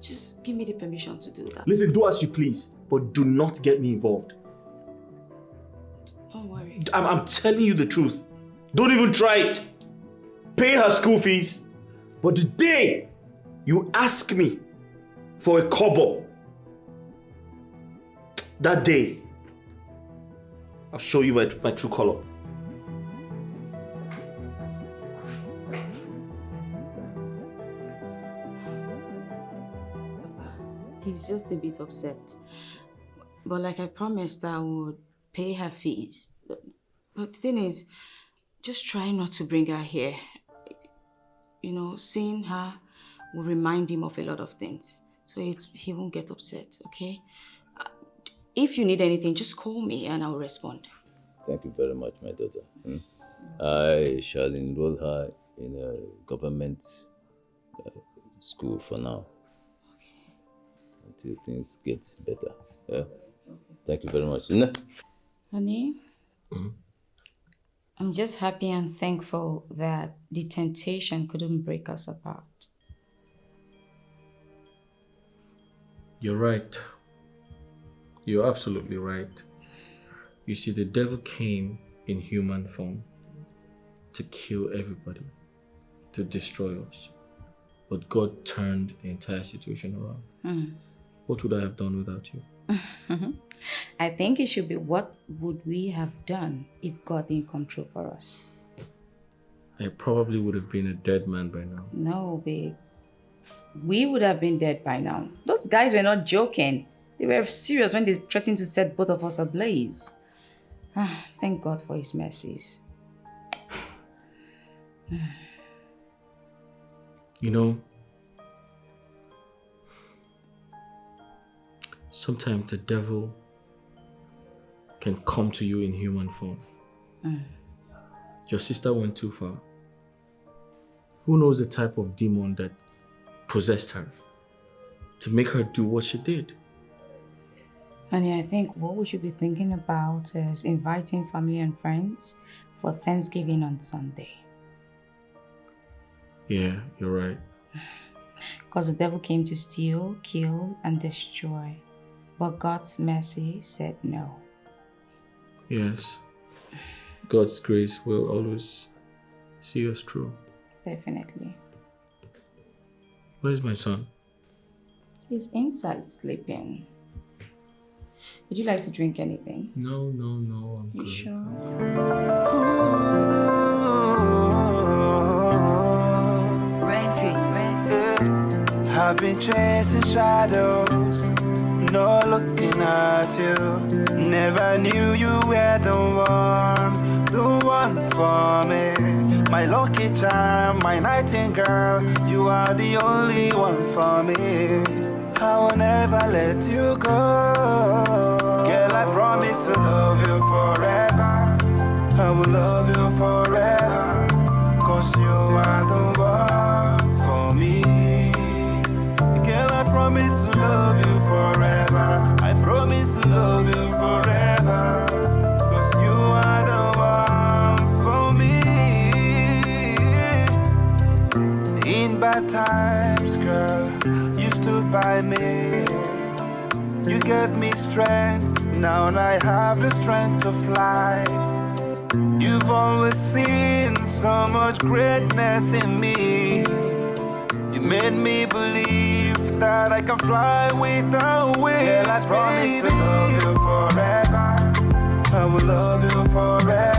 Speaker 5: just give me the permission to do that.
Speaker 1: Listen, do as you please, but do not get me involved.
Speaker 5: Don't worry.
Speaker 1: I'm telling you the truth. Don't even try it. Pay her school fees. But the day you ask me for a kobo, that day, I'll show you my true color.
Speaker 5: He's just a bit upset. But like I promised, I would pay her fees. But the thing is, just try not to bring her here. You know, seeing her will remind him of a lot of things. So he won't get upset, okay? If you need anything, just call me and I'll respond.
Speaker 7: Thank you very much, my daughter. I shall enroll her in a government school for now. Until things get better. Yeah. Thank you very much.
Speaker 3: Honey, I'm just happy and thankful that the temptation couldn't break us apart.
Speaker 1: You're right. You're absolutely right. You see, the devil came in human form to kill everybody, to destroy us. But God turned the entire situation around. What would I have done without you?
Speaker 3: I think it should be, what would we have done if God didn't come true for us?
Speaker 1: I probably would have been a dead man by now.
Speaker 3: No, babe. We would have been dead by now. Those guys were not joking. They were serious when they threatened to set both of us ablaze. Thank God for his mercies.
Speaker 1: You know, sometimes the devil can come to you in human form. Your sister went too far. Who knows the type of demon that possessed her to make her do what she did?
Speaker 3: Honey, I think what we should be thinking about is inviting family and friends for Thanksgiving on Sunday.
Speaker 1: Yeah, you're right.
Speaker 3: Because the devil came to steal, kill, and destroy. But God's mercy said no.
Speaker 1: Yes. God's grace will always see us through.
Speaker 3: Definitely.
Speaker 1: Where's my son?
Speaker 3: He's inside sleeping. Would you like to drink anything?
Speaker 1: No, I'm
Speaker 3: You
Speaker 1: good.
Speaker 3: sure?
Speaker 19: I've been chasing shadows, not looking at you. Never knew you were the one for me. My lucky charm, my nightingale, you are the only one for me. I will never let you go. Girl, I promise to love you forever. I will love you forever. 'Cause you are the one for me. Girl, I promise to love you forever. I promise to love you forever. 'Cause you are the one for me. In bad times, girl, you stood by me. You gave me strength, now I have the strength to fly. You've always seen so much greatness in me. You made me believe that I can fly without wings. Girl, I promise to love you forever. I will love you forever.